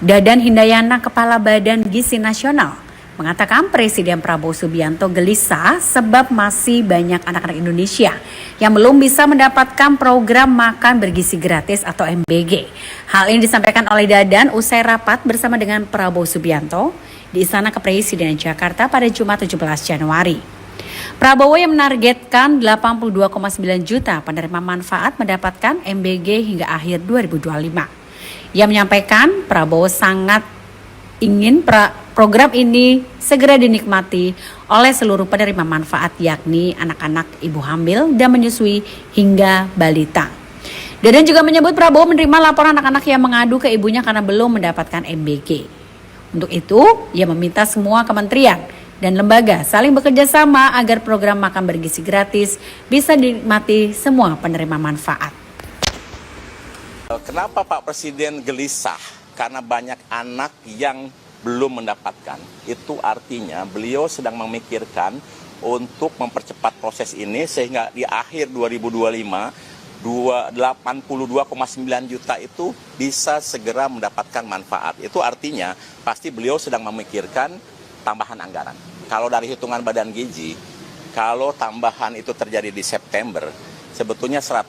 Dadan Hindayana, Kepala Badan Gizi Nasional, mengatakan Presiden Prabowo Subianto gelisah sebab masih banyak anak-anak Indonesia yang belum bisa mendapatkan program makan bergizi gratis atau MBG. Hal ini disampaikan oleh Dadan usai rapat bersama dengan Prabowo Subianto di Istana Kepresidenan Jakarta pada Jumat 17 Januari. Prabowo yang menargetkan 82,9 juta penerima manfaat mendapatkan MBG hingga akhir 2025. Ia menyampaikan Prabowo sangat ingin program ini segera dinikmati oleh seluruh penerima manfaat, yakni anak-anak, ibu hamil dan menyusui hingga balita. Dadan juga menyebut Prabowo menerima laporan anak-anak yang mengadu ke ibunya karena belum mendapatkan MBG. Untuk itu, ia meminta semua kementerian dan lembaga saling bekerja sama agar program makan bergizi gratis bisa dinikmati semua penerima manfaat. Kenapa Pak Presiden gelisah? Karena banyak anak yang belum mendapatkan. Itu artinya beliau sedang memikirkan untuk mempercepat proses ini sehingga di akhir 2025, 82,9 juta itu bisa segera mendapatkan manfaat. Itu artinya pasti beliau sedang memikirkan tambahan anggaran. Kalau dari hitungan Badan Gizi, kalau tambahan itu terjadi di September, sebetulnya 100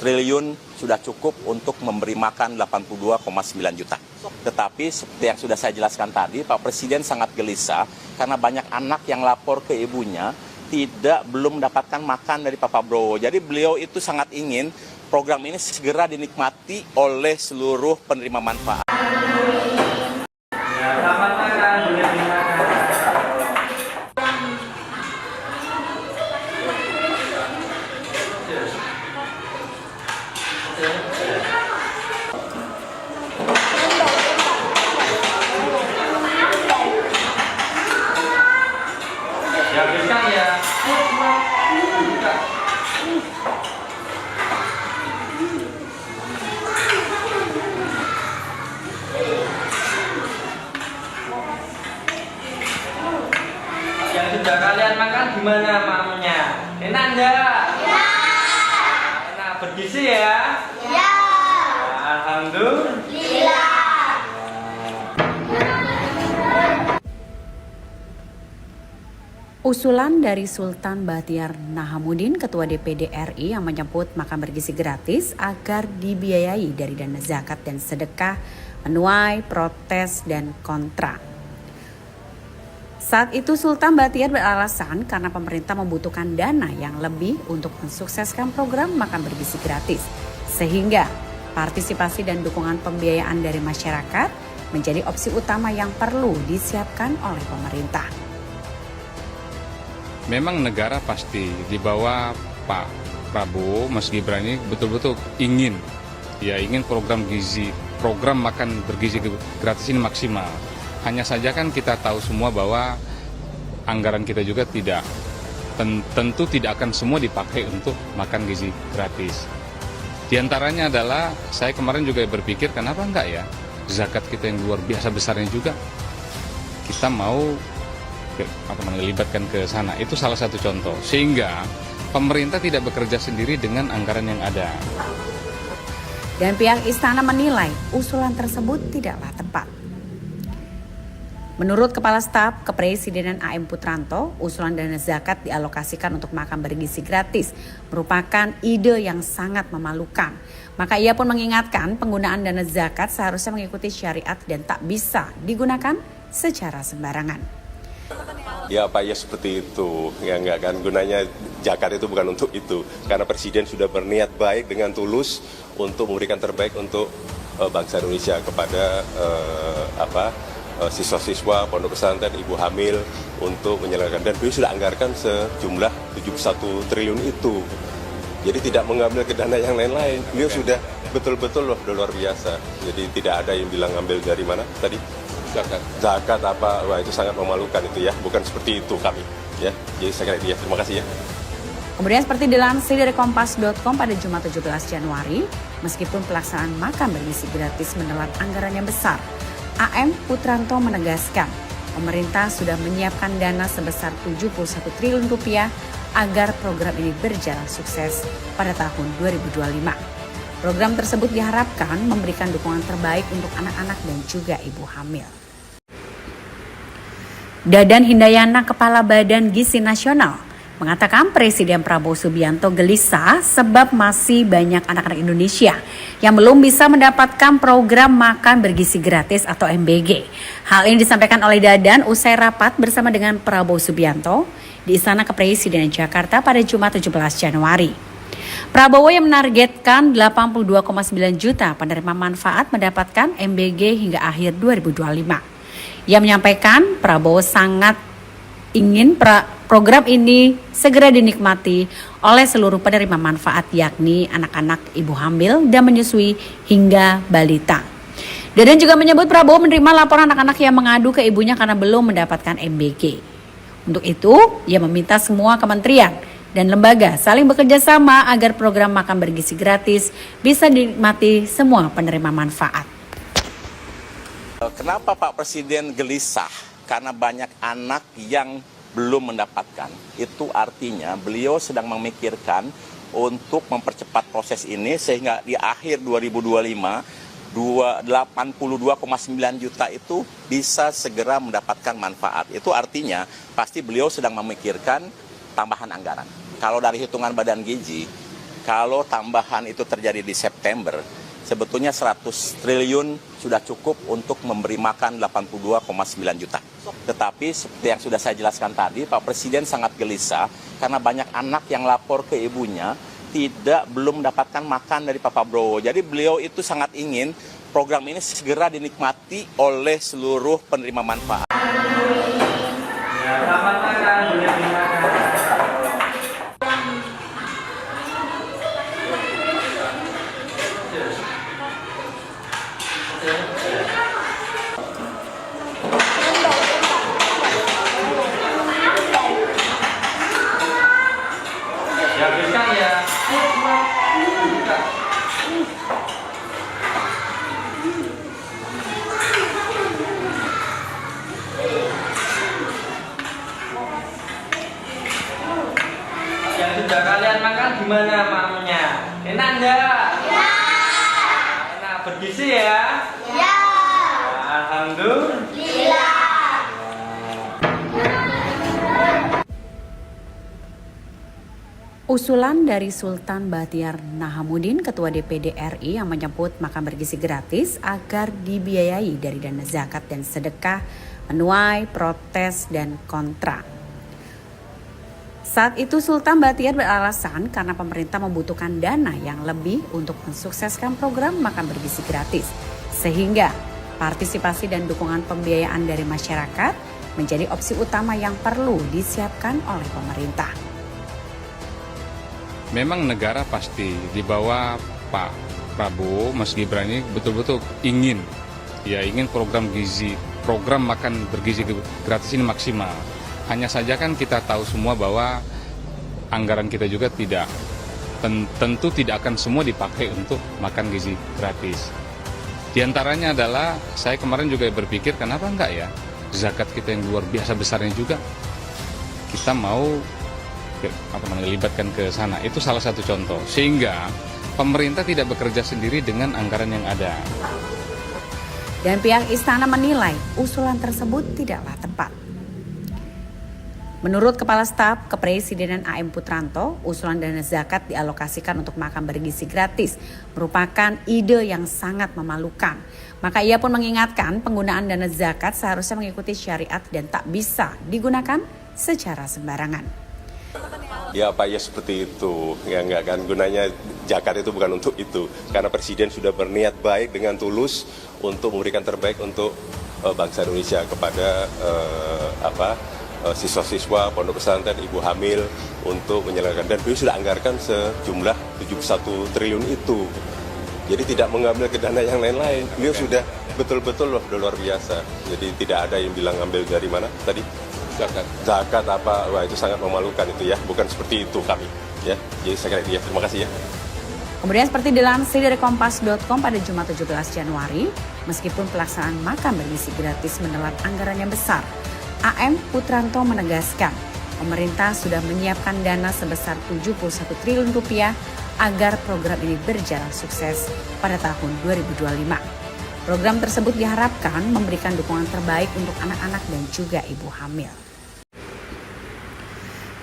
triliun sudah cukup untuk memberi makan 82,9 juta. Tetapi seperti yang sudah saya jelaskan tadi, Pak Presiden sangat gelisah karena banyak anak yang lapor ke ibunya belum mendapatkan makan dari Pak Prabowo. Jadi beliau itu sangat ingin program ini segera dinikmati oleh seluruh penerima manfaat. Yang sudah kalian makan gimana mamunya? Enak enggak? Ya. Enak, bergizi ya? Ya. Alhamdulillah. Usulan dari Sultan Bahtiar Nahamuddin, Ketua DPD RI, yang menyebut makan bergizi gratis agar dibiayai dari dana zakat dan sedekah menuai protes dan kontra. Saat itu Sultan Bahtiar beralasan karena pemerintah membutuhkan dana yang lebih untuk mensukseskan program makan bergizi gratis, sehingga partisipasi dan dukungan pembiayaan dari masyarakat menjadi opsi utama yang perlu disiapkan oleh pemerintah. Memang negara pasti di bawah Pak Prabowo, Mas Gibran ini betul-betul ingin program makan bergizi gratis ini maksimal. Hanya saja kan kita tahu semua bahwa anggaran kita juga tentu tidak akan semua dipakai untuk makan gizi gratis. Di antaranya adalah saya kemarin juga berpikir kenapa enggak ya zakat kita yang luar biasa besarnya juga kita mau melibatkan ke sana. Itu salah satu contoh. Sehingga pemerintah tidak bekerja sendiri dengan anggaran yang ada. Dan pihak istana menilai usulan tersebut tidaklah tepat. Menurut Kepala Staf Kepresidenan AM Putranto, usulan dana zakat dialokasikan untuk makan bergizi gratis merupakan ide yang sangat memalukan. Maka ia pun mengingatkan penggunaan dana zakat seharusnya mengikuti syariat dan tak bisa digunakan secara sembarangan. Ya Pak, ya seperti itu. Ya enggak kan, gunanya zakat itu bukan untuk itu. Karena Presiden sudah berniat baik dengan tulus untuk memberikan terbaik untuk bangsa Indonesia kepada siswa-siswa, pondok pesantren, ibu hamil untuk menyelenggarakan. Dan beliau sudah anggarkan sejumlah 71 triliun itu. Jadi tidak mengambil ke dana yang lain-lain. Beliau sudah betul-betul luar biasa. Jadi tidak ada yang bilang ambil dari mana tadi? Zakat apa? Wah, itu sangat memalukan itu ya. Bukan seperti itu kami. Ya, jadi saya kira terima kasih ya. Kemudian seperti dilansir dari Kompas.com pada Jumat 17 Januari, meskipun pelaksanaan makan bergizi gratis menelan anggaran yang besar, AM Putranto menegaskan pemerintah sudah menyiapkan dana sebesar 71 triliun rupiah agar program ini berjalan sukses pada tahun 2025. Program tersebut diharapkan memberikan dukungan terbaik untuk anak-anak dan juga ibu hamil. Dadan Hindayana, Kepala Badan Gizi Nasional, mengatakan Presiden Prabowo Subianto gelisah sebab masih banyak anak-anak Indonesia yang belum bisa mendapatkan program makan bergizi gratis atau MBG. Hal ini disampaikan oleh Dadan usai rapat bersama dengan Prabowo Subianto di Istana Kepresidenan Jakarta pada Jumat 17 Januari. Prabowo yang menargetkan 82,9 juta penerima manfaat mendapatkan MBG hingga akhir 2025. Ia menyampaikan Prabowo sangat ingin program ini segera dinikmati oleh seluruh penerima manfaat, yakni anak-anak, ibu hamil dan menyusui hingga balita. Dadan juga menyebut Prabowo menerima laporan anak-anak yang mengadu ke ibunya karena belum mendapatkan MBG. Untuk itu, ia meminta semua kementerian dan lembaga saling bekerja sama agar program makan bergizi gratis bisa dinikmati semua penerima manfaat. Kenapa Pak Presiden gelisah? Karena banyak anak yang belum mendapatkan. Itu artinya beliau sedang memikirkan untuk mempercepat proses ini sehingga di akhir 2025 82,9 juta itu bisa segera mendapatkan manfaat. Itu artinya pasti beliau sedang memikirkan tambahan anggaran. Kalau dari hitungan Badan Gizi, kalau tambahan itu terjadi di September, sebetulnya 100 triliun sudah cukup untuk memberi makan 82,9 juta. Tetapi seperti yang sudah saya jelaskan tadi, Pak Presiden sangat gelisah karena banyak anak yang lapor ke ibunya belum mendapatkan makan dari Pak Prabowo. Jadi beliau itu sangat ingin program ini segera dinikmati oleh seluruh penerima manfaat. Ya, selamat makan, boleh dimakan. Ya, bisa ya. Yang sudah kalian makan gimana maunya? Enak enggak? Ya. Enak, bergizi ya? Ya. Alhamdulillah. Usulan dari Sultan Bahtiar Nahamuddin, Ketua DPD RI, yang menyebut makan bergizi gratis agar dibiayai dari dana zakat dan sedekah menuai protes dan kontra. Saat itu Sultan Bahtiar beralasan karena pemerintah membutuhkan dana yang lebih untuk mensukseskan program makan bergizi gratis, sehingga partisipasi dan dukungan pembiayaan dari masyarakat menjadi opsi utama yang perlu disiapkan oleh pemerintah. Memang negara pasti di bawah Pak Prabowo, Mas Gibran ini betul-betul ingin program makan bergizi gratis ini maksimal. Hanya saja kan kita tahu semua bahwa anggaran kita juga tentu tidak akan semua dipakai untuk makan gizi gratis. Di antaranya adalah saya kemarin juga berpikir kenapa enggak ya zakat kita yang luar biasa besarnya juga kita mau libatkan ke sana. Itu salah satu contoh. Sehingga pemerintah tidak bekerja sendiri dengan anggaran yang ada. Dan pihak istana menilai usulan tersebut tidaklah tepat. Menurut Kepala Staf Kepresidenan AM Putranto, usulan dana zakat dialokasikan untuk makan bergizi gratis merupakan ide yang sangat memalukan. Maka ia pun mengingatkan penggunaan dana zakat seharusnya mengikuti syariat dan tak bisa digunakan secara sembarangan. Ya Pak, ya seperti itu. Ya enggak kan, gunanya zakat itu bukan untuk itu. Karena Presiden sudah berniat baik dengan tulus untuk memberikan terbaik untuk bangsa Indonesia kepada siswa-siswa, pondok pesantren, ibu hamil untuk menyelenggarkan. Dan beliau sudah anggarkan sejumlah 71 triliun itu. Jadi tidak mengambil ke dana yang lain-lain. Beliau sudah betul-betul luar biasa. Jadi tidak ada yang bilang ambil dari mana tadi? Zakat apa, wah itu sangat memalukan itu ya, bukan seperti itu kami ya. Jadi saya kira terima kasih ya. Kemudian seperti dilansir dari kompas.com pada Jumat 17 Januari, meskipun pelaksanaan makan bergizi gratis menelan anggaran yang besar, AM Putranto menegaskan pemerintah sudah menyiapkan dana sebesar 71 triliun rupiah agar program ini berjalan sukses pada tahun 2025. Program tersebut diharapkan memberikan dukungan terbaik untuk anak-anak dan juga ibu hamil.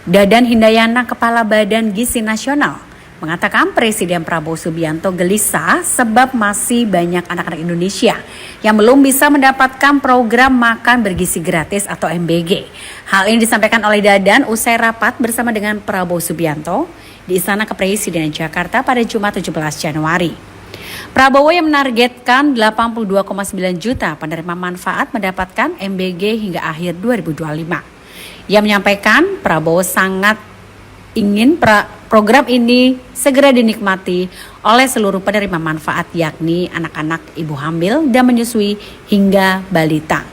Dadan Hindayana, Kepala Badan Gizi Nasional, mengatakan Presiden Prabowo Subianto gelisah sebab masih banyak anak-anak Indonesia yang belum bisa mendapatkan program makan bergizi gratis atau MBG. Hal ini disampaikan oleh Dadan usai rapat bersama dengan Prabowo Subianto di Istana Kepresidenan Jakarta pada Jumat 17 Januari. Prabowo yang menargetkan 82,9 juta penerima manfaat mendapatkan MBG hingga akhir 2025. Ia menyampaikan Prabowo sangat ingin program ini segera dinikmati oleh seluruh penerima manfaat, yakni anak-anak, ibu hamil dan menyusui hingga balita.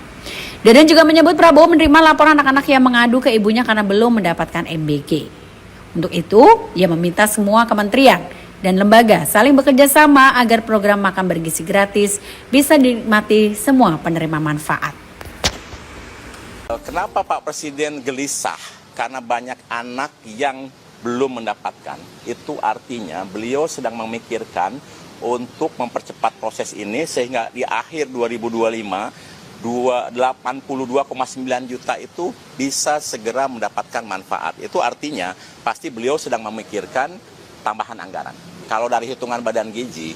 Dadan juga menyebut Prabowo menerima laporan anak-anak yang mengadu ke ibunya karena belum mendapatkan MBG. Untuk itu, ia meminta semua kementerian dan lembaga saling bekerja sama agar program makan bergizi gratis bisa dinikmati semua penerima manfaat. Kenapa Pak Presiden gelisah? Karena banyak anak yang belum mendapatkan. Itu artinya beliau sedang memikirkan untuk mempercepat proses ini sehingga di akhir 2025 82,9 juta itu bisa segera mendapatkan manfaat. Itu artinya pasti beliau sedang memikirkan tambahan anggaran. Kalau dari hitungan Badan Gizi,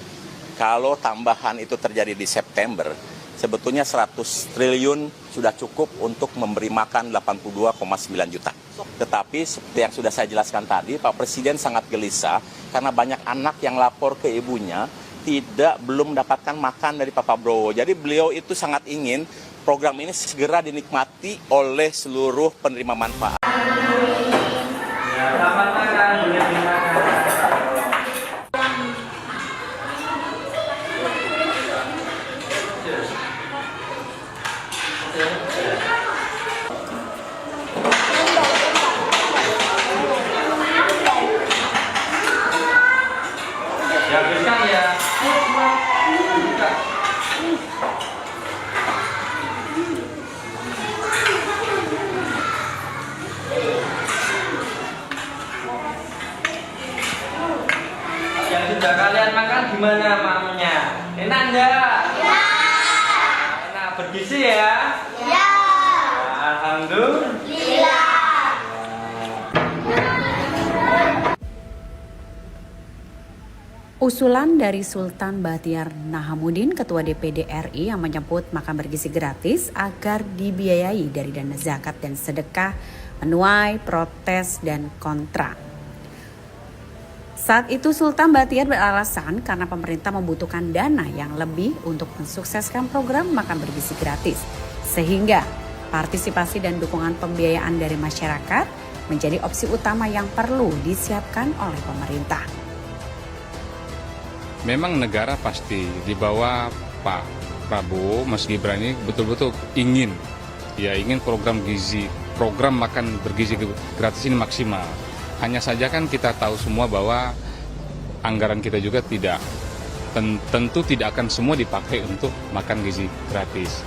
kalau tambahan itu terjadi di September, sebetulnya 100 triliun sudah cukup untuk memberi makan 82,9 juta. Tetapi seperti yang sudah saya jelaskan tadi, Pak Presiden sangat gelisah karena banyak anak yang lapor ke ibunya belum mendapatkan makan dari Pak Prabowo. Jadi beliau itu sangat ingin program ini segera dinikmati oleh seluruh penerima manfaat. Ya, selamat makan, boleh dimakan. Dihabiskan ya. Yang sudah kalian makan gimana maunya? Enak enggak? Ya. Enak, bergizi ya? Ya. Alhamdulillah. Usulan dari Sultan Bahtiar Nahamuddin, Ketua DPD RI, yang menyebut makan bergizi gratis agar dibiayai dari dana zakat dan sedekah menuai protes dan kontra. Saat itu Sultan Bahtiar beralasan karena pemerintah membutuhkan dana yang lebih untuk mensukseskan program makan bergizi gratis, sehingga partisipasi dan dukungan pembiayaan dari masyarakat menjadi opsi utama yang perlu disiapkan oleh pemerintah. Memang negara pasti di bawah Pak Prabowo, Mas Gibran ini betul-betul ingin program makan bergizi gratis ini maksimal. Hanya saja kan kita tahu semua bahwa anggaran kita juga tentu tidak akan semua dipakai untuk makan gizi gratis.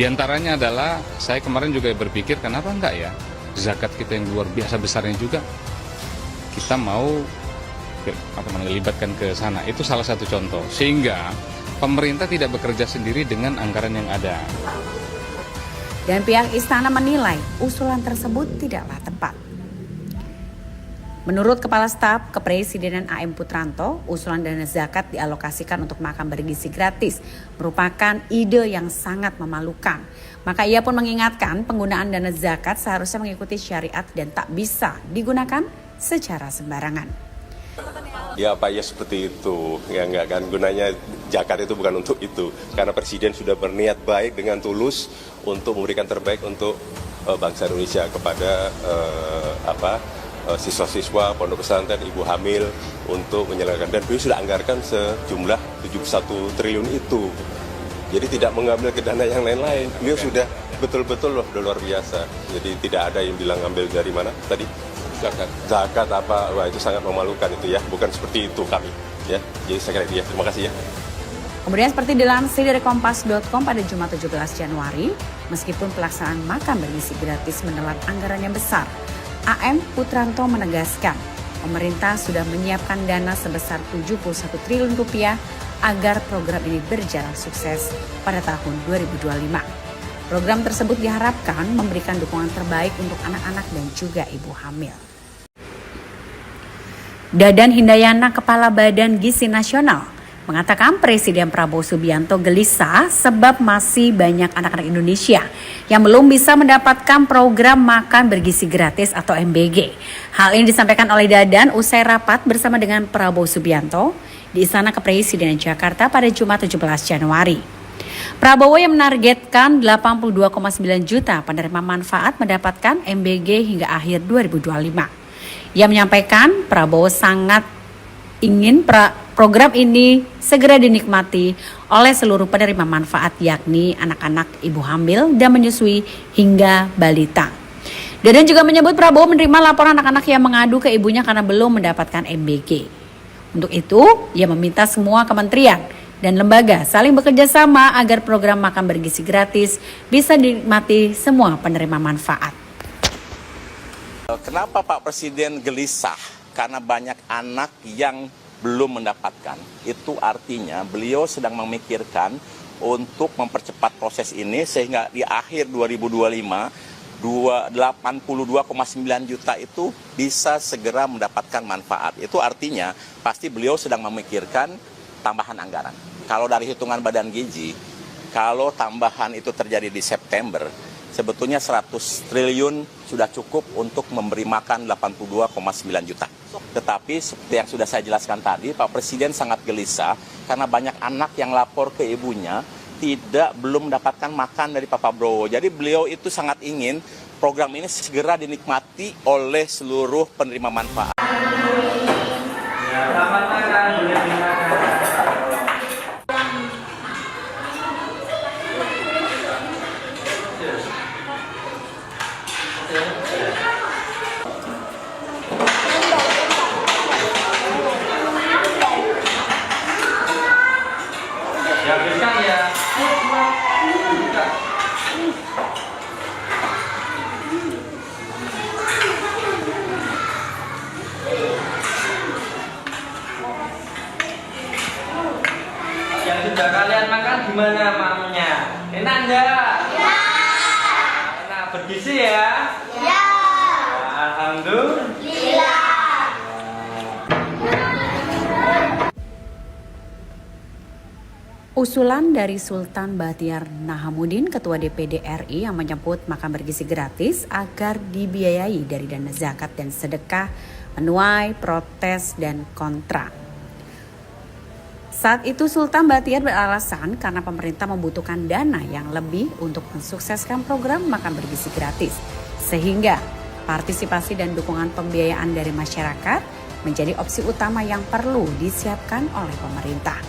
Di antaranya adalah saya kemarin juga berpikir kenapa enggak ya zakat kita yang luar biasa besarnya juga kita mau libatkan ke sana. Itu salah satu contoh. Sehingga pemerintah tidak bekerja sendiri dengan anggaran yang ada. Dan pihak istana menilai usulan tersebut tidaklah tepat. Menurut Kepala Staf Kepresidenan AM Putranto, usulan dana zakat dialokasikan untuk makan bergizi gratis merupakan ide yang sangat memalukan. Maka ia pun mengingatkan penggunaan dana zakat seharusnya mengikuti syariat dan tak bisa digunakan secara sembarangan. Ya Pak, ya seperti itu. Ya enggak kan, gunanya zakat itu bukan untuk itu. Karena Presiden sudah berniat baik dengan tulus untuk memberikan terbaik untuk bangsa Indonesia kepada siswa-siswa, pondok pesantren, ibu hamil untuk menyelenggarakan. Dan beliau sudah anggarkan sejumlah 71 triliun itu. Jadi tidak mengambil ke dana yang lain-lain. Beliau sudah betul-betul luar biasa. Jadi tidak ada yang bilang ambil dari mana tadi? Zakat apa? Wah, itu sangat memalukan itu ya. Bukan seperti itu kami. Ya, jadi saya kira terima kasih ya. Kemudian seperti dilansir dari Kompas.com pada Jumat 17 Januari, meskipun pelaksanaan makan bergizi gratis menelan anggaran yang besar, AM Putranto menegaskan pemerintah sudah menyiapkan dana sebesar 71 triliun rupiah agar program ini berjalan sukses pada tahun 2025. Program tersebut diharapkan memberikan dukungan terbaik untuk anak-anak dan juga ibu hamil. Dadan Hindayana, Kepala Badan Gizi Nasional, mengatakan Presiden Prabowo Subianto gelisah sebab masih banyak anak-anak Indonesia yang belum bisa mendapatkan program makan bergizi gratis atau MBG. Hal ini disampaikan oleh Dadan usai rapat bersama dengan Prabowo Subianto di Istana Kepresidenan Jakarta pada Jumat 17 Januari. Prabowo yang menargetkan 82,9 juta penerima manfaat mendapatkan MBG hingga akhir 2025. Ia menyampaikan Prabowo sangat ingin program ini segera dinikmati oleh seluruh penerima manfaat, yakni anak-anak, ibu hamil dan menyusui hingga balita. Dadan juga menyebut Prabowo menerima laporan anak-anak yang mengadu ke ibunya karena belum mendapatkan MBG. Untuk itu, ia meminta semua kementerian dan lembaga saling bekerja sama agar program makan bergizi gratis bisa dinikmati semua penerima manfaat. Kenapa Pak Presiden gelisah? Karena banyak anak yang belum mendapatkan. Itu artinya beliau sedang memikirkan untuk mempercepat proses ini sehingga di akhir 2025 82,9 juta itu bisa segera mendapatkan manfaat. Itu artinya pasti beliau sedang memikirkan tambahan anggaran. Kalau dari hitungan Badan Gizi, kalau tambahan itu terjadi di September, sebetulnya 100 triliun sudah cukup untuk memberi makan 82,9 juta. Tetapi seperti yang sudah saya jelaskan tadi, Pak Presiden sangat gelisah karena banyak anak yang lapor ke ibunya belum mendapatkan makan dari Pak Prabowo. Jadi beliau itu sangat ingin program ini segera dinikmati oleh seluruh penerima manfaat. Ya, selamat makan, boleh dimakan. Dihabiskan ya. Yang sudah kalian makan gimana maunya? Enak enggak? Ya. Enak, bergizi ya? Ya. Alhamdulillah. Usulan dari Sultan Bahtiar Nahamuddin, Ketua DPD RI, yang menyebut makan bergizi gratis agar dibiayai dari dana zakat dan sedekah menuai protes dan kontra. Saat itu Sultan Bahtiar beralasan karena pemerintah membutuhkan dana yang lebih untuk mensukseskan program makan bergizi gratis, sehingga partisipasi dan dukungan pembiayaan dari masyarakat menjadi opsi utama yang perlu disiapkan oleh pemerintah.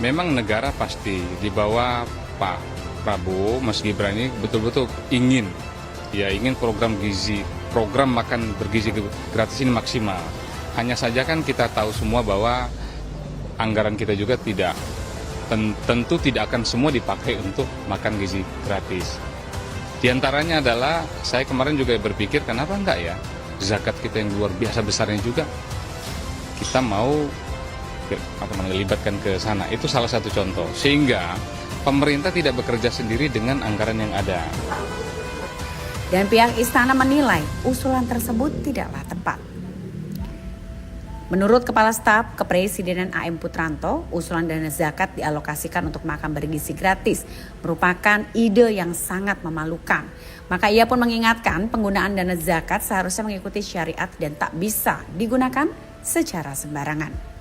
Memang negara pasti di bawah Pak Prabowo, Mas Gibran ini betul-betul ingin program makan bergizi gratis ini maksimal. Hanya saja kan kita tahu semua bahwa anggaran kita juga tentu tidak akan semua dipakai untuk makan gizi gratis. Di antaranya adalah saya kemarin juga berpikir kenapa enggak ya zakat kita yang luar biasa besarnya juga kita mau libatkan ke sana. Itu salah satu contoh. Sehingga pemerintah tidak bekerja sendiri dengan anggaran yang ada. Dan pihak istana menilai usulan tersebut tidaklah tepat. Menurut Kepala Staf Kepresidenan AM Putranto, usulan dana zakat dialokasikan untuk makan bergizi gratis merupakan ide yang sangat memalukan. Maka ia pun mengingatkan penggunaan dana zakat seharusnya mengikuti syariat dan tak bisa digunakan secara sembarangan.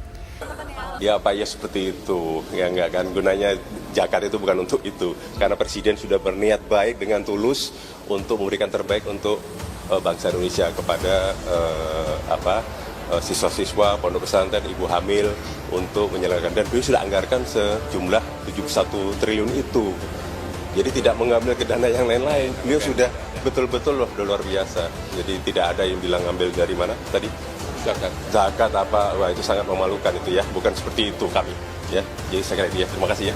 Ya Pak, ya seperti itu. Ya enggak kan, gunanya zakat itu bukan untuk itu. Karena Presiden sudah berniat baik dengan tulus untuk memberikan terbaik untuk bangsa Indonesia kepada siswa-siswa, pondok pesantren, ibu hamil untuk menyelenggarkan. Dan beliau sudah anggarkan sejumlah 71 triliun itu. Jadi tidak mengambil ke dana yang lain-lain. Beliau sudah betul-betul luar biasa. Jadi tidak ada yang bilang ambil dari mana tadi? Zakat apa, wah itu sangat memalukan itu ya, bukan seperti itu kami ya. Jadi saya kira dia, terima kasih ya.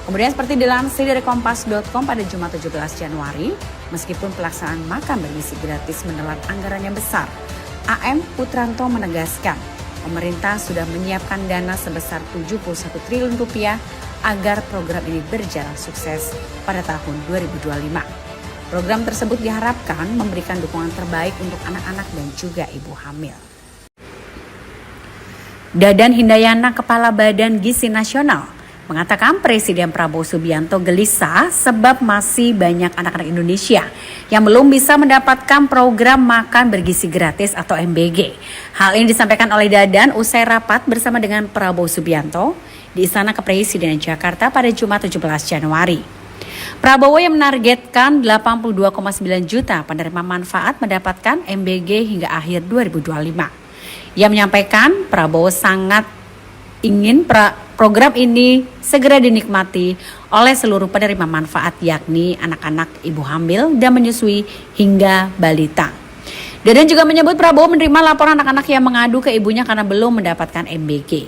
Kemudian seperti dilansir dari kompas.com pada Jumat 17 Januari, meskipun pelaksanaan makan bergizi gratis menelan anggaran yang besar, AM Putranto menegaskan pemerintah sudah menyiapkan dana sebesar 71 triliun rupiah agar program ini berjalan sukses pada tahun 2025. Program tersebut diharapkan memberikan dukungan terbaik untuk anak-anak dan juga ibu hamil. Dadan Hindayana, Kepala Badan Gizi Nasional, mengatakan Presiden Prabowo Subianto gelisah sebab masih banyak anak-anak Indonesia yang belum bisa mendapatkan program makan bergizi gratis atau MBG. Hal ini disampaikan oleh Dadan usai rapat bersama dengan Prabowo Subianto di Istana Kepresidenan Jakarta pada Jumat 17 Januari. Prabowo yang menargetkan 82,9 juta penerima manfaat mendapatkan MBG hingga akhir 2025. Ia menyampaikan Prabowo sangat ingin program ini segera dinikmati oleh seluruh penerima manfaat, yakni anak-anak, ibu hamil dan menyusui hingga balita. Dadan juga menyebut Prabowo menerima laporan anak-anak yang mengadu ke ibunya karena belum mendapatkan MBG.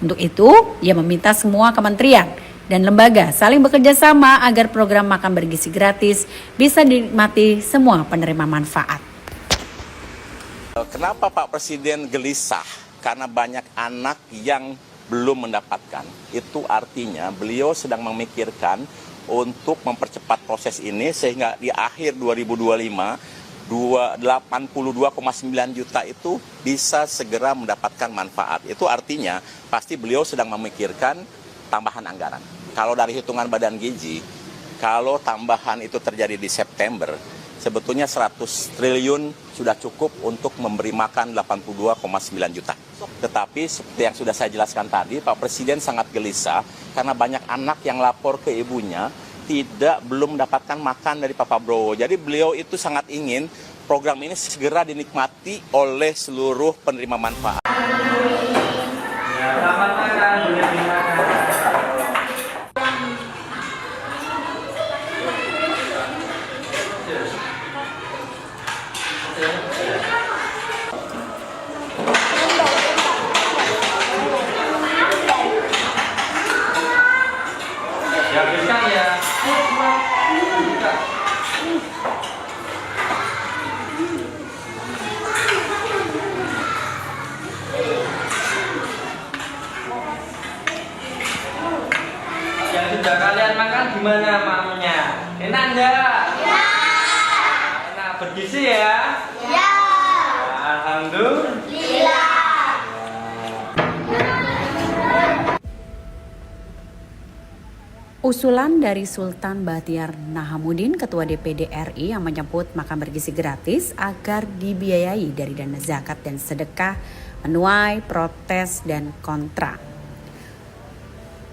Untuk itu, ia meminta semua kementerian dan lembaga saling bekerja sama agar program makan bergizi gratis bisa dinikmati semua penerima manfaat. Kenapa Pak Presiden gelisah? Karena banyak anak yang belum mendapatkan. Itu artinya beliau sedang memikirkan untuk mempercepat proses ini sehingga di akhir 2025 82,9 juta itu bisa segera mendapatkan manfaat. Itu artinya pasti beliau sedang memikirkan tambahan anggaran. Kalau dari hitungan Badan Gizi, kalau tambahan itu terjadi di September, sebetulnya 100 triliun sudah cukup untuk memberi makan 82,9 juta. Tetapi seperti yang sudah saya jelaskan tadi, Pak Presiden sangat gelisah karena banyak anak yang lapor ke ibunya belum mendapatkan makan dari Pak Prabowo. Jadi beliau itu sangat ingin program ini segera dinikmati oleh seluruh penerima manfaat. Ya, selamat makan, boleh dimakan. Habiskan ya. Yang sudah kalian makan gimana maunya? Enak enggak? Ya. Enak, bergizi ya? Ya. Alhamdulillah. Usulan dari Sultan Bahtiar Nahamuddin, Ketua DPD RI yang menyebut makan bergizi gratis agar dibiayai dari dana zakat dan sedekah menuai protes dan kontra.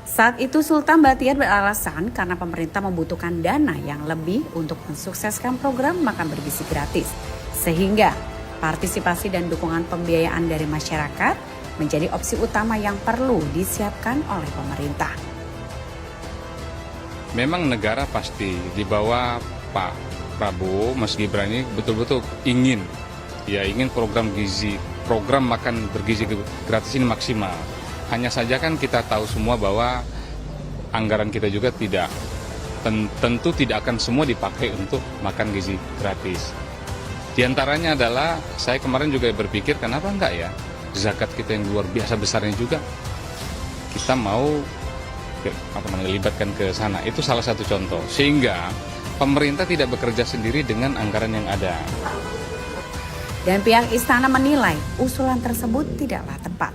Saat itu Sultan Bahtiar beralasan karena pemerintah membutuhkan dana yang lebih untuk mensukseskan program makan bergizi gratis, sehingga partisipasi dan dukungan pembiayaan dari masyarakat menjadi opsi utama yang perlu disiapkan oleh pemerintah. Memang negara pasti di bawah Pak Prabowo, Mas Gibran ini betul-betul ingin program makan bergizi gratis ini maksimal. Hanya saja kan kita tahu semua bahwa anggaran kita juga tentu tidak akan semua dipakai untuk makan gizi gratis. Di antaranya adalah saya kemarin juga berpikir kenapa enggak ya zakat kita yang luar biasa besarnya juga kita mau libatkan ke sana. Itu salah satu contoh. Sehingga pemerintah tidak bekerja sendiri dengan anggaran yang ada. Dan pihak istana menilai usulan tersebut tidaklah tepat.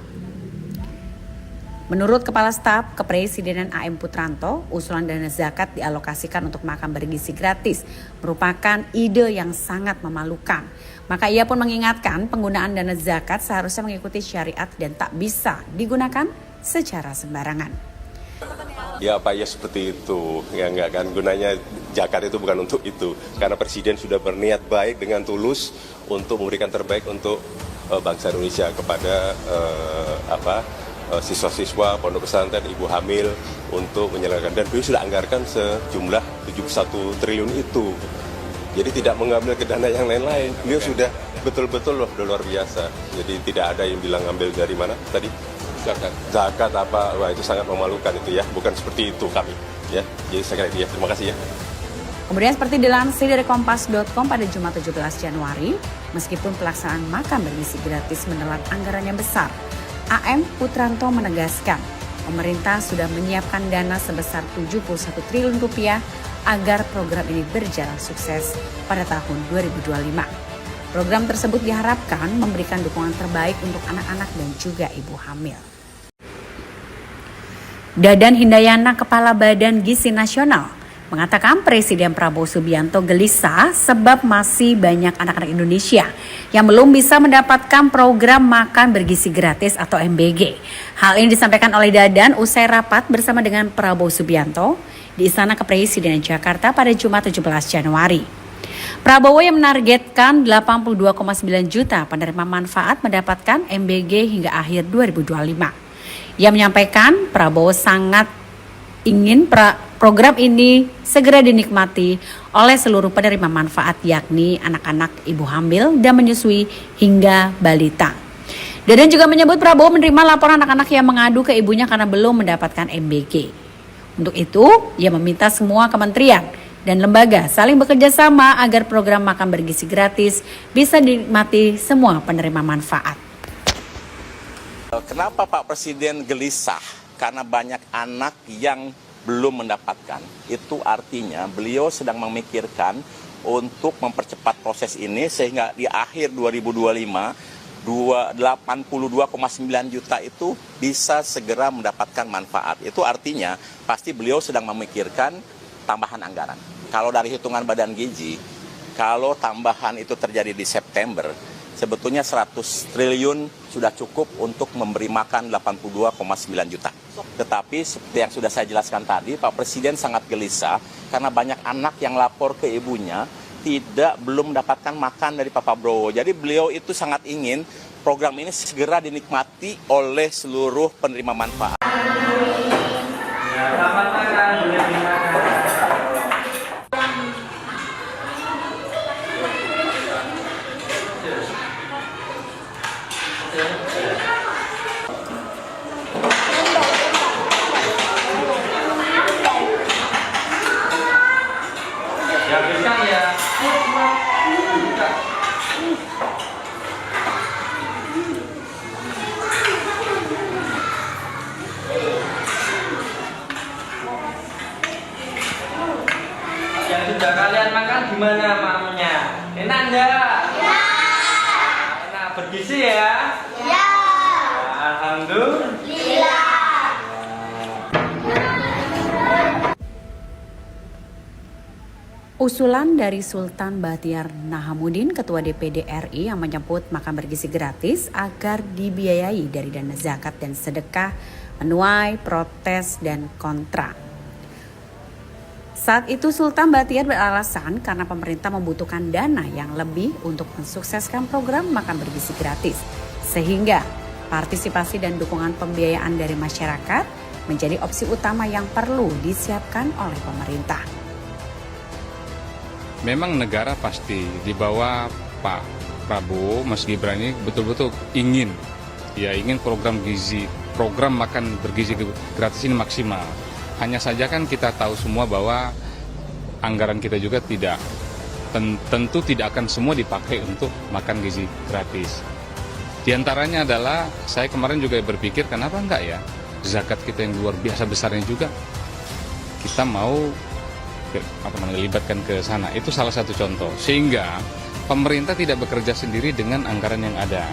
Menurut Kepala Staf Kepresidenan AM Putranto, usulan dana zakat dialokasikan untuk makan bergizi gratis merupakan ide yang sangat memalukan. Maka ia pun mengingatkan penggunaan dana zakat seharusnya mengikuti syariat dan tak bisa digunakan secara sembarangan. Ya Pak, ya seperti itu. Ya enggak kan, gunanya zakat itu bukan untuk itu. Karena Presiden sudah berniat baik dengan tulus untuk memberikan terbaik untuk bangsa Indonesia kepada siswa-siswa, pondok pesantren, ibu hamil untuk menyelenggarkan. Dan beliau sudah anggarkan sejumlah 71 triliun itu. Jadi tidak mengambil ke dana yang lain-lain. Beliau sudah betul-betul luar biasa. Jadi tidak ada yang bilang ambil dari mana tadi? Zakat apa, wah itu sangat memalukan itu ya, bukan seperti itu kami. Ya, jadi saya kira itu ya. Terima kasih ya. Kemudian seperti dilansir dari Kompas.com pada Jumat 17 Januari, meskipun pelaksanaan makan bergizi gratis menelan anggaran yang besar, AM Putranto menegaskan pemerintah sudah menyiapkan dana sebesar 71 triliun rupiah agar program ini berjalan sukses pada tahun 2025. Program tersebut diharapkan memberikan dukungan terbaik untuk anak-anak dan juga ibu hamil. Dadan Hindayana, Kepala Badan Gizi Nasional, mengatakan Presiden Prabowo Subianto gelisah sebab masih banyak anak-anak Indonesia yang belum bisa mendapatkan program makan bergizi gratis atau MBG. Hal ini disampaikan oleh Dadan usai rapat bersama dengan Prabowo Subianto di Istana Kepresidenan Jakarta pada Jumat 17 Januari. Prabowo yang menargetkan 82,9 juta penerima manfaat mendapatkan MBG hingga akhir 2025. Ia menyampaikan Prabowo sangat ingin program ini segera dinikmati oleh seluruh penerima manfaat, yakni anak-anak, ibu hamil dan menyusui hingga balita. Dadan juga menyebut Prabowo menerima laporan anak-anak yang mengadu ke ibunya karena belum mendapatkan MBG. Untuk itu, ia meminta semua kementerian dan lembaga saling bekerja sama agar program makan bergizi gratis bisa dinikmati semua penerima manfaat. Kenapa Pak Presiden gelisah? Karena banyak anak yang belum mendapatkan. Itu artinya beliau sedang memikirkan untuk mempercepat proses ini sehingga di akhir 2025 82,9 juta itu bisa segera mendapatkan manfaat. Itu artinya pasti beliau sedang memikirkan tambahan anggaran. Kalau dari hitungan Badan Gizi, kalau tambahan itu terjadi di September, sebetulnya 100 triliun sudah cukup untuk memberi makan 82,9 juta. Tetapi seperti yang sudah saya jelaskan tadi, Pak Presiden sangat gelisah karena banyak anak yang lapor ke ibunya belum mendapatkan makan dari Pak Prabowo. Jadi beliau itu sangat ingin program ini segera dinikmati oleh seluruh penerima manfaat. Ya, selamat makan, boleh dimakan. Ya, berikan ya. Yang sudah kalian makan gimana maknya? Enak enggak? Ya. Enak, bergizi ya? Ya. Alhamdulillah. Usulan dari Sultan Bahtiar Nahamuddin, Ketua DPD RI, yang menyebut makan bergizi gratis agar dibiayai dari dana zakat dan sedekah menuai protes dan kontra. Saat itu Sultan Bahtiar beralasan karena pemerintah membutuhkan dana yang lebih untuk mensukseskan program makan bergizi gratis, sehingga partisipasi dan dukungan pembiayaan dari masyarakat menjadi opsi utama yang perlu disiapkan oleh pemerintah. Memang negara pasti di bawah Pak Prabowo, Mas Gibran ini betul-betul ingin program makan bergizi gratis ini maksimal. Hanya saja kan kita tahu semua bahwa anggaran kita juga tentu tidak akan semua dipakai untuk makan gizi gratis. Di antaranya adalah saya kemarin juga berpikir kenapa enggak ya zakat kita yang luar biasa besarnya juga kita mau libatkan ke sana. Itu salah satu contoh. Sehingga pemerintah tidak bekerja sendiri dengan anggaran yang ada.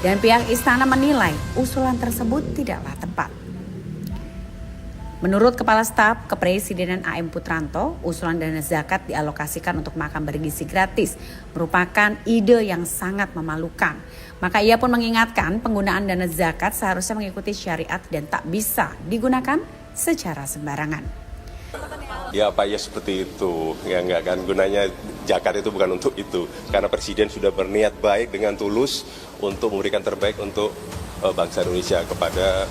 Dan pihak istana menilai usulan tersebut tidaklah tepat. Menurut Kepala Staf Kepresidenan AM Putranto, usulan dana zakat dialokasikan untuk makan bergizi gratis merupakan ide yang sangat memalukan. Maka ia pun mengingatkan penggunaan dana zakat seharusnya mengikuti syariat dan tak bisa digunakan secara sembarangan. Ya Pak, ya seperti itu. Ya enggak kan, gunanya zakat itu bukan untuk itu. Karena Presiden sudah berniat baik dengan tulus untuk memberikan terbaik untuk bangsa Indonesia kepada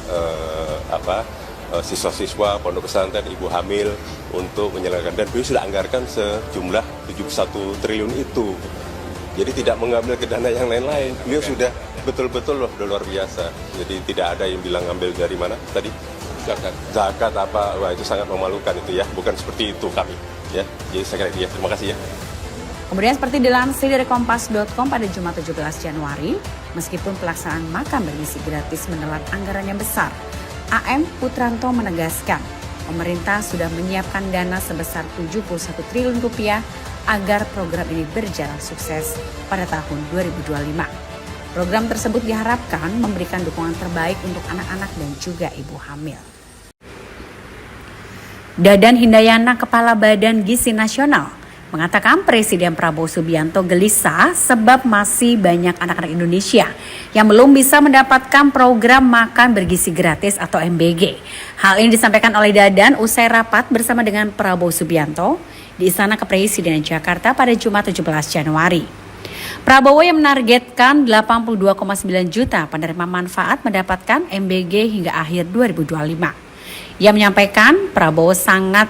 siswa-siswa, pondok pesantren, ibu hamil untuk menyelenggarakan. Dan beliau sudah anggarkan sejumlah 71 triliun itu. Jadi tidak mengambil ke dana yang lain-lain. Beliau sudah betul-betul loh, luar biasa. Jadi tidak ada yang bilang ambil dari mana tadi. zakat apa, wah itu sangat memalukan itu ya, bukan seperti itu kami ya. Jadi saya kira terima kasih ya. Kemudian seperti dilansir dari kompas.com pada Jumat 17 Januari, meskipun pelaksanaan makan bergizi gratis menelan anggaran yang besar, AM Putranto menegaskan pemerintah sudah menyiapkan dana sebesar 71 triliun rupiah agar program ini berjalan sukses pada tahun 2025. Program tersebut diharapkan memberikan dukungan terbaik untuk anak-anak dan juga ibu hamil. Dadan Hindayana, Kepala Badan Gizi Nasional, mengatakan Presiden Prabowo Subianto gelisah sebab masih banyak anak-anak Indonesia yang belum bisa mendapatkan program makan bergizi gratis atau MBG. Hal ini disampaikan oleh Dadan usai rapat bersama dengan Prabowo Subianto di Istana Kepresidenan Jakarta pada Jumat 17 Januari. Prabowo yang menargetkan 82,9 juta penerima manfaat mendapatkan MBG hingga akhir 2025. Ia menyampaikan Prabowo sangat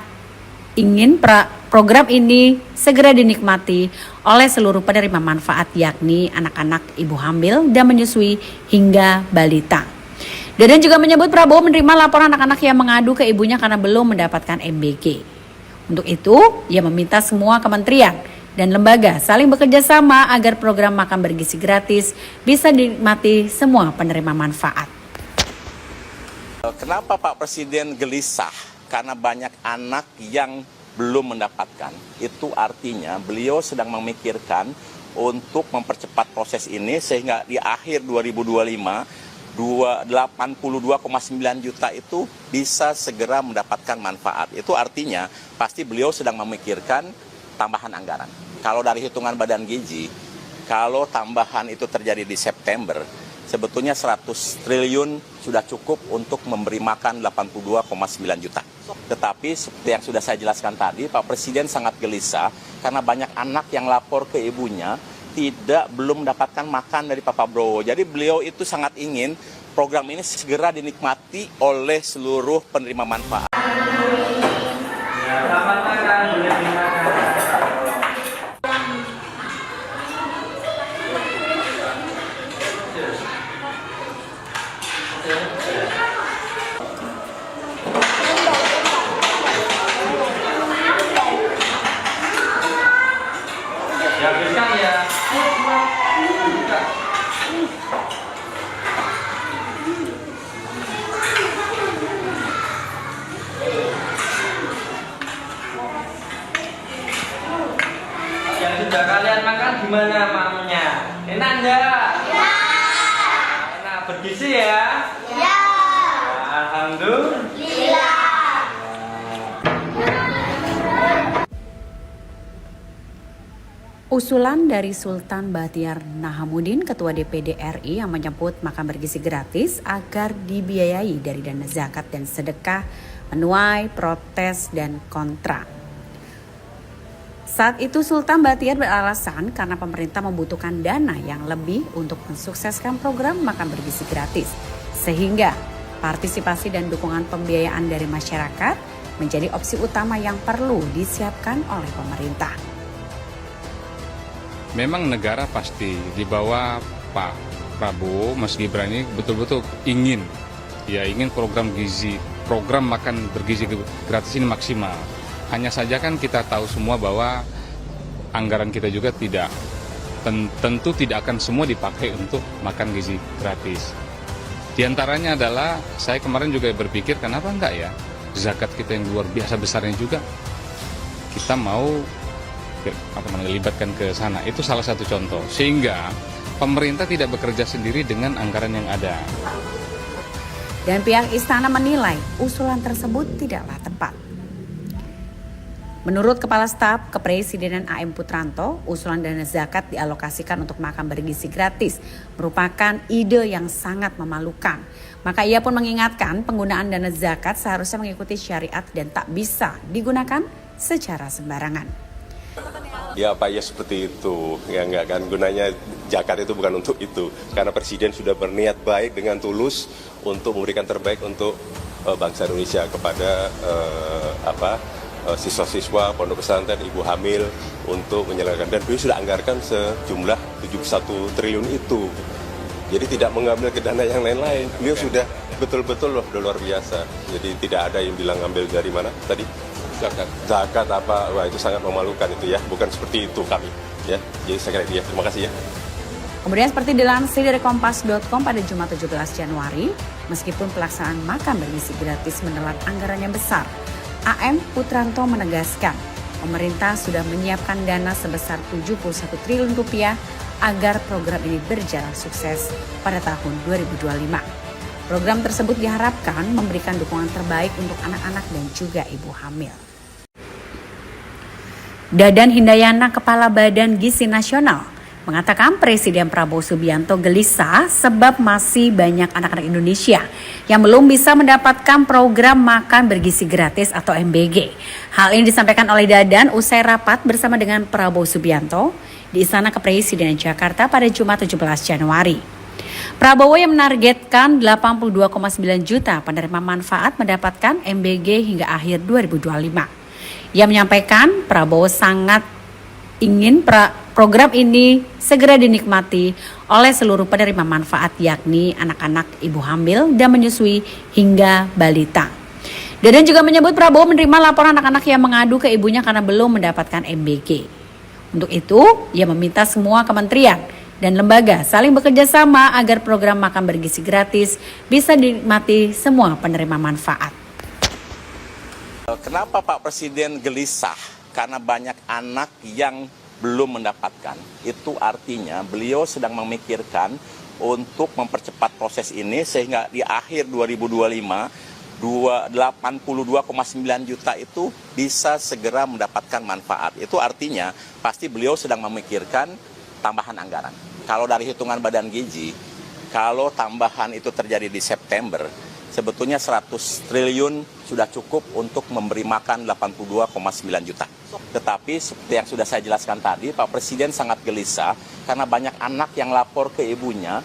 ingin program ini segera dinikmati oleh seluruh penerima manfaat, yakni anak-anak, ibu hamil dan menyusui hingga balita. Dadan juga menyebut Prabowo menerima laporan anak-anak yang mengadu ke ibunya karena belum mendapatkan MBG. Untuk itu, ia meminta semua kementerian dan lembaga saling bekerja sama agar program makan bergizi gratis bisa dinikmati semua penerima manfaat. Kenapa Pak Presiden gelisah? Karena banyak anak yang belum mendapatkan. Itu artinya beliau sedang memikirkan untuk mempercepat proses ini sehingga di akhir 2025 82,9 juta itu bisa segera mendapatkan manfaat. Itu artinya pasti beliau sedang memikirkan tambahan anggaran. Kalau dari hitungan Badan Gizi, kalau tambahan itu terjadi di September, sebetulnya 100 triliun sudah cukup untuk memberi makan 82,9 juta. Tetapi seperti yang sudah saya jelaskan tadi, Pak Presiden sangat gelisah karena banyak anak yang lapor ke ibunya belum mendapatkan makan dari Pak Prabowo. Jadi beliau itu sangat ingin program ini segera dinikmati oleh seluruh penerima manfaat. Ya, selamat makan, boleh dimakan. Ya, habiskan ya. Yang sudah kalian makan gimana maunya? Enak enggak? Ya. Enak, bergizi ya? Ya. Alhamdulillah. Usulan dari Sultan Bahtiar Nahamuddin, Ketua DPD RI, yang menyebut makan bergizi gratis agar dibiayai dari dana zakat dan sedekah menuai protes dan kontra. Saat itu Sultan Bahtiar beralasan karena pemerintah membutuhkan dana yang lebih untuk mensukseskan program makan bergizi gratis, sehingga partisipasi dan dukungan pembiayaan dari masyarakat menjadi opsi utama yang perlu disiapkan oleh pemerintah. Memang negara pasti di bawah Pak Prabowo, Mas Gibran ini betul-betul ingin program makan bergizi gratis ini maksimal. Hanya saja kan kita tahu semua bahwa anggaran kita juga tentu tidak akan semua dipakai untuk makan gizi gratis. Di antaranya adalah saya kemarin juga berpikir kenapa enggak ya zakat kita yang luar biasa besarnya juga kita mau libatkan ke sana. Itu salah satu contoh. Sehingga pemerintah tidak bekerja sendiri dengan anggaran yang ada. Dan pihak istana menilai usulan tersebut tidaklah tepat. Menurut Kepala Staf Kepresidenan AM Putranto, usulan dana zakat dialokasikan untuk makan bergizi gratis merupakan ide yang sangat memalukan. Maka ia pun mengingatkan penggunaan dana zakat seharusnya mengikuti syariat dan tak bisa digunakan secara sembarangan. Ya Pak, ya seperti itu. Ya enggak kan, gunanya zakat itu bukan untuk itu. Karena Presiden sudah berniat baik dengan tulus untuk memberikan terbaik untuk bangsa Indonesia kepada siswa-siswa, pondok pesantren, ibu hamil untuk menyelenggarkan. Dan beliau sudah anggarkan sejumlah 71 triliun itu. Jadi tidak mengambil ke dana yang lain-lain. Beliau sudah betul-betul loh luar biasa. Jadi tidak ada yang bilang ngambil dari mana tadi? Zakat. Zakat apa? Wah, itu sangat memalukan itu ya. Bukan seperti itu kami. Ya, jadi saya kira itu ya. Terima kasih ya. Kemudian seperti dilansir dari Kompas.com pada Jumat 17 Januari, meskipun pelaksanaan makan bergizi gratis menelan anggaran yang besar, AM Putranto menegaskan pemerintah sudah menyiapkan dana sebesar 71 triliun rupiah agar program ini berjalan sukses pada tahun 2025. Program tersebut diharapkan memberikan dukungan terbaik untuk anak-anak dan juga ibu hamil. Dadan Hindayana, Kepala Badan Gizi Nasional, mengatakan Presiden Prabowo Subianto gelisah sebab masih banyak anak-anak Indonesia yang belum bisa mendapatkan program makan bergizi gratis atau MBG. Hal ini disampaikan oleh Dadan usai rapat bersama dengan Prabowo Subianto di Istana Kepresidenan Jakarta pada Jumat 17 Januari. Prabowo yang menargetkan 82,9 juta penerima manfaat mendapatkan MBG hingga akhir 2025. Ia menyampaikan Prabowo sangat ingin program ini segera dinikmati oleh seluruh penerima manfaat, yakni anak-anak, ibu hamil dan menyusui hingga balita. Dadan juga menyebut Prabowo menerima laporan anak-anak yang mengadu ke ibunya karena belum mendapatkan MBG. Untuk itu, ia meminta semua kementerian dan lembaga saling bekerja sama agar program makan bergizi gratis bisa dinikmati semua penerima manfaat. Kenapa Pak Presiden gelisah? Karena banyak anak yang belum mendapatkan. Itu artinya beliau sedang memikirkan untuk mempercepat proses ini sehingga di akhir 2025 82,9 juta itu bisa segera mendapatkan manfaat. Itu artinya pasti beliau sedang memikirkan tambahan anggaran. Kalau dari hitungan Badan Gizi, kalau tambahan itu terjadi di September, sebetulnya 100 triliun sudah cukup untuk memberi makan 82,9 juta. Tetapi seperti yang sudah saya jelaskan tadi, Pak Presiden sangat gelisah karena banyak anak yang lapor ke ibunya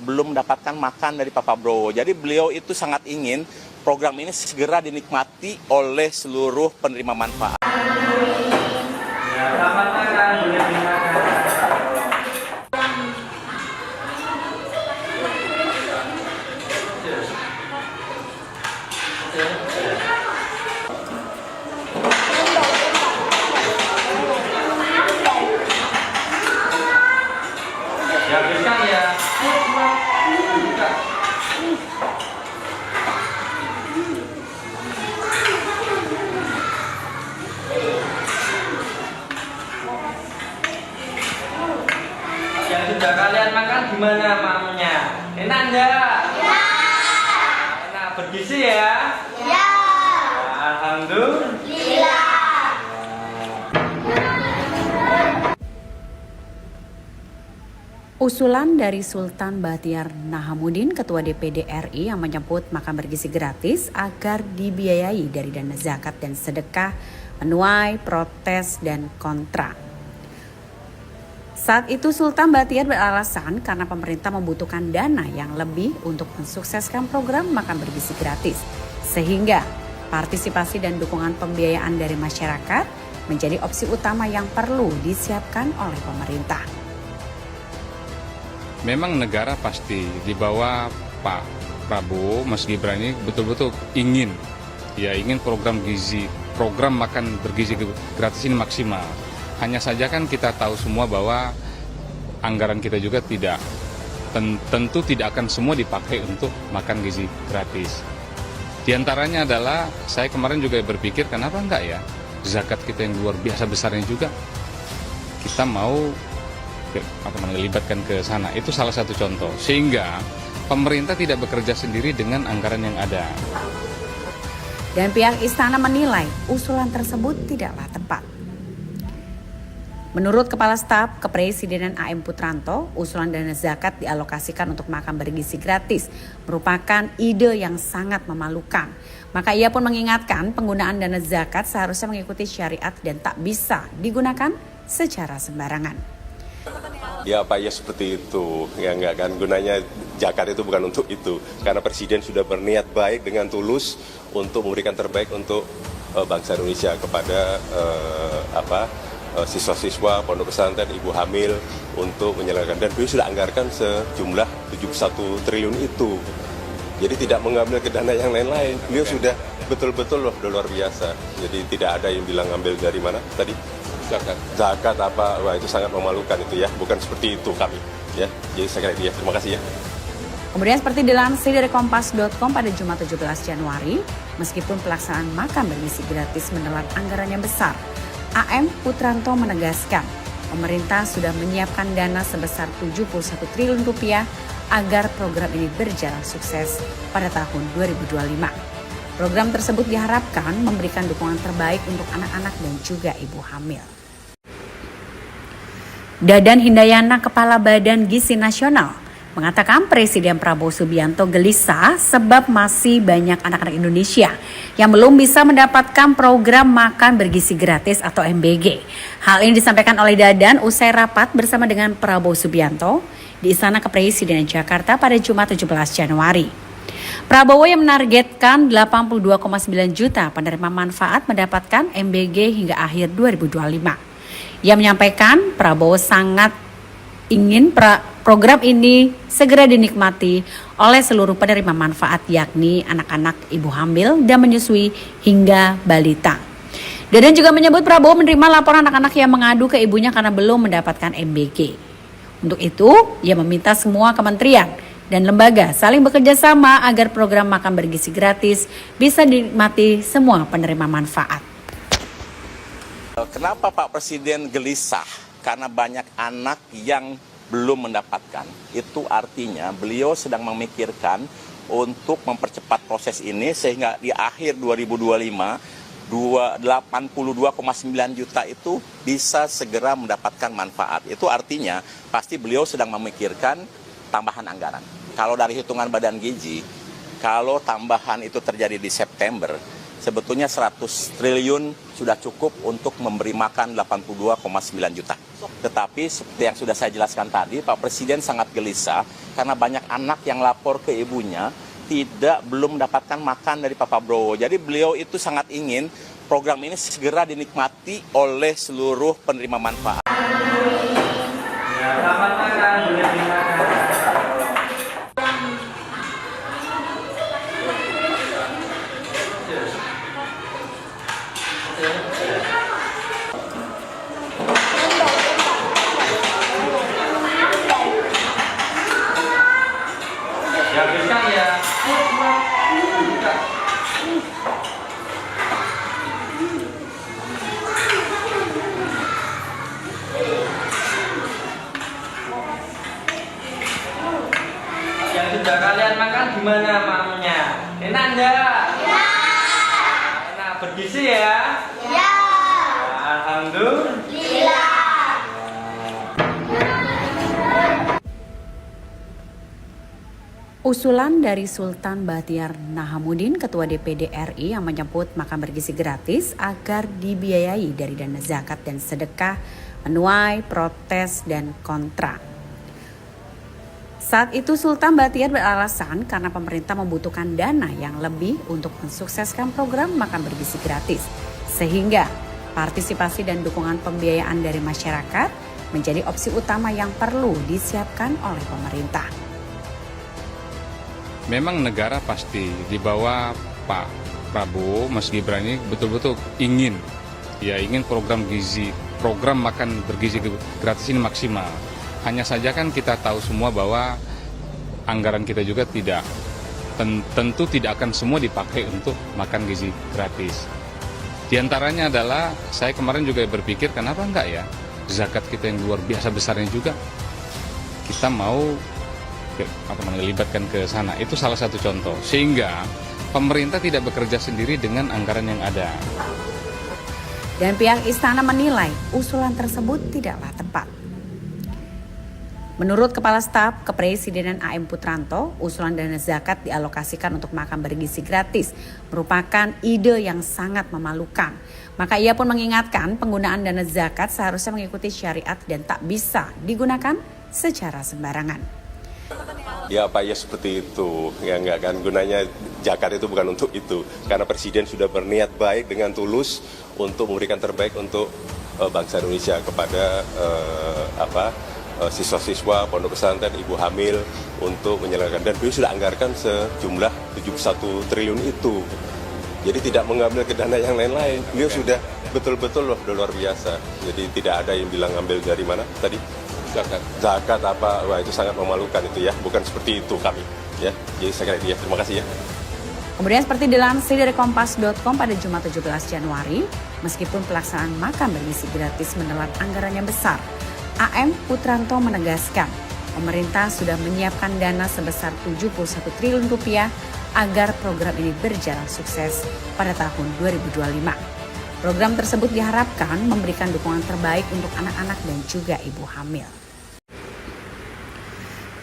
belum mendapatkan makan dari Pak Prabowo. Jadi beliau itu sangat ingin program ini segera dinikmati oleh seluruh penerima manfaat. Ya, selamat makan, boleh dimakan. Dihabiskan ya. Yang sudah kalian makan gimana maunya? Enak enggak? Ya. Enak, bergizi ya? Ya. Alhamdulillah. Usulan dari Sultan Bahtiar Nahamuddin, Ketua DPD RI, yang menyebut makan bergizi gratis agar dibiayai dari dana zakat dan sedekah menuai protes dan kontra. Saat itu Sultan Bahtiar beralasan karena pemerintah membutuhkan dana yang lebih untuk mensukseskan program makan bergizi gratis, sehingga partisipasi dan dukungan pembiayaan dari masyarakat menjadi opsi utama yang perlu disiapkan oleh pemerintah. Memang negara pasti di bawah Pak Prabowo, Mas Gibran ini betul-betul ingin program makan bergizi gratis ini maksimal. Hanya saja kan kita tahu semua bahwa anggaran kita juga tentu tidak akan semua dipakai untuk makan gizi gratis. Di antaranya adalah saya kemarin juga berpikir kenapa enggak ya zakat kita yang luar biasa besarnya juga kita mau libatkan ke sana. Itu salah satu contoh. Sehingga pemerintah tidak bekerja sendiri dengan anggaran yang ada. Dan pihak istana menilai usulan tersebut tidaklah tepat. Menurut Kepala Staf Kepresidenan AM Putranto, usulan dana zakat dialokasikan untuk makan bergizi gratis merupakan ide yang sangat memalukan. Maka ia pun mengingatkan penggunaan dana zakat seharusnya mengikuti syariat dan tak bisa digunakan secara sembarangan. Ya apa ya seperti itu, ya enggak kan, gunanya zakat itu bukan untuk itu. Karena Presiden sudah berniat baik dengan tulus untuk memberikan terbaik untuk bangsa Indonesia kepada siswa-siswa, pondok pesantren, ibu hamil untuk menyelenggarakan. Dan beliau sudah anggarkan sejumlah 71 triliun itu. Jadi tidak mengambil ke dana yang lain-lain. Beliau sudah betul-betul loh luar biasa. Jadi tidak ada yang bilang ambil dari mana tadi? Zakat apa? Wah, itu sangat memalukan itu ya. Bukan seperti itu kami. Ya, jadi saya kira terima kasih ya. Kemudian seperti dilansir dari Kompas.com pada Jumat 17 Januari, meskipun pelaksanaan makan bergizi gratis menelan anggaran yang besar, AM Putranto menegaskan pemerintah sudah menyiapkan dana sebesar 71 triliun rupiah agar program ini berjalan sukses pada tahun 2025. Program tersebut diharapkan memberikan dukungan terbaik untuk anak-anak dan juga ibu hamil. Dadan Hindayana, Kepala Badan Gizi Nasional, mengatakan Presiden Prabowo Subianto gelisah sebab masih banyak anak-anak Indonesia yang belum bisa mendapatkan program makan bergizi gratis atau MBG. Hal ini disampaikan oleh Dadan usai rapat bersama dengan Prabowo Subianto di Istana Kepresidenan Jakarta pada Jumat 17 Januari. Prabowo yang menargetkan 82,9 juta penerima manfaat mendapatkan MBG hingga akhir 2025. Ia menyampaikan Prabowo sangat ingin program ini segera dinikmati oleh seluruh penerima manfaat, yakni anak-anak, ibu hamil dan menyusui hingga balita. Dadan juga menyebut Prabowo menerima laporan anak-anak yang mengadu ke ibunya karena belum mendapatkan MBG. Untuk itu, ia meminta semua kementerian dan lembaga saling bekerja sama agar program makan bergizi gratis bisa dinikmati semua penerima manfaat. Kenapa Pak Presiden gelisah? Karena banyak anak yang belum mendapatkan. Itu artinya beliau sedang memikirkan untuk mempercepat proses ini sehingga di akhir 2025 82,9 juta itu bisa segera mendapatkan manfaat. Itu artinya pasti beliau sedang memikirkan tambahan anggaran. Kalau dari hitungan Badan Gizi, kalau tambahan itu terjadi di September, sebetulnya 100 triliun sudah cukup untuk memberi makan 82,9 juta. Tetapi seperti yang sudah saya jelaskan tadi, Pak Presiden sangat gelisah karena banyak anak yang lapor ke ibunya belum mendapatkan makan dari Pak Prabowo. Jadi beliau itu sangat ingin program ini segera dinikmati oleh seluruh penerima manfaat. Ya, selamat makan, boleh dimakan. Habiskan ya. Yang sudah kalian makan gimana maunya? Enak enggak? Ya. Enak, bergizi ya? Ya. Alhamdulillah. Usulan dari Sultan Bahtiar Nahamuddin, Ketua DPD RI, yang menyebut makan bergizi gratis agar dibiayai dari dana zakat dan sedekah menuai protes dan kontra. Saat itu Sultan Bahtiar beralasan karena pemerintah membutuhkan dana yang lebih untuk mensukseskan program makan bergizi gratis, sehingga partisipasi dan dukungan pembiayaan dari masyarakat menjadi opsi utama yang perlu disiapkan oleh pemerintah. Memang negara pasti di bawah Pak Prabowo, Mas Gibran ini betul-betul ingin program makan bergizi gratis ini maksimal. Hanya saja kan kita tahu semua bahwa anggaran kita juga tentu tidak akan semua dipakai untuk makan gizi gratis. Di antaranya adalah saya kemarin juga berpikir kenapa enggak ya zakat kita yang luar biasa besarnya juga kita mau libatkan ke sana. Itu salah satu contoh. Sehingga pemerintah tidak bekerja sendiri dengan anggaran yang ada. Dan pihak istana menilai usulan tersebut tidaklah tepat. Menurut Kepala Staf Kepresidenan AM Putranto, usulan dana zakat dialokasikan untuk makan bergizi gratis merupakan ide yang sangat memalukan. Maka ia pun mengingatkan penggunaan dana zakat seharusnya mengikuti syariat dan tak bisa digunakan secara sembarangan. Ya Pak, ya seperti itu. Ya enggak kan, gunanya zakat itu bukan untuk itu. Karena Presiden sudah berniat baik dengan tulus untuk memberikan terbaik untuk bangsa Indonesia kepada siswa-siswa, pondok pesantren, ibu hamil untuk menyelenggarkan, dan beliau sudah anggarkan sejumlah 71 triliun itu. Jadi tidak mengambil ke dana yang lain-lain. Beliau sudah betul-betul loh luar biasa. Jadi tidak ada yang bilang ambil dari mana tadi? Zakat apa? Wah, itu sangat memalukan itu ya. Bukan seperti itu kami. Ya, jadi saya kira terima kasih ya. Kemudian seperti dilansir dari Kompas.com pada Jumat 17 Januari, meskipun pelaksanaan makan bergizi gratis menelan anggaran yang besar, AM Putranto menegaskan pemerintah sudah menyiapkan dana sebesar 71 triliun rupiah agar program ini berjalan sukses pada tahun 2025. Program tersebut diharapkan memberikan dukungan terbaik untuk anak-anak dan juga ibu hamil.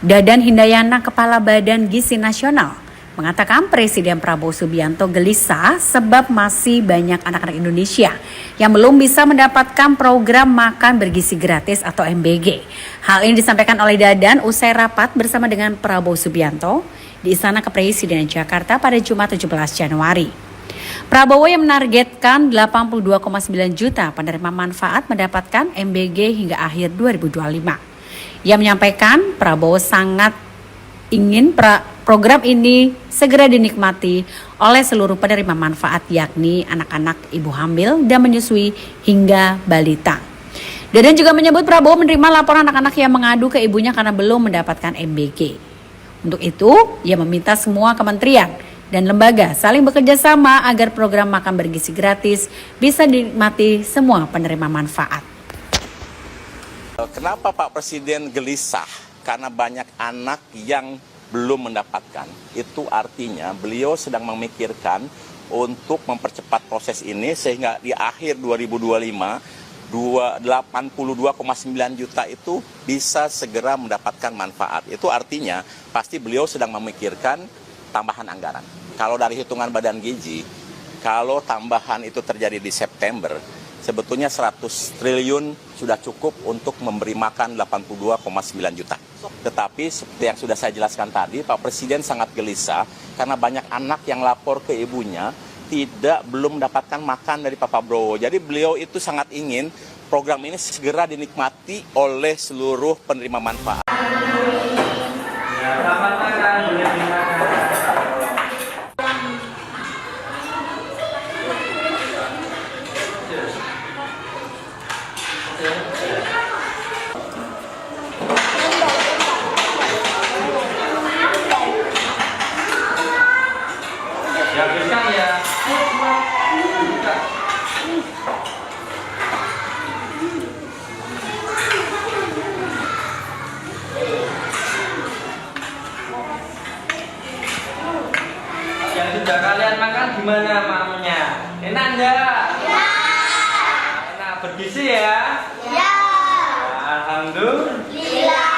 Dadan Hindayana, Kepala Badan Gizi Nasional, mengatakan Presiden Prabowo Subianto gelisah sebab masih banyak anak-anak Indonesia yang belum bisa mendapatkan program makan bergizi gratis atau MBG. Hal ini disampaikan oleh Dadan usai rapat bersama dengan Prabowo Subianto di Istana Kepresidenan Jakarta pada Jumat 17 Januari. Prabowo yang menargetkan 82,9 juta penerima manfaat mendapatkan MBG hingga akhir 2025. Ia menyampaikan Prabowo sangat ingin program ini segera dinikmati oleh seluruh penerima manfaat, yakni anak-anak, ibu hamil dan menyusui hingga balita. Dadan juga menyebut Prabowo menerima laporan anak-anak yang mengadu ke ibunya karena belum mendapatkan MBG. Untuk itu, ia meminta semua kementerian dan lembaga saling bekerja sama agar program makan bergizi gratis bisa dinikmati semua penerima manfaat. Kenapa Pak Presiden gelisah? Karena banyak anak yang belum mendapatkan. Itu artinya beliau sedang memikirkan untuk mempercepat proses ini sehingga di akhir 2025 82,9 juta itu bisa segera mendapatkan manfaat. Itu artinya pasti beliau sedang memikirkan tambahan anggaran. Kalau dari hitungan Badan Gizi, kalau tambahan itu terjadi di September, sebetulnya 100 triliun sudah cukup untuk memberi makan 82,9 juta. Tetapi seperti yang sudah saya jelaskan tadi, Pak Presiden sangat gelisah karena banyak anak yang lapor ke ibunya belum mendapatkan makan dari Pak Prabowo. Jadi beliau itu sangat ingin program ini segera dinikmati oleh seluruh penerima manfaat. Ya, selamat makan, boleh dimakan. Ya, habiskan ya. Yang sudah kalian makan gimana maunya? Enak enggak? Ya. Enak, bergizi ya? Ya. Alhamdulillah.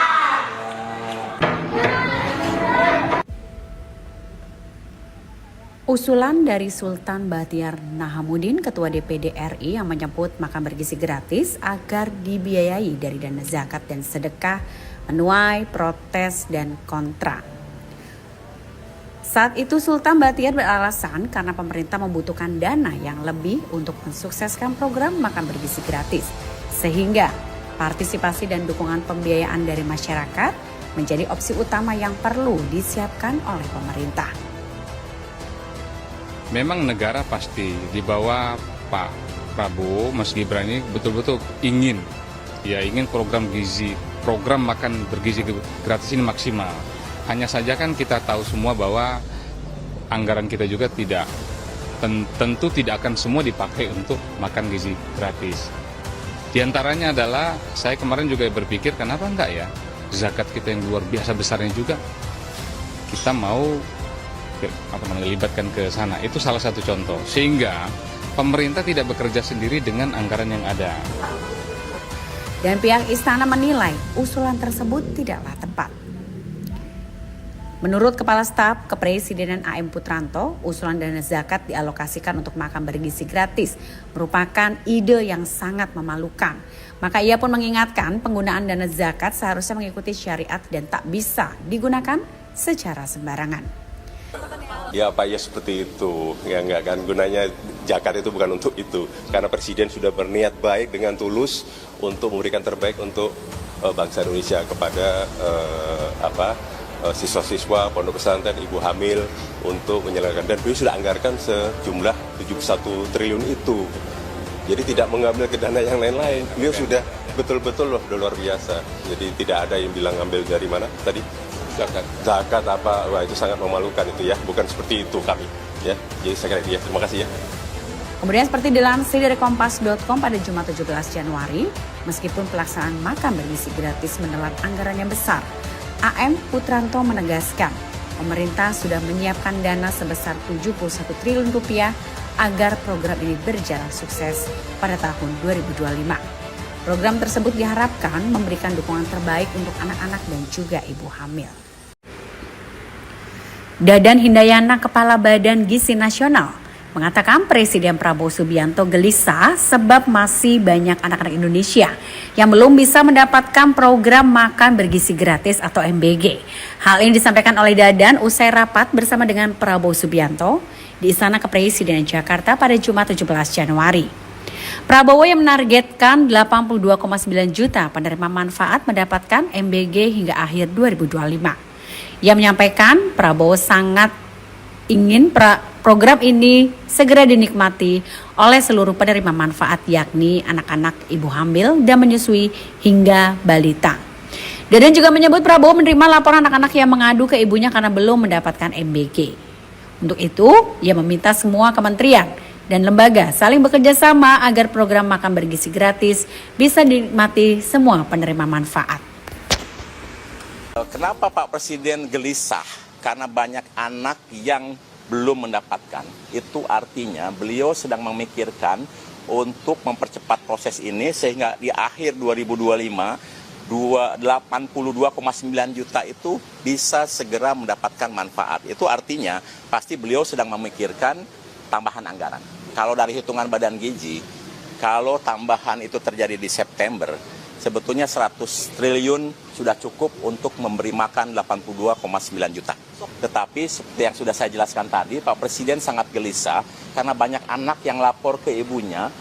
Usulan dari Sultan Bahtiar Nahamuddin, Ketua DPD RI, yang menyebut makan bergizi gratis agar dibiayai dari dana zakat dan sedekah menuai protes dan kontra. Saat itu Sultan Bahtiar beralasan karena pemerintah membutuhkan dana yang lebih untuk mensukseskan program makan bergizi gratis, sehingga partisipasi dan dukungan pembiayaan dari masyarakat menjadi opsi utama yang perlu disiapkan oleh pemerintah. Memang negara pasti di bawah Pak Prabowo, Mas Gibran ini betul-betul ingin program makan bergizi gratis ini maksimal. Hanya saja kan kita tahu semua bahwa anggaran kita juga tentu tidak akan semua dipakai untuk makan gizi gratis. Di antaranya adalah saya kemarin juga berpikir kenapa enggak ya zakat kita yang luar biasa besarnya juga kita mau libatkan ke sana. Itu salah satu contoh. Sehingga pemerintah tidak bekerja sendiri dengan anggaran yang ada. Dan pihak istana menilai usulan tersebut tidaklah tepat. Menurut Kepala Staf Kepresidenan AM Putranto, usulan dana zakat dialokasikan untuk makan bergizi gratis merupakan ide yang sangat memalukan. Maka ia pun mengingatkan penggunaan dana zakat seharusnya mengikuti syariat dan tak bisa digunakan secara sembarangan. Ya Pak, ya seperti itu. Ya enggak kan, gunanya zakat itu bukan untuk itu. Karena Presiden sudah berniat baik dengan tulus untuk memberikan terbaik untuk bangsa Indonesia kepada siswa-siswa pondok pesantren, ibu hamil untuk menyelenggarkan, dan beliau sudah anggarkan sejumlah 71 triliun itu. Jadi tidak mengambil ke dana yang lain-lain. Beliau sudah betul-betul loh luar biasa. Jadi tidak ada yang bilang ambil dari mana tadi? Zakat apa? Wah, itu sangat memalukan itu ya. Bukan seperti itu kami. Ya, jadi saya kira terima kasih ya. Kemudian seperti dilansir dari Kompas.com pada Jumat 17 Januari, meskipun pelaksanaan makan bergizi gratis menelan anggaran yang besar, AM Putranto menegaskan pemerintah sudah menyiapkan dana sebesar 71 triliun rupiah agar program ini berjalan sukses pada tahun 2025. Program tersebut diharapkan memberikan dukungan terbaik untuk anak-anak dan juga ibu hamil. Dadan Hindayana, Kepala Badan Gizi Nasional, mengatakan Presiden Prabowo Subianto gelisah sebab masih banyak anak-anak Indonesia yang belum bisa mendapatkan program makan bergizi gratis atau MBG. Hal ini disampaikan oleh Dadan usai rapat bersama dengan Prabowo Subianto di Istana Kepresidenan Jakarta pada Jumat 17 Januari. Prabowo yang menargetkan 82,9 juta penerima manfaat mendapatkan MBG hingga akhir 2025. Ia menyampaikan Prabowo sangat ingin program ini segera dinikmati oleh seluruh penerima manfaat, yakni anak-anak, ibu hamil dan menyusui hingga balita. Dadan juga menyebut Prabowo menerima laporan anak-anak yang mengadu ke ibunya karena belum mendapatkan MBG. Untuk itu, ia meminta semua kementerian dan lembaga saling bekerja sama agar program makan bergizi gratis bisa dinikmati semua penerima manfaat. Kenapa Pak Presiden gelisah? Karena banyak anak yang belum mendapatkan. Itu artinya beliau sedang memikirkan untuk mempercepat proses ini sehingga di akhir 2025 82,9 juta itu bisa segera mendapatkan manfaat. Itu artinya pasti beliau sedang memikirkan tambahan anggaran. Kalau dari hitungan Badan Gizi, kalau tambahan itu terjadi di September, sebetulnya 100 triliun sudah cukup untuk memberi makan 82,9 juta. Tetapi seperti yang sudah saya jelaskan tadi, Pak Presiden sangat gelisah karena banyak anak yang lapor ke ibunya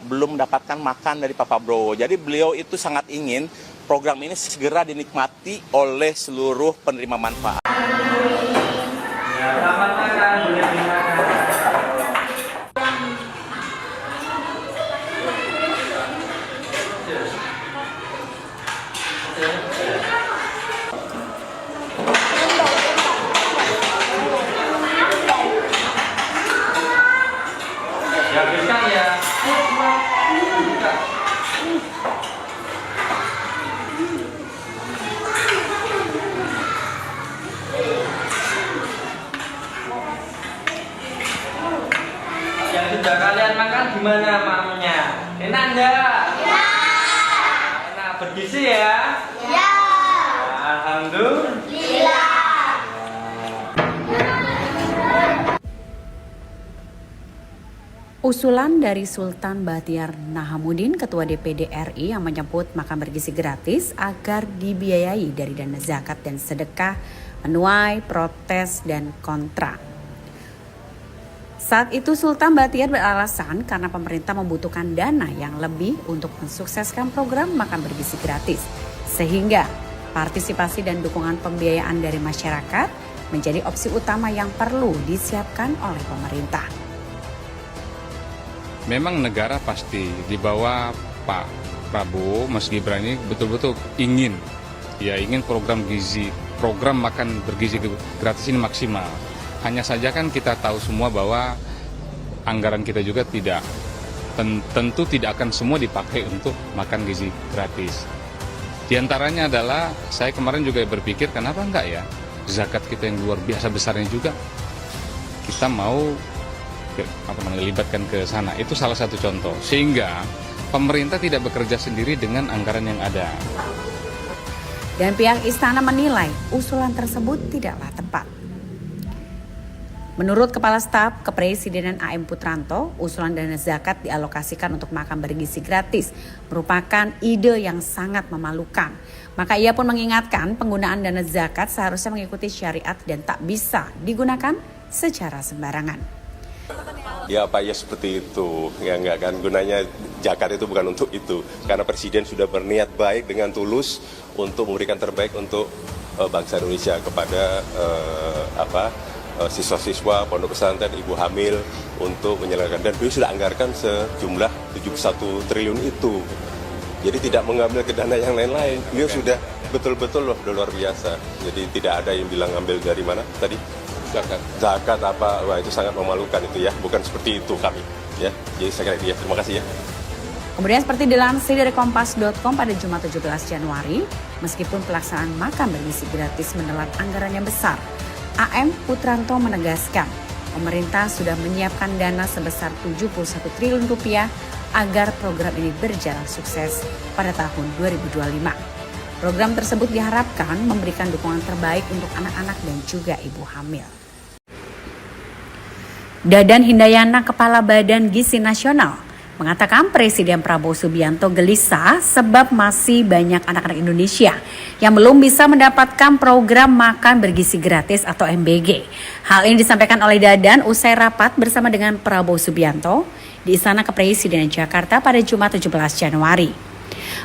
belum mendapatkan makan dari Pak Prabowo. Jadi beliau itu sangat ingin program ini segera dinikmati oleh seluruh penerima manfaat. Ya, selamat makan, boleh dimakan. Habiskan ya. Yang sudah kalian makan gimana maunya? Enak enggak? Ya. Enak, bergizi ya? Ya. Alhamdulillah. Usulan dari Sultan Bahtiar Nahamuddin, Ketua DPD RI, yang menyebut makan bergizi gratis agar dibiayai dari dana zakat dan sedekah menuai protes dan kontra. Saat itu Sultan Bahtiar beralasan karena pemerintah membutuhkan dana yang lebih untuk mensukseskan program makan bergizi gratis, sehingga partisipasi dan dukungan pembiayaan dari masyarakat menjadi opsi utama yang perlu disiapkan oleh pemerintah. Memang negara pasti di bawah Pak Prabowo, Mas Gibran ini betul-betul ingin program makan bergizi gratis ini maksimal. Hanya saja kan kita tahu semua bahwa anggaran kita juga tentu tidak akan semua dipakai untuk makan gizi gratis. Di antaranya adalah saya kemarin juga berpikir kenapa enggak ya zakat kita yang luar biasa besarnya juga kita mau libatkan ke sana. Itu salah satu contoh. Sehingga pemerintah tidak bekerja sendiri dengan anggaran yang ada. Dan pihak istana menilai usulan tersebut tidaklah tepat. Menurut Kepala Staf Kepresidenan AM Putranto, usulan dana zakat dialokasikan untuk makan bergizi gratis merupakan ide yang sangat memalukan. Maka ia pun mengingatkan penggunaan dana zakat seharusnya mengikuti syariat dan tak bisa digunakan secara sembarangan. Ya Pak, ya seperti itu. Ya enggak kan, gunanya zakat itu bukan untuk itu. Karena Presiden sudah berniat baik dengan tulus untuk memberikan terbaik untuk bangsa Indonesia kepada siswa-siswa, pondok pesantren, ibu hamil untuk menyelenggarkan. Dan beliau sudah anggarkan sejumlah 71 triliun itu. Jadi tidak mengambil ke dana yang lain-lain. Beliau sudah betul-betul loh luar biasa. Jadi tidak ada yang bilang ambil dari mana tadi? Zakat apa? Wah, itu sangat memalukan itu ya. Bukan seperti itu kami. Ya, jadi saya kira terima kasih ya. Kemudian seperti dilansir dari Kompas.com pada Jumat 17 Januari, meskipun pelaksanaan makan bergizi gratis menelan anggaran yang besar, AM Putranto menegaskan pemerintah sudah menyiapkan dana sebesar 71 triliun rupiah agar program ini berjalan sukses pada tahun 2025. Program tersebut diharapkan memberikan dukungan terbaik untuk anak-anak dan juga ibu hamil. Dadan Hindayana, Kepala Badan Gizi Nasional, mengatakan Presiden Prabowo Subianto gelisah sebab masih banyak anak-anak Indonesia yang belum bisa mendapatkan program makan bergizi gratis atau MBG. Hal ini disampaikan oleh Dadan usai rapat bersama dengan Prabowo Subianto di Istana Kepresidenan Jakarta pada Jumat 17 Januari.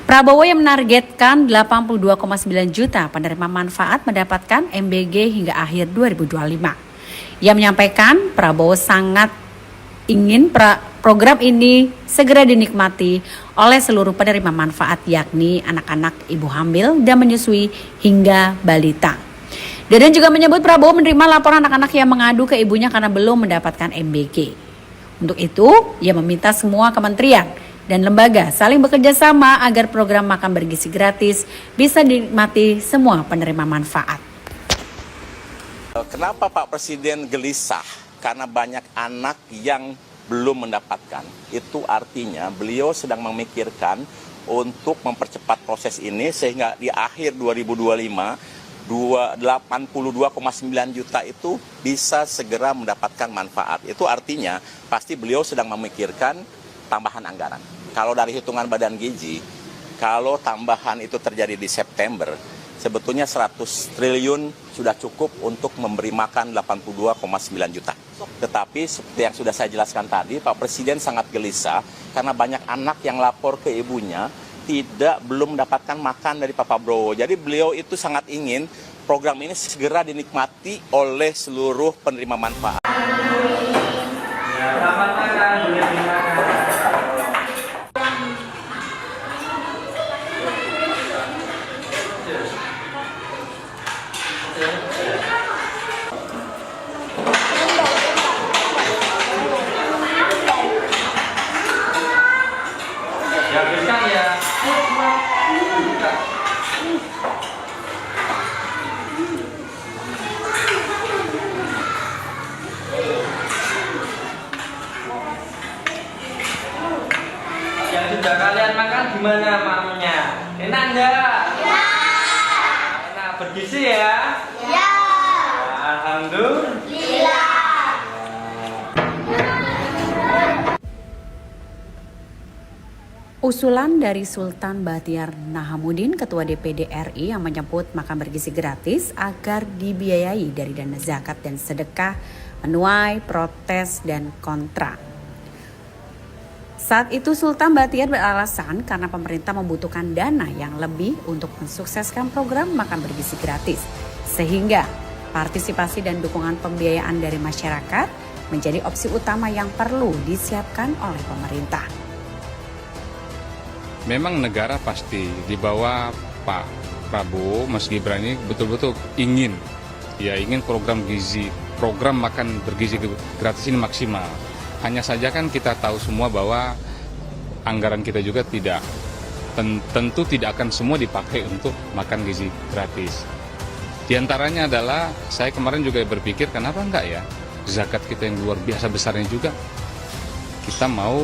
Prabowo yang menargetkan 82,9 juta penerima manfaat mendapatkan MBG hingga akhir 2025. Ia menyampaikan Prabowo sangat ingin program ini segera dinikmati oleh seluruh penerima manfaat, yakni anak-anak, ibu hamil dan menyusui hingga balita. Dadan juga menyebut Prabowo menerima laporan anak-anak yang mengadu ke ibunya karena belum mendapatkan MBG. Untuk itu, ia meminta semua kementerian dan lembaga saling bekerja sama agar program makan bergizi gratis bisa dinikmati semua penerima manfaat. Kenapa Pak Presiden gelisah? Karena banyak anak yang belum mendapatkan. Itu artinya beliau sedang memikirkan untuk mempercepat proses ini sehingga di akhir 2025 82,9 juta itu bisa segera mendapatkan manfaat. Itu artinya pasti beliau sedang memikirkan tambahan anggaran. Kalau dari hitungan Badan Gizi, kalau tambahan itu terjadi di September, sebetulnya 100 triliun sudah cukup untuk memberi makan 82,9 juta. Tetapi seperti yang sudah saya jelaskan tadi, Pak Presiden sangat gelisah karena banyak anak yang lapor ke ibunya belum mendapatkan makan dari Pak Prabowo. Jadi beliau itu sangat ingin program ini segera dinikmati oleh seluruh penerima manfaat. Ya, selamat makan, boleh dimakan. Habiskan ya. Yang sudah kalian makan gimana maunya? Enak enggak? Ya. Enak, bergizi ya? Ya. Alhamdulillah. Usulan dari Sultan Bahtiar Nahamuddin, Ketua DPD RI, yang menyebut makan bergizi gratis agar dibiayai dari dana zakat dan sedekah menuai protes dan kontra. Saat itu Sultan Bahtiar beralasan karena pemerintah membutuhkan dana yang lebih untuk mensukseskan program makan bergizi gratis, sehingga partisipasi dan dukungan pembiayaan dari masyarakat menjadi opsi utama yang perlu disiapkan oleh pemerintah. Memang negara pasti di bawah Pak Prabowo, Mas Gibran ini betul-betul ingin program makan bergizi gratis ini maksimal. Hanya saja kan kita tahu semua bahwa anggaran kita juga tentu tidak akan semua dipakai untuk makan gizi gratis. Di antaranya adalah saya kemarin juga berpikir kenapa enggak ya zakat kita yang luar biasa besarnya juga kita mau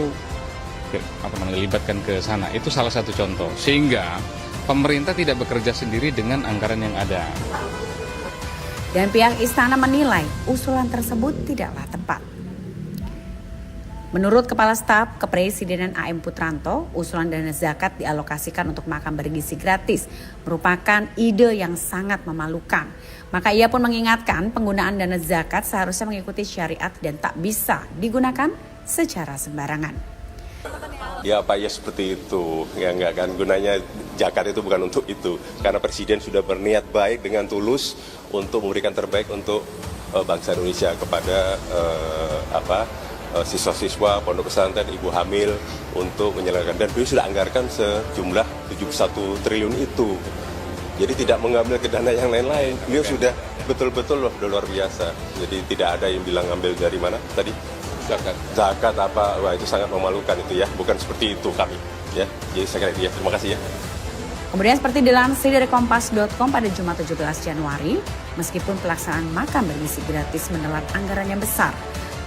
libatkan ke sana. Itu salah satu contoh. Sehingga pemerintah tidak bekerja sendiri dengan anggaran yang ada. Dan pihak istana menilai usulan tersebut tidaklah tepat. Menurut Kepala Staf Kepresidenan AM Putranto, usulan dana zakat dialokasikan untuk makan bergizi gratis merupakan ide yang sangat memalukan. Maka ia pun mengingatkan penggunaan dana zakat seharusnya mengikuti syariat dan tak bisa digunakan secara sembarangan. Ya Pak, ya seperti itu. Ya enggak kan, gunanya zakat itu bukan untuk itu. Karena Presiden sudah berniat baik dengan tulus untuk memberikan terbaik untuk bangsa Indonesia kepada siswa-siswa, pondok pesantren, ibu hamil untuk menyelenggarkan. Dan beliau sudah anggarkan sejumlah 71 triliun itu. Jadi tidak mengambil ke dana yang lain-lain. Beliau sudah betul-betul loh, luar biasa. Jadi tidak ada yang bilang ambil dari mana tadi? Zakat apa? Wah, itu sangat memalukan itu ya. Bukan seperti itu kami. Ya, jadi saya kira ya. Terima kasih ya. Kemudian seperti dilansir dari Kompas.com pada Jumat 17 Januari, meskipun pelaksanaan makan bergizi gratis menelan anggaran yang besar,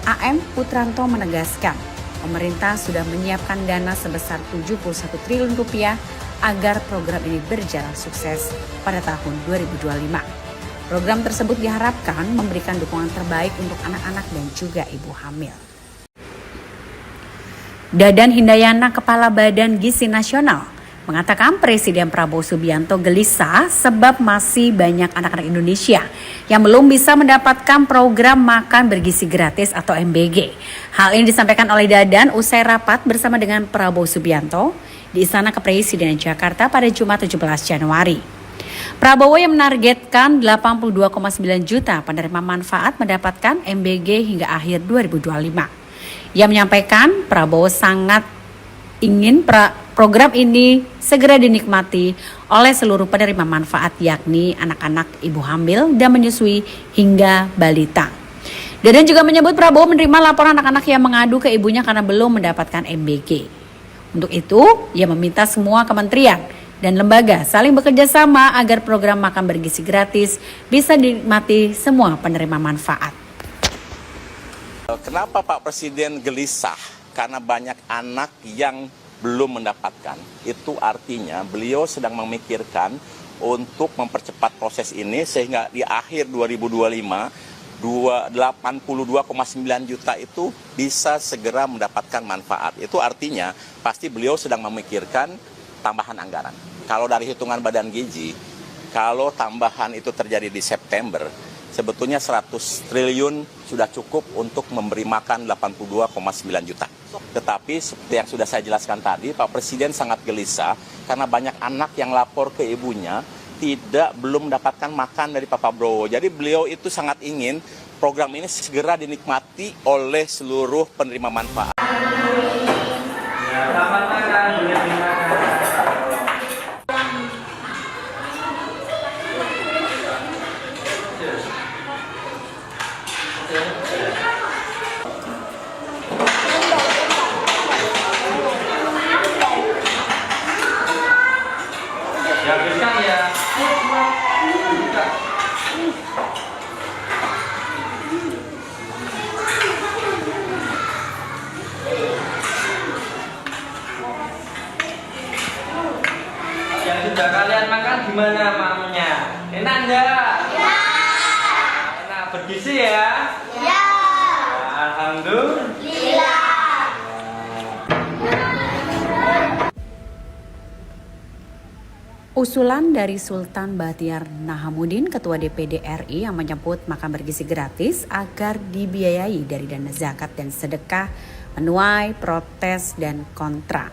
AM Putranto menegaskan pemerintah sudah menyiapkan dana sebesar 71 triliun rupiah agar program ini berjalan sukses pada tahun 2025. Program tersebut diharapkan memberikan dukungan terbaik untuk anak-anak dan juga ibu hamil. Dadan Hindayana, Kepala Badan Gizi Nasional, mengatakan Presiden Prabowo Subianto gelisah sebab masih banyak anak-anak Indonesia yang belum bisa mendapatkan program makan bergizi gratis atau MBG. Hal ini disampaikan oleh Dadan usai rapat bersama dengan Prabowo Subianto di Istana Kepresidenan Jakarta pada Jumat 17 Januari. Prabowo yang menargetkan 82,9 juta penerima manfaat mendapatkan MBG hingga akhir 2025. Ia menyampaikan Prabowo sangat ingin program ini segera dinikmati oleh seluruh penerima manfaat, yakni anak-anak, ibu hamil dan menyusui hingga balita. Dadan juga menyebut Prabowo menerima laporan anak-anak yang mengadu ke ibunya karena belum mendapatkan MBG. Untuk itu, ia meminta semua kementerian dan lembaga saling bekerja sama agar program makan bergizi gratis bisa dinikmati semua penerima manfaat. Kenapa Pak Presiden gelisah? Karena banyak anak yang belum mendapatkan. Itu artinya beliau sedang memikirkan untuk mempercepat proses ini sehingga di akhir 2025 82,9 juta itu bisa segera mendapatkan manfaat. Itu artinya pasti beliau sedang memikirkan tambahan anggaran. Kalau dari hitungan Badan Gizi, kalau tambahan itu terjadi di September, sebetulnya 100 triliun sudah cukup untuk memberi makan 82,9 juta. Tetapi seperti yang sudah saya jelaskan tadi, Pak Presiden sangat gelisah karena banyak anak yang lapor ke ibunya belum mendapatkan makan dari Pak Prabowo. Jadi beliau itu sangat ingin program ini segera dinikmati oleh seluruh penerima manfaat. Ya, selamat makan, boleh dimakan. Ya, habiskan ya. Yang sudah kalian makan gimana makmunya? Enak enggak? Ya. Enak, bergizi ya? Ya. Alhamdulillah. Usulan dari Sultan Bahtiar Nahamuddin, Ketua DPD RI, yang menyebut makan bergizi gratis agar dibiayai dari dana zakat dan sedekah menuai protes dan kontra.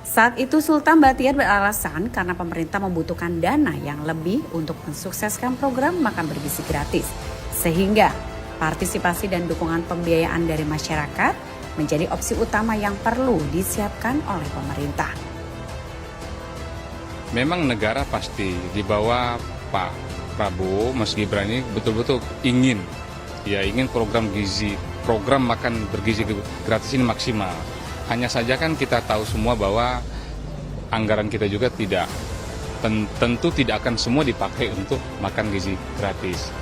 Saat itu Sultan Bahtiar beralasan karena pemerintah membutuhkan dana yang lebih untuk mensukseskan program makan bergizi gratis, sehingga partisipasi dan dukungan pembiayaan dari masyarakat menjadi opsi utama yang perlu disiapkan oleh pemerintah. Memang negara pasti di bawah Pak Prabowo, Mas Gibran ini betul-betul ingin program makan bergizi gratis ini maksimal. Hanya saja kan kita tahu semua bahwa anggaran kita juga tentu tidak akan semua dipakai untuk makan gizi gratis.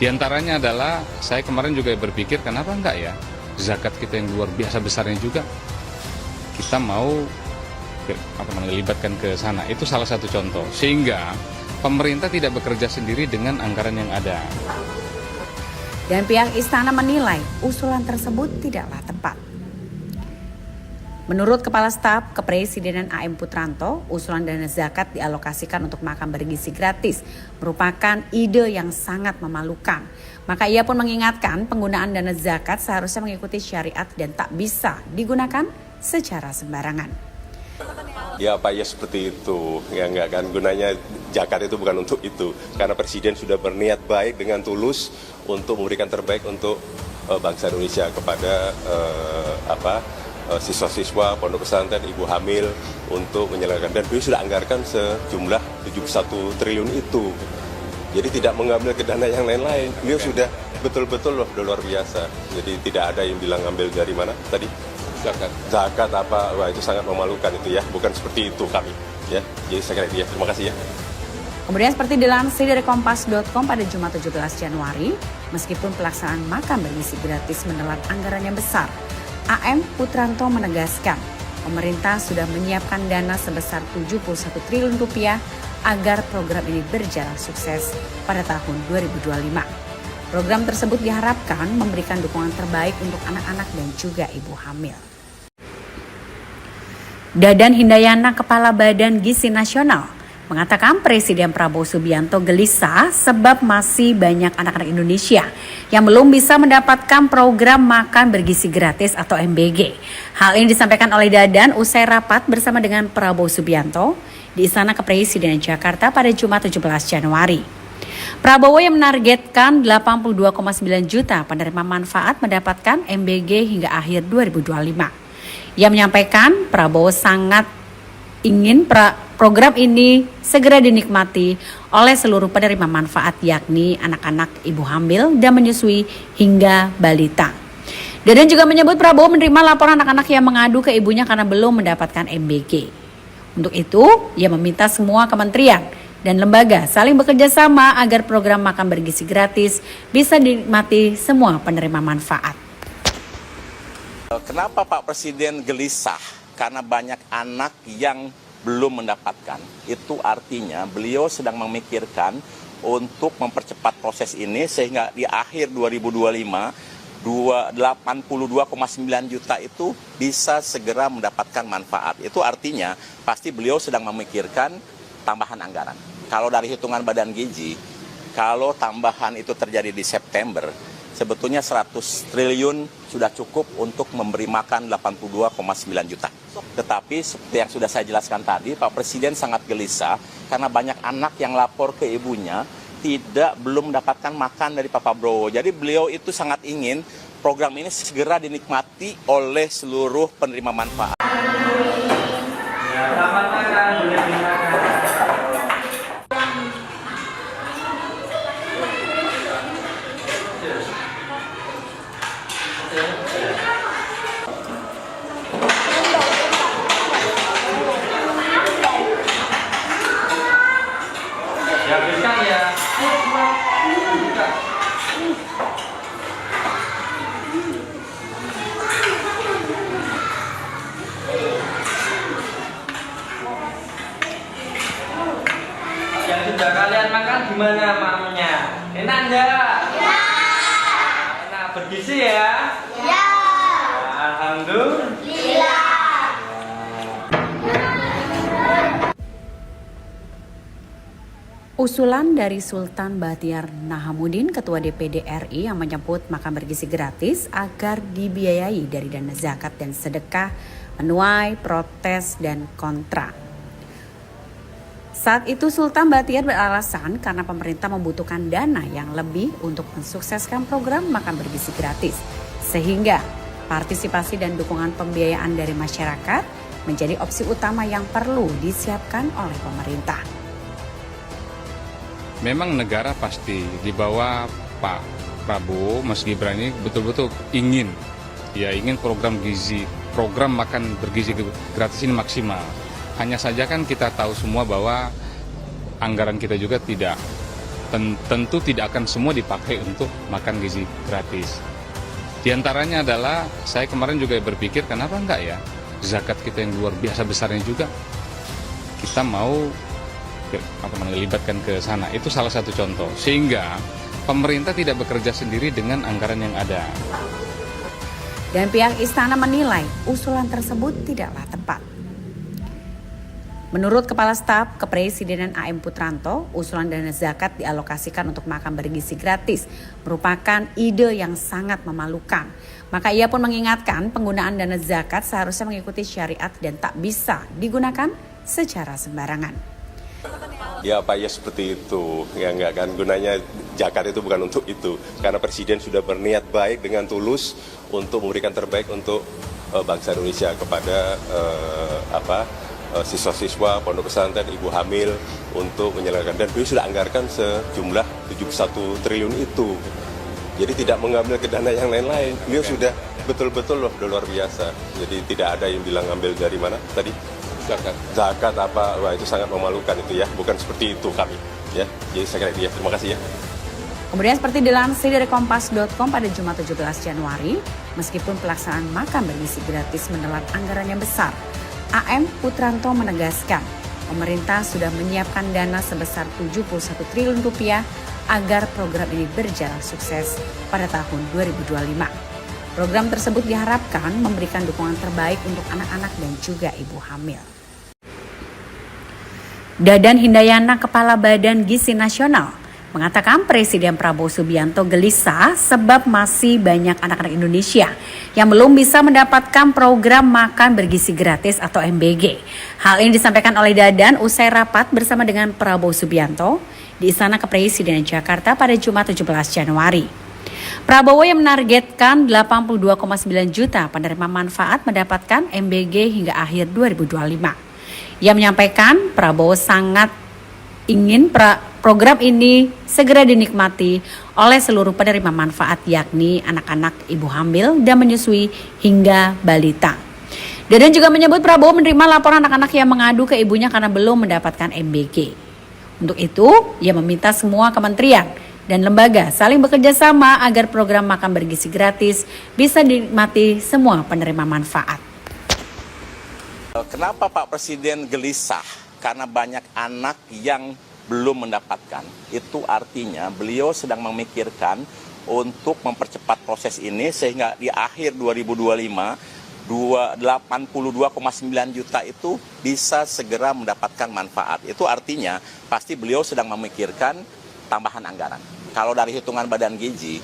Di antaranya adalah saya kemarin juga berpikir kenapa enggak ya zakat kita yang luar biasa besarnya juga kita mau libatkan ke sana. Itu salah satu contoh sehingga pemerintah tidak bekerja sendiri dengan anggaran yang ada. Dan pihak istana menilai usulan tersebut tidaklah tepat. Menurut Kepala Staf Kepresidenan AM Putranto, usulan dana zakat dialokasikan untuk makan bergizi gratis merupakan ide yang sangat memalukan. Maka ia pun mengingatkan penggunaan dana zakat seharusnya mengikuti syariat dan tak bisa digunakan secara sembarangan. Ya Pak, ya seperti itu. Ya enggak kan, gunanya zakat itu bukan untuk itu. Karena Presiden sudah berniat baik dengan tulus untuk memberikan terbaik untuk bangsa Indonesia kepada siswa-siswa, pondok pesantren, ibu hamil untuk menyelenggarkan. Dan beliau sudah anggarkan sejumlah 71 triliun itu. Jadi tidak mengambil ke dana yang lain-lain. Beliau sudah betul-betul luar biasa. Jadi tidak ada yang bilang ambil dari mana tadi? Zakat apa? Wah, itu sangat memalukan itu ya. Bukan seperti itu kami. Ya, jadi saya kira itu ya. Terima kasih ya. Kemudian seperti dilansir dari Kompas.com pada Jumat 17 Januari, meskipun pelaksanaan makan bergizi gratis menelan anggaran yang besar, AM Putranto menegaskan pemerintah sudah menyiapkan dana sebesar 71 triliun rupiah agar program ini berjalan sukses pada tahun 2025. Program tersebut diharapkan memberikan dukungan terbaik untuk anak-anak dan juga ibu hamil. Dadan Hindayana, Kepala Badan Gizi Nasional, mengatakan Presiden Prabowo Subianto gelisah sebab masih banyak anak-anak Indonesia yang belum bisa mendapatkan program makan bergizi gratis atau MBG. Hal ini disampaikan oleh Dadan usai rapat bersama dengan Prabowo Subianto di Istana Kepresidenan Jakarta pada Jumat 17 Januari. Prabowo yang menargetkan 82,9 juta penerima manfaat mendapatkan MBG hingga akhir 2025. Ia menyampaikan Prabowo sangat ingin program ini segera dinikmati oleh seluruh penerima manfaat, yakni anak-anak, ibu hamil dan menyusui hingga balita. Dadan juga menyebut Prabowo menerima laporan anak-anak yang mengadu ke ibunya karena belum mendapatkan MBG. Untuk itu, ia meminta semua kementerian dan lembaga saling bekerja sama agar program makan bergizi gratis bisa dinikmati semua penerima manfaat. Kenapa Pak Presiden gelisah? Karena banyak anak yang belum mendapatkan. Itu artinya beliau sedang memikirkan untuk mempercepat proses ini sehingga di akhir 2025 82,9 juta itu bisa segera mendapatkan manfaat. Itu artinya pasti beliau sedang memikirkan tambahan anggaran. Kalau dari hitungan Badan Gizi, kalau tambahan itu terjadi di September, sebetulnya 100 triliun sudah cukup untuk memberi makan 82,9 juta. Tetapi seperti yang sudah saya jelaskan tadi, Pak Presiden sangat gelisah karena banyak anak yang lapor ke ibunya belum mendapatkan makan dari Pak Prabowo. Jadi beliau itu sangat ingin program ini segera dinikmati oleh seluruh penerima manfaat. Ya, selamat makan, boleh dimakan. Dihabiskan ya. Yang sudah kalian makan gimana maunya? Enak enggak? Ya. Enak, bergizi ya? Ya. Alhamdulillah. Usulan dari Sultan Bahtiar Nahamuddin, Ketua DPD RI yang menyebut makan bergizi gratis agar dibiayai dari dana zakat dan sedekah menuai protes dan kontra. Saat itu Sultan Bahtiar beralasan karena pemerintah membutuhkan dana yang lebih untuk mensukseskan program makan bergizi gratis. Sehingga partisipasi dan dukungan pembiayaan dari masyarakat menjadi opsi utama yang perlu disiapkan oleh pemerintah. Memang negara pasti di bawah Pak Prabowo, Mas Gibran ini betul-betul ingin program makan bergizi gratis ini maksimal. Hanya saja kan kita tahu semua bahwa anggaran kita juga tentu tidak akan semua dipakai untuk makan gizi gratis. Di antaranya adalah saya kemarin juga berpikir kenapa enggak ya zakat kita yang luar biasa besarnya juga kita mau libatkan ke sana. Itu salah satu contoh sehingga pemerintah tidak bekerja sendiri dengan anggaran yang ada. Dan pihak istana menilai usulan tersebut tidaklah tepat. Menurut Kepala Staf Kepresidenan AM Putranto, usulan dana zakat dialokasikan untuk makan bergizi gratis merupakan ide yang sangat memalukan. Maka ia pun mengingatkan penggunaan dana zakat seharusnya mengikuti syariat dan tak bisa digunakan secara sembarangan. Ya Pak, ya seperti itu. Ya enggak kan, gunanya zakat itu bukan untuk itu. Karena Presiden sudah berniat baik dengan tulus untuk memberikan terbaik untuk bangsa Indonesia kepada siswa-siswa, pondok pesantren, ibu hamil untuk menyelenggarkan. Dan beliau sudah anggarkan sejumlah 71 triliun itu. Jadi tidak mengambil ke dana yang lain-lain. Beliau sudah betul-betul luar biasa. Jadi tidak ada yang bilang ambil dari mana tadi? Zakat apa? Wah, itu sangat memalukan itu ya. Bukan seperti itu kami. Ya, jadi saya kira itu ya. Terima kasih ya. Kemudian seperti dilansir dari Kompas.com pada Jumat 17 Januari, meskipun pelaksanaan makan bergizi gratis menelan anggaran yang besar, AM Putranto menegaskan pemerintah sudah menyiapkan dana sebesar 71 triliun rupiah agar program ini berjalan sukses pada tahun 2025. Program tersebut diharapkan memberikan dukungan terbaik untuk anak-anak dan juga ibu hamil. Dadan Hindayana, Kepala Badan Gizi Nasional, mengatakan Presiden Prabowo Subianto gelisah sebab masih banyak anak-anak Indonesia yang belum bisa mendapatkan program makan bergizi gratis atau MBG. Hal ini disampaikan oleh Dadan usai rapat bersama dengan Prabowo Subianto di Istana Kepresidenan Jakarta pada Jumat 17 Januari. Prabowo yang menargetkan 82,9 juta penerima manfaat mendapatkan MBG hingga akhir 2025. Ia menyampaikan Prabowo sangat ingin program ini segera dinikmati oleh seluruh penerima manfaat, yakni anak-anak, ibu hamil dan menyusui hingga balita. Dadan juga menyebut Prabowo menerima laporan anak-anak yang mengadu ke ibunya karena belum mendapatkan MBG. Untuk itu, ia meminta semua kementerian dan lembaga saling bekerja sama agar program makan bergizi gratis bisa dinikmati semua penerima manfaat. Kenapa Pak Presiden gelisah? Karena banyak anak yang belum mendapatkan. Itu artinya beliau sedang memikirkan untuk mempercepat proses ini sehingga di akhir 2025 82,9 juta itu bisa segera mendapatkan manfaat. Itu artinya pasti beliau sedang memikirkan tambahan anggaran. Kalau dari hitungan Badan Gizi,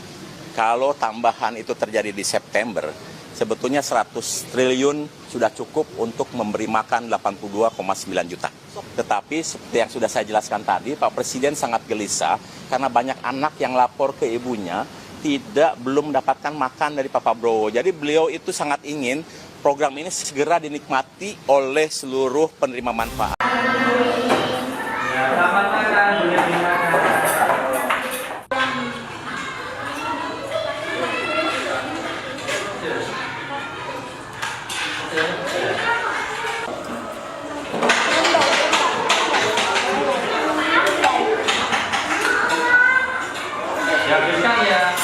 kalau tambahan itu terjadi di September, sebetulnya 100 triliun sudah cukup untuk memberi makan 82,9 juta. Tetapi seperti yang sudah saya jelaskan tadi, Pak Presiden sangat gelisah karena banyak anak yang lapor ke ibunya belum mendapatkan makan dari Pak Prabowo. Jadi beliau itu sangat ingin program ini segera dinikmati oleh seluruh penerima manfaat. Ya, selamat makan, boleh dimakan. Ya, berikan ya.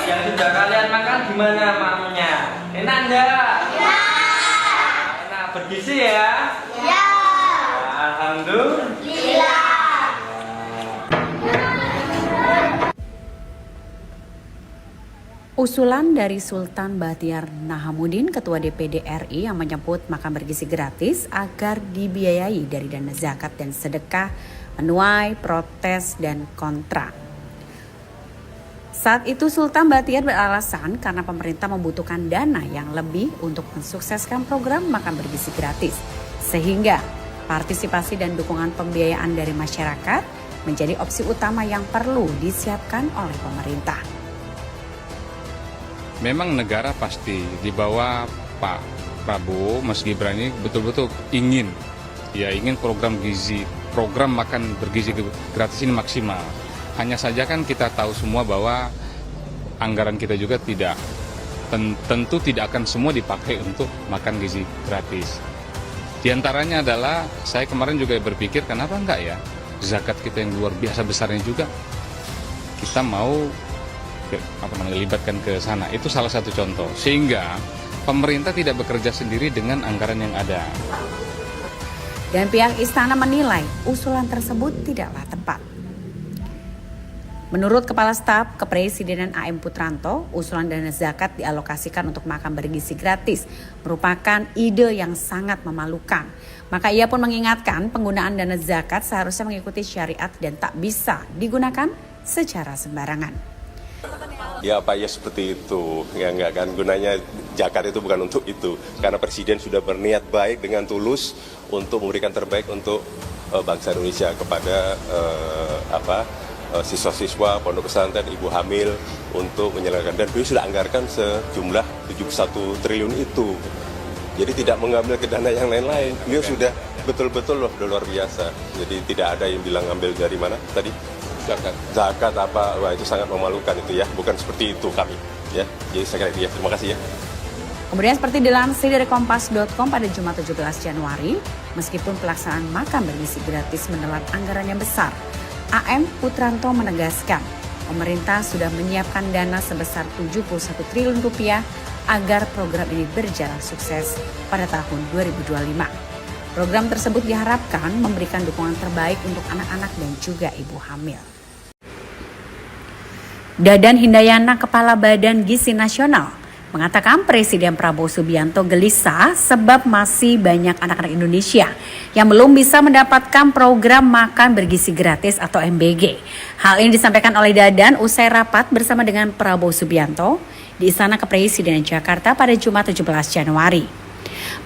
Yang sudah kalian makan gimana maknya? Enak enggak? Ya. Enak, bergizi ya? Ya. Alhamdulillah. Usulan dari Sultan Bahtiar Nahamuddin, Ketua DPD RI, yang menyebut makan bergizi gratis agar dibiayai dari dana zakat dan sedekah menuai protes dan kontra. Saat itu Sultan Bahtiar beralasan karena pemerintah membutuhkan dana yang lebih untuk mensukseskan program makan bergizi gratis, sehingga partisipasi dan dukungan pembiayaan dari masyarakat menjadi opsi utama yang perlu disiapkan oleh pemerintah. Memang negara pasti di bawah Pak Prabowo, Mas Gibran ini betul-betul ingin program makan bergizi gratis ini maksimal. Hanya saja kan kita tahu semua bahwa anggaran kita juga tentu tidak akan semua dipakai untuk makan gizi gratis. Di antaranya adalah saya kemarin juga berpikir kenapa enggak ya zakat kita yang luar biasa besarnya juga kita mau libatkan ke sana. Itu salah satu contoh. Sehingga pemerintah tidak bekerja sendiri dengan anggaran yang ada. Dan pihak istana menilai usulan tersebut tidaklah tepat. Menurut Kepala Staf Kepresidenan AM Putranto, usulan dana zakat dialokasikan untuk makan bergizi gratis merupakan ide yang sangat memalukan. Maka ia pun mengingatkan penggunaan dana zakat seharusnya mengikuti syariat dan tak bisa digunakan secara sembarangan. Ya Pak, ya seperti itu. Ya enggak kan, gunanya zakat itu bukan untuk itu. Karena Presiden sudah berniat baik dengan tulus untuk memberikan terbaik untuk bangsa Indonesia kepada siswa-siswa, pondok pesantren, ibu hamil untuk menyelenggarkan. Dan beliau sudah anggarkan sejumlah 71 triliun itu. Jadi tidak mengambil ke dana yang lain-lain. Beliau sudah betul-betul loh, luar biasa. Jadi tidak ada yang bilang ambil dari mana tadi? Zakat apa? Wah, itu sangat memalukan itu ya. Bukan seperti itu kami. Ya, jadi saya kira terima kasih ya. Kemudian seperti dilansir dari Kompas.com pada Jumat 17 Januari, meskipun pelaksanaan makan bergizi gratis menelan anggaran yang besar, AM Putranto menegaskan pemerintah sudah menyiapkan dana sebesar 71 triliun rupiah agar program ini berjalan sukses pada tahun 2025. Program tersebut diharapkan memberikan dukungan terbaik untuk anak-anak dan juga ibu hamil. Dadan Hindayana, Kepala Badan Gizi Nasional, mengatakan Presiden Prabowo Subianto gelisah sebab masih banyak anak-anak Indonesia yang belum bisa mendapatkan program makan bergizi gratis atau MBG. Hal ini disampaikan oleh Dadan usai rapat bersama dengan Prabowo Subianto di Istana Kepresidenan Jakarta pada Jumat 17 Januari.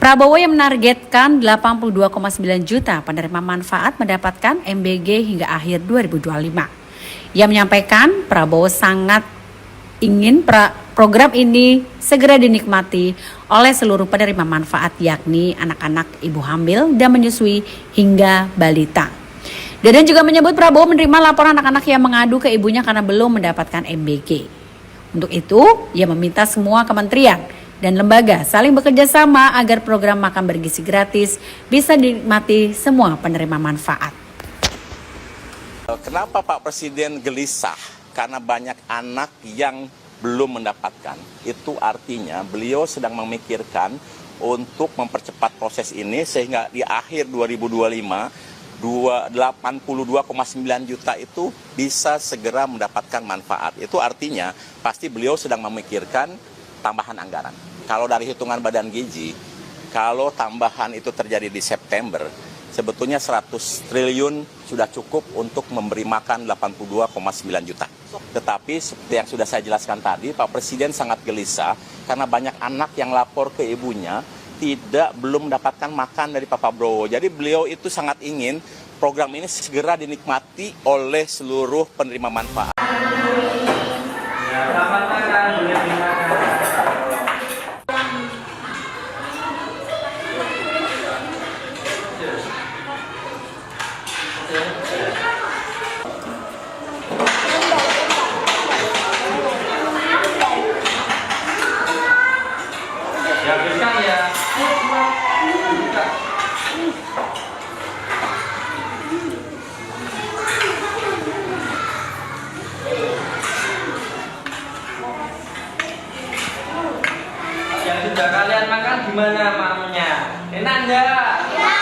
Prabowo yang menargetkan 82,9 juta penerima manfaat mendapatkan MBG hingga akhir 2025. Ia menyampaikan Prabowo sangat ingin program ini segera dinikmati oleh seluruh penerima manfaat, yakni anak-anak, ibu hamil dan menyusui hingga balita. Dadan juga menyebut Prabowo menerima laporan anak-anak yang mengadu ke ibunya karena belum mendapatkan MBG. Untuk itu, ia meminta semua kementerian dan lembaga saling bekerja sama agar program makan bergizi gratis bisa dinikmati semua penerima manfaat. Kenapa Pak Presiden gelisah? Karena banyak anak yang belum mendapatkan. Itu artinya beliau sedang memikirkan untuk mempercepat proses ini sehingga di akhir 2025 82,9 juta itu bisa segera mendapatkan manfaat. Itu artinya pasti beliau sedang memikirkan tambahan anggaran. Kalau dari hitungan Badan Gizi, kalau tambahan itu terjadi di September, sebetulnya 100 triliun sudah cukup untuk memberi makan 82,9 juta. Tetapi seperti yang sudah saya jelaskan tadi, Pak Presiden sangat gelisah karena banyak anak yang lapor ke ibunya belum mendapatkan makan dari Pak Prabowo. Jadi beliau itu sangat ingin program ini segera dinikmati oleh seluruh penerima manfaat. Ya, selamat makan, boleh dimakan. Ya, habiskan ya. Yang sudah kalian makan gimana maunya? Enak enggak? Ya.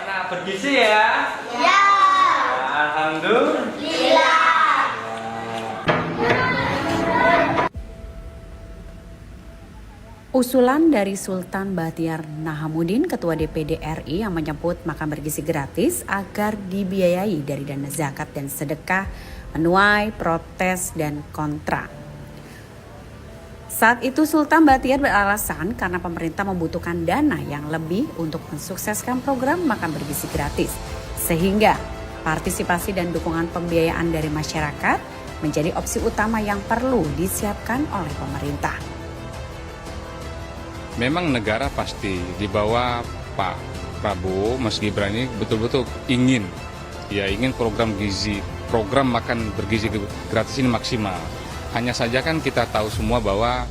Enak, bergizi ya? Ya. Alhamdulillah. Usulan dari Sultan Bahtiar Nahamuddin, Ketua DPD RI, yang menyebut makan bergizi gratis agar dibiayai dari dana zakat dan sedekah menuai protes dan kontra. Saat itu Sultan Bahtiar beralasan karena pemerintah membutuhkan dana yang lebih untuk mensukseskan program makan bergizi gratis, sehingga partisipasi dan dukungan pembiayaan dari masyarakat menjadi opsi utama yang perlu disiapkan oleh pemerintah. Memang negara pasti di bawah Pak Prabowo, Mas Gibran ini betul-betul ingin program makan bergizi gratis ini maksimal. Hanya saja kan kita tahu semua bahwa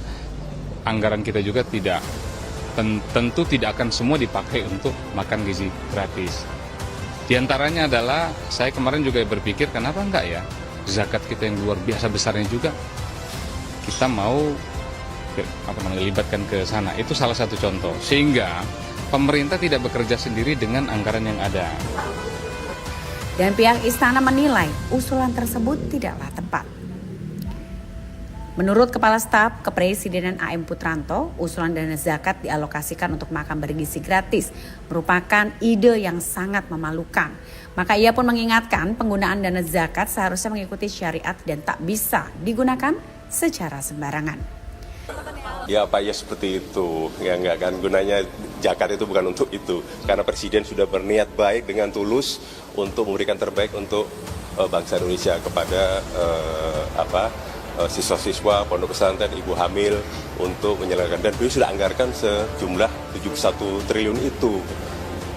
anggaran kita juga tentu tidak akan semua dipakai untuk makan gizi gratis. Di antaranya adalah saya kemarin juga berpikir kenapa enggak ya zakat kita yang luar biasa besarnya juga kita mau libatkan ke sana. Itu salah satu contoh. Sehingga pemerintah tidak bekerja sendiri dengan anggaran yang ada. Dan pihak istana menilai usulan tersebut tidaklah tepat. Menurut Kepala Staf Kepresidenan AM Putranto, usulan dana zakat dialokasikan untuk makan bergizi gratis merupakan ide yang sangat memalukan. Maka ia pun mengingatkan penggunaan dana zakat seharusnya mengikuti syariat dan tak bisa digunakan secara sembarangan. Ya Pak, ya seperti itu. Ya enggak kan, gunanya zakat itu bukan untuk itu. Karena Presiden sudah berniat baik dengan tulus untuk memberikan terbaik untuk bangsa Indonesia kepada siswa-siswa, pondok pesantren, ibu hamil untuk menyelenggarkan. Dan beliau sudah anggarkan sejumlah 71 triliun itu.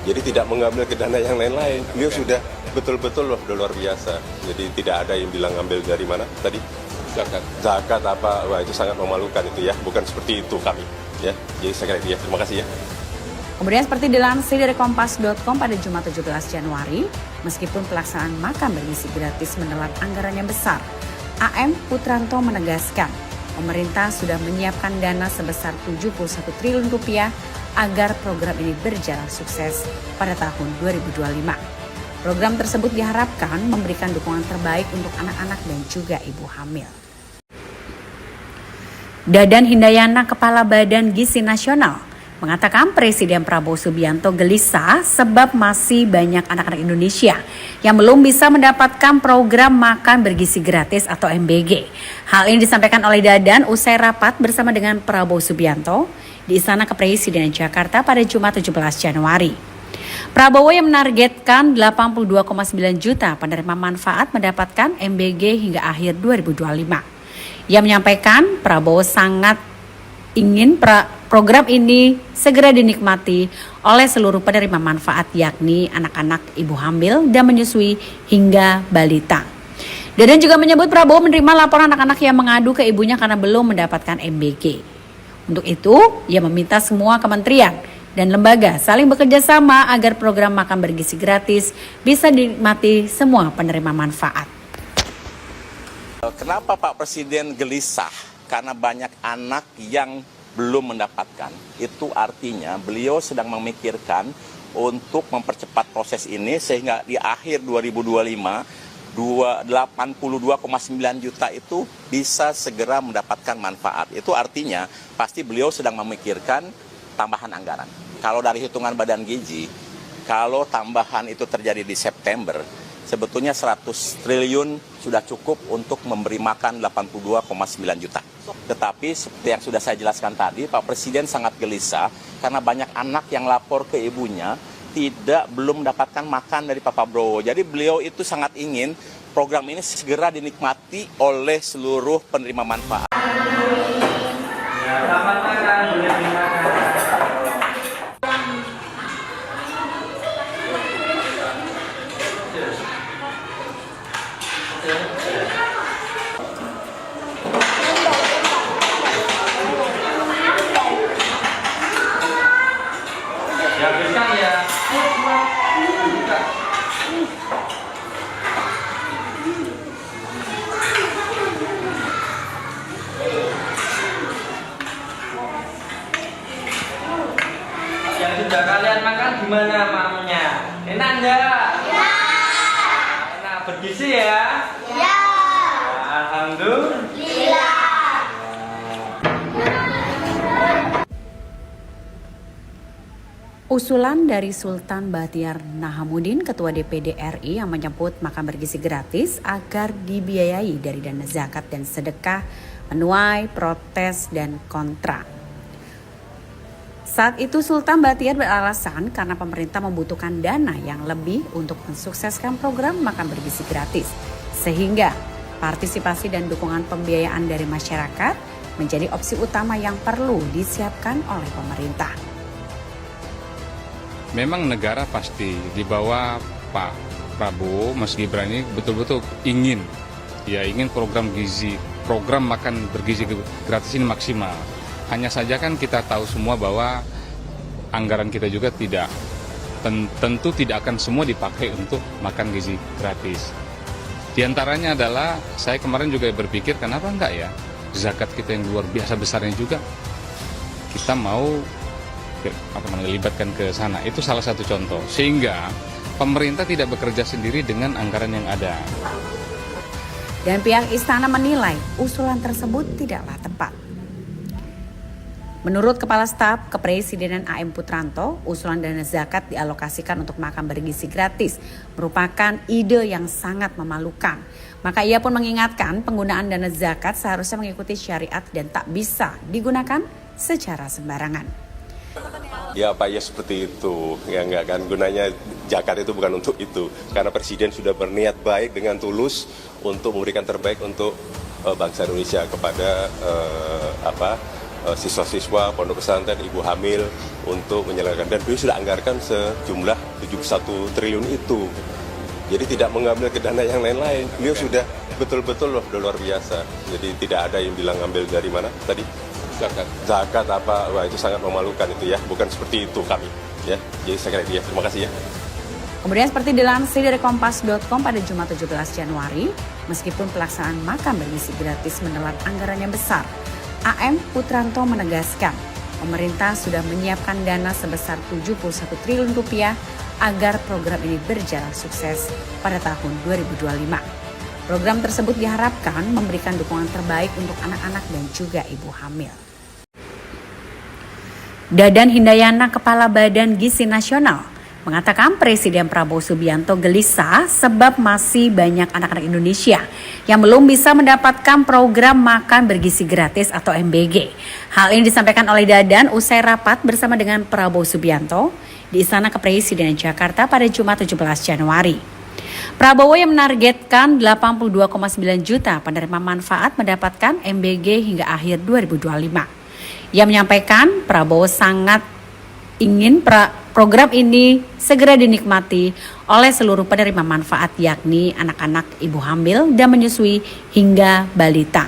Jadi tidak mengambil ke dana yang lain-lain. Beliau sudah betul-betul loh luar biasa. Jadi tidak ada yang bilang ambil dari mana tadi? Zakat apa? Wah, itu sangat memalukan itu ya. Bukan seperti itu kami. Ya, jadi saya kira itu ya. Terima kasih ya. Kemudian seperti dilansir dari Kompas.com pada Jumat 17 Januari, meskipun pelaksanaan makan bergizi gratis menelan anggaran yang besar, AM Putranto menegaskan pemerintah sudah menyiapkan dana sebesar 71 triliun rupiah agar program ini berjalan sukses pada tahun 2025. Program tersebut diharapkan memberikan dukungan terbaik untuk anak-anak dan juga ibu hamil. Dadan Hindayana, Kepala Badan Gizi Nasional, mengatakan Presiden Prabowo Subianto gelisah sebab masih banyak anak-anak Indonesia yang belum bisa mendapatkan program makan bergizi gratis atau MBG. Hal ini disampaikan oleh Dadan usai rapat bersama dengan Prabowo Subianto di Istana Kepresidenan Jakarta pada Jumat 17 Januari. Prabowo yang menargetkan 82,9 juta penerima manfaat mendapatkan MBG hingga akhir 2025. Ia menyampaikan Prabowo sangat ingin program ini segera dinikmati oleh seluruh penerima manfaat, yakni anak-anak, ibu hamil dan menyusui hingga balita. Dadan juga menyebut Prabowo menerima laporan anak-anak yang mengadu ke ibunya karena belum mendapatkan MBG. Untuk itu, ia meminta semua kementerian dan lembaga saling bekerja sama agar program makan bergizi gratis bisa dinikmati semua penerima manfaat. Kenapa Pak Presiden gelisah? Karena banyak anak yang belum mendapatkan. Itu artinya beliau sedang memikirkan untuk mempercepat proses ini sehingga di akhir 2025 82,9 juta itu bisa segera mendapatkan manfaat. Itu artinya pasti beliau sedang memikirkan tambahan anggaran. Kalau dari hitungan Badan Gizi, kalau tambahan itu terjadi di September, sebetulnya 100 triliun sudah cukup untuk memberi makan 82,9 juta. Tetapi seperti yang sudah saya jelaskan tadi, Pak Presiden sangat gelisah karena banyak anak yang lapor ke ibunya belum mendapatkan makan dari Pak Prabowo. Jadi beliau itu sangat ingin program ini segera dinikmati oleh seluruh penerima manfaat. Ya, selamat makan, boleh dimakan. Dihabiskan ya. Yang sudah kalian makan gimana maunya? Enak enggak? Ya. Enak, bergizi ya? Ya. Alhamdulillah. Usulan dari Sultan Bahtiar Nahamuddin, Ketua DPD RI, yang menyebut makan bergizi gratis agar dibiayai dari dana zakat dan sedekah menuai protes dan kontra. Saat itu Sultan Bahtiar beralasan karena pemerintah membutuhkan dana yang lebih untuk mensukseskan program makan bergizi gratis, sehingga partisipasi dan dukungan pembiayaan dari masyarakat menjadi opsi utama yang perlu disiapkan oleh pemerintah. Memang negara pasti di bawah Pak Prabowo, Mas Gibran ini betul-betul ingin program makan bergizi gratis ini maksimal. Hanya saja kan kita tahu semua bahwa anggaran kita juga tentu tidak akan semua dipakai untuk makan gizi gratis. Di antaranya adalah saya kemarin juga berpikir kenapa enggak ya zakat kita yang luar biasa besarnya juga kita mau libatkan ke sana. Itu salah satu contoh. Sehingga pemerintah tidak bekerja sendiri dengan anggaran yang ada. Dan pihak istana menilai usulan tersebut tidaklah tepat. Menurut Kepala Staf Kepresidenan AM Putranto, usulan dana zakat dialokasikan untuk makan bergizi gratis merupakan ide yang sangat memalukan. Maka ia pun mengingatkan penggunaan dana zakat seharusnya mengikuti syariat dan tak bisa digunakan secara sembarangan. Ya Pak, ya seperti itu. Ya enggak kan, gunanya zakat itu bukan untuk itu. Karena Presiden sudah berniat baik dengan tulus untuk memberikan terbaik untuk bangsa Indonesia kepada siswa-siswa, pondok pesantren, ibu hamil untuk menyelenggarakan. Dan beliau sudah anggarkan sejumlah 71 triliun itu. Jadi tidak mengambil ke dana yang lain-lain. Beliau sudah betul-betul loh luar biasa. Jadi tidak ada yang bilang ambil dari mana tadi? Zakat apa? Wah, itu sangat memalukan itu ya. Bukan seperti itu kami. Ya, jadi saya kira itu ya. Terima kasih ya. Kemudian seperti dilansir dari Kompas.com pada Jumat 17 Januari, meskipun pelaksanaan makan bergizi gratis menelan anggaran yang besar, AM Putranto menegaskan pemerintah sudah menyiapkan dana sebesar 71 triliun rupiah agar program ini berjalan sukses pada tahun 2025. Program tersebut diharapkan memberikan dukungan terbaik untuk anak-anak dan juga ibu hamil. Dadan Hindayana, Kepala Badan Gizi Nasional, mengatakan Presiden Prabowo Subianto gelisah sebab masih banyak anak-anak Indonesia yang belum bisa mendapatkan program makan bergizi gratis atau MBG. Hal ini disampaikan oleh Dadan usai rapat bersama dengan Prabowo Subianto di Istana Kepresidenan Jakarta pada Jumat 17 Januari. Prabowo yang menargetkan 82,9 juta penerima manfaat mendapatkan MBG hingga akhir 2025. Ia menyampaikan Prabowo sangat ingin program ini segera dinikmati oleh seluruh penerima manfaat, yakni anak-anak, ibu hamil dan menyusui hingga balita.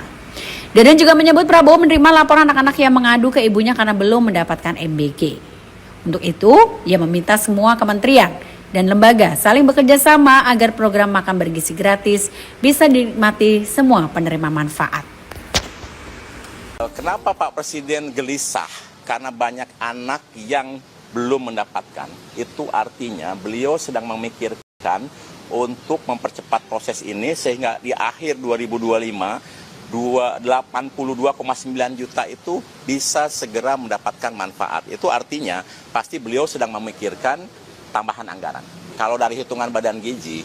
Dadan juga menyebut Prabowo menerima laporan anak-anak yang mengadu ke ibunya karena belum mendapatkan MBG. Untuk itu, ia meminta semua kementerian dan lembaga saling bekerja sama agar program makan bergizi gratis bisa dinikmati semua penerima manfaat. Kenapa Pak Presiden gelisah? Karena banyak anak yang belum mendapatkan. Itu artinya beliau sedang memikirkan untuk mempercepat proses ini sehingga di akhir 2025 82,9 juta itu bisa segera mendapatkan manfaat. Itu artinya pasti beliau sedang memikirkan tambahan anggaran. Kalau dari hitungan Badan Gizi,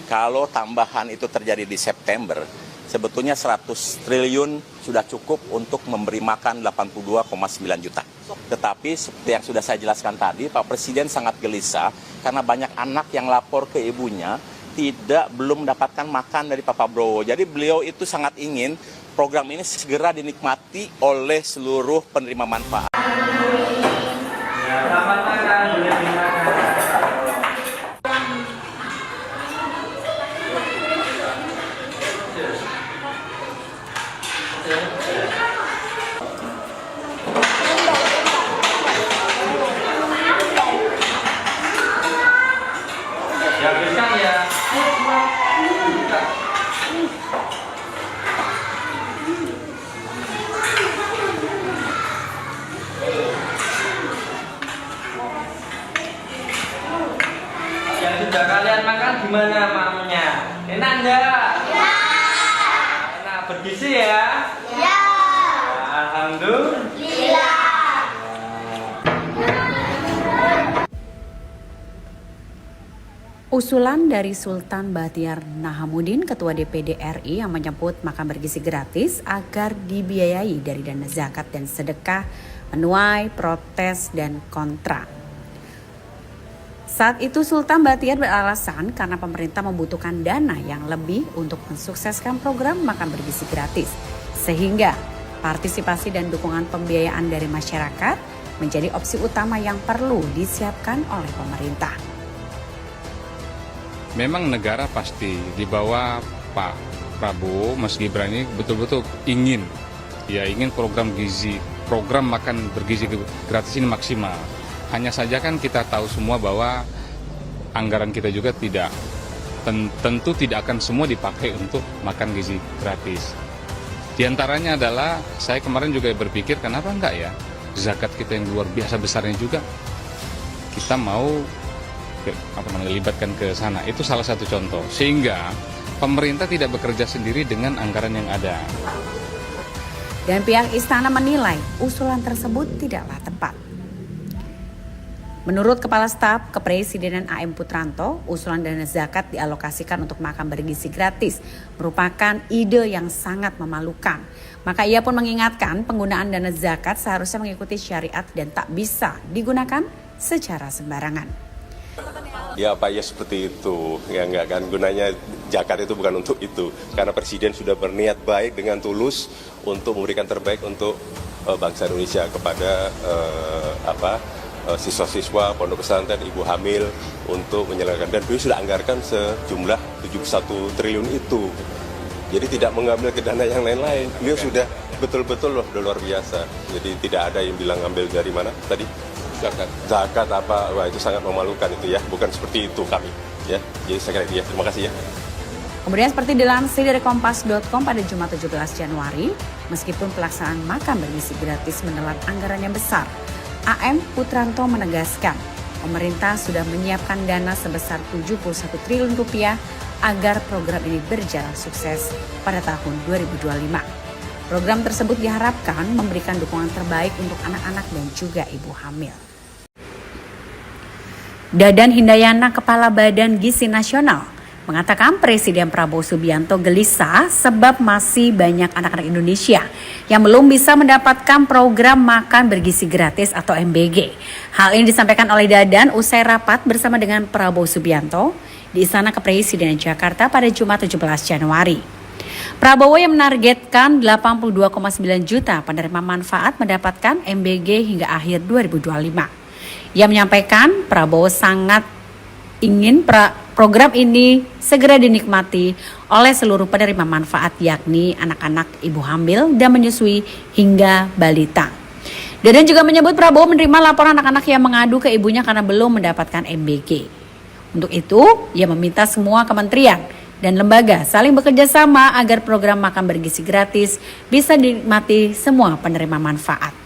kalau tambahan itu terjadi di September, sebetulnya 100 triliun sudah cukup untuk memberi makan 82,9 juta. Tetapi seperti yang sudah saya jelaskan tadi, Pak Presiden sangat gelisah karena banyak anak yang lapor ke ibunya belum mendapatkan makan dari Pak Prabowo. Jadi beliau itu sangat ingin program ini segera dinikmati oleh seluruh penerima manfaat. Ya, selamat makan, boleh dimakan. Ya, habiskan ya. Yang sudah kalian makan gimana makmunya? Enak enggak? Ya. Enak, bergizi ya? Ya. Alhamdulillah. Usulan dari Sultan Bahtiar Nahamuddin, Ketua DPD RI, yang menyebut makan bergizi gratis agar dibiayai dari dana zakat dan sedekah menuai protes dan kontra. Saat itu Sultan Bahtiar beralasan karena pemerintah membutuhkan dana yang lebih untuk mensukseskan program makan bergizi gratis, sehingga partisipasi dan dukungan pembiayaan dari masyarakat menjadi opsi utama yang perlu disiapkan oleh pemerintah. Memang negara pasti di bawah Pak Prabowo, Mas Gibran ini betul-betul ingin program makan bergizi gratis ini maksimal. Hanya saja kan kita tahu semua bahwa anggaran kita juga tentu tidak akan semua dipakai untuk makan gizi gratis. Di antaranya adalah saya kemarin juga berpikir kenapa enggak ya zakat kita yang luar biasa besarnya juga kita mau libatkan ke sana. Itu salah satu contoh. Sehingga pemerintah tidak bekerja sendiri dengan anggaran yang ada. Dan pihak istana menilai usulan tersebut tidaklah tepat. Menurut Kepala Staf Kepresidenan AM Putranto, usulan dana zakat dialokasikan untuk makan bergizi gratis merupakan ide yang sangat memalukan. Maka ia pun mengingatkan penggunaan dana zakat seharusnya mengikuti syariat dan tak bisa digunakan secara sembarangan. Ya Pak, ya seperti itu. Ya enggak kan, gunanya zakat itu bukan untuk itu. Karena Presiden sudah berniat baik dengan tulus untuk memberikan terbaik untuk bangsa Indonesia kepada siswa-siswa, pondok pesantren, ibu hamil untuk menyelenggarkan. Dan beliau sudah anggarkan sejumlah 71 triliun itu. Jadi tidak mengambil ke dana yang lain-lain. Beliau sudah betul-betul loh luar biasa. Jadi tidak ada yang bilang ambil dari mana tadi? Zakat apa? Wah, itu sangat memalukan itu ya. Bukan seperti itu kami. Ya, jadi saya kira terima kasih ya. Kemudian seperti dilansir dari kompas.com pada Jumat 17 Januari, meskipun pelaksanaan makan bergizi gratis menelan anggaran yang besar, AM Putranto menegaskan pemerintah sudah menyiapkan dana sebesar 71 triliun rupiah agar program ini berjalan sukses pada tahun 2025. Program tersebut diharapkan memberikan dukungan terbaik untuk anak-anak dan juga ibu hamil. Dadan Hindayana, Kepala Badan Gizi Nasional, mengatakan Presiden Prabowo Subianto gelisah sebab masih banyak anak-anak Indonesia yang belum bisa mendapatkan program makan bergizi gratis atau MBG. Hal ini disampaikan oleh Dadan usai rapat bersama dengan Prabowo Subianto di Istana Kepresidenan Jakarta pada Jumat 17 Januari. Prabowo yang menargetkan 82,9 juta penerima manfaat mendapatkan MBG hingga akhir 2025. Ia menyampaikan Prabowo sangat ingin program ini segera dinikmati oleh seluruh penerima manfaat, yakni anak-anak, ibu hamil dan menyusui hingga balita. Dadan juga menyebut Prabowo menerima laporan anak-anak yang mengadu ke ibunya karena belum mendapatkan MBG. Untuk itu, ia meminta semua kementerian dan lembaga saling bekerja sama agar program makan bergizi gratis bisa dinikmati semua penerima manfaat.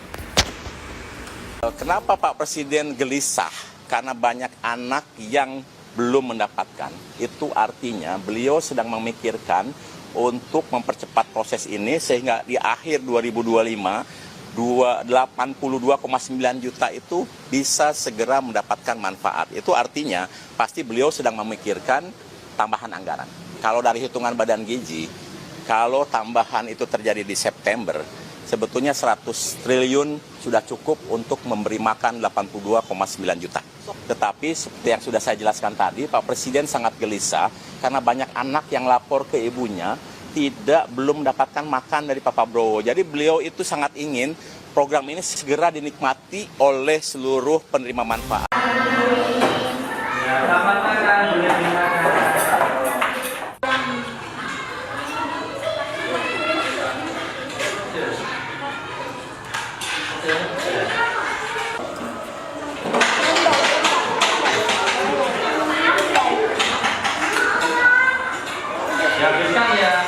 Kenapa Pak Presiden gelisah? Karena banyak anak yang belum mendapatkan. Itu artinya beliau sedang memikirkan untuk mempercepat proses ini sehingga di akhir 2025 82,9 juta itu bisa segera mendapatkan manfaat. Itu artinya pasti beliau sedang memikirkan tambahan anggaran. Kalau dari hitungan Badan Gizi, kalau tambahan itu terjadi di September, sebetulnya 100 triliun sudah cukup untuk memberi makan 82,9 juta. Tetapi seperti yang sudah saya jelaskan tadi, Pak Presiden sangat gelisah karena banyak anak yang lapor ke ibunya belum mendapatkan makan dari Pak Prabowo. Jadi beliau itu sangat ingin program ini segera dinikmati oleh seluruh penerima manfaat. Selamat makan, boleh dimakan. Dihabiskan ya.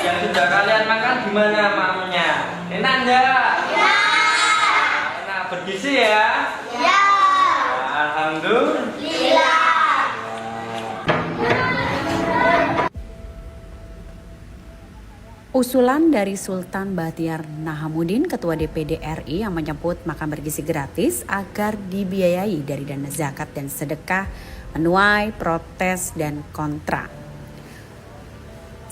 Yang sudah kalian makan gimana maunya? Enak enggak? Ya. Enak, bergizi ya? Ya. Alhamdulillah. Usulan dari Sultan Bahtiar Nahamuddin, Ketua DPD RI yang menyebut makan bergizi gratis agar dibiayai dari dana zakat dan sedekah menuai protes dan kontra.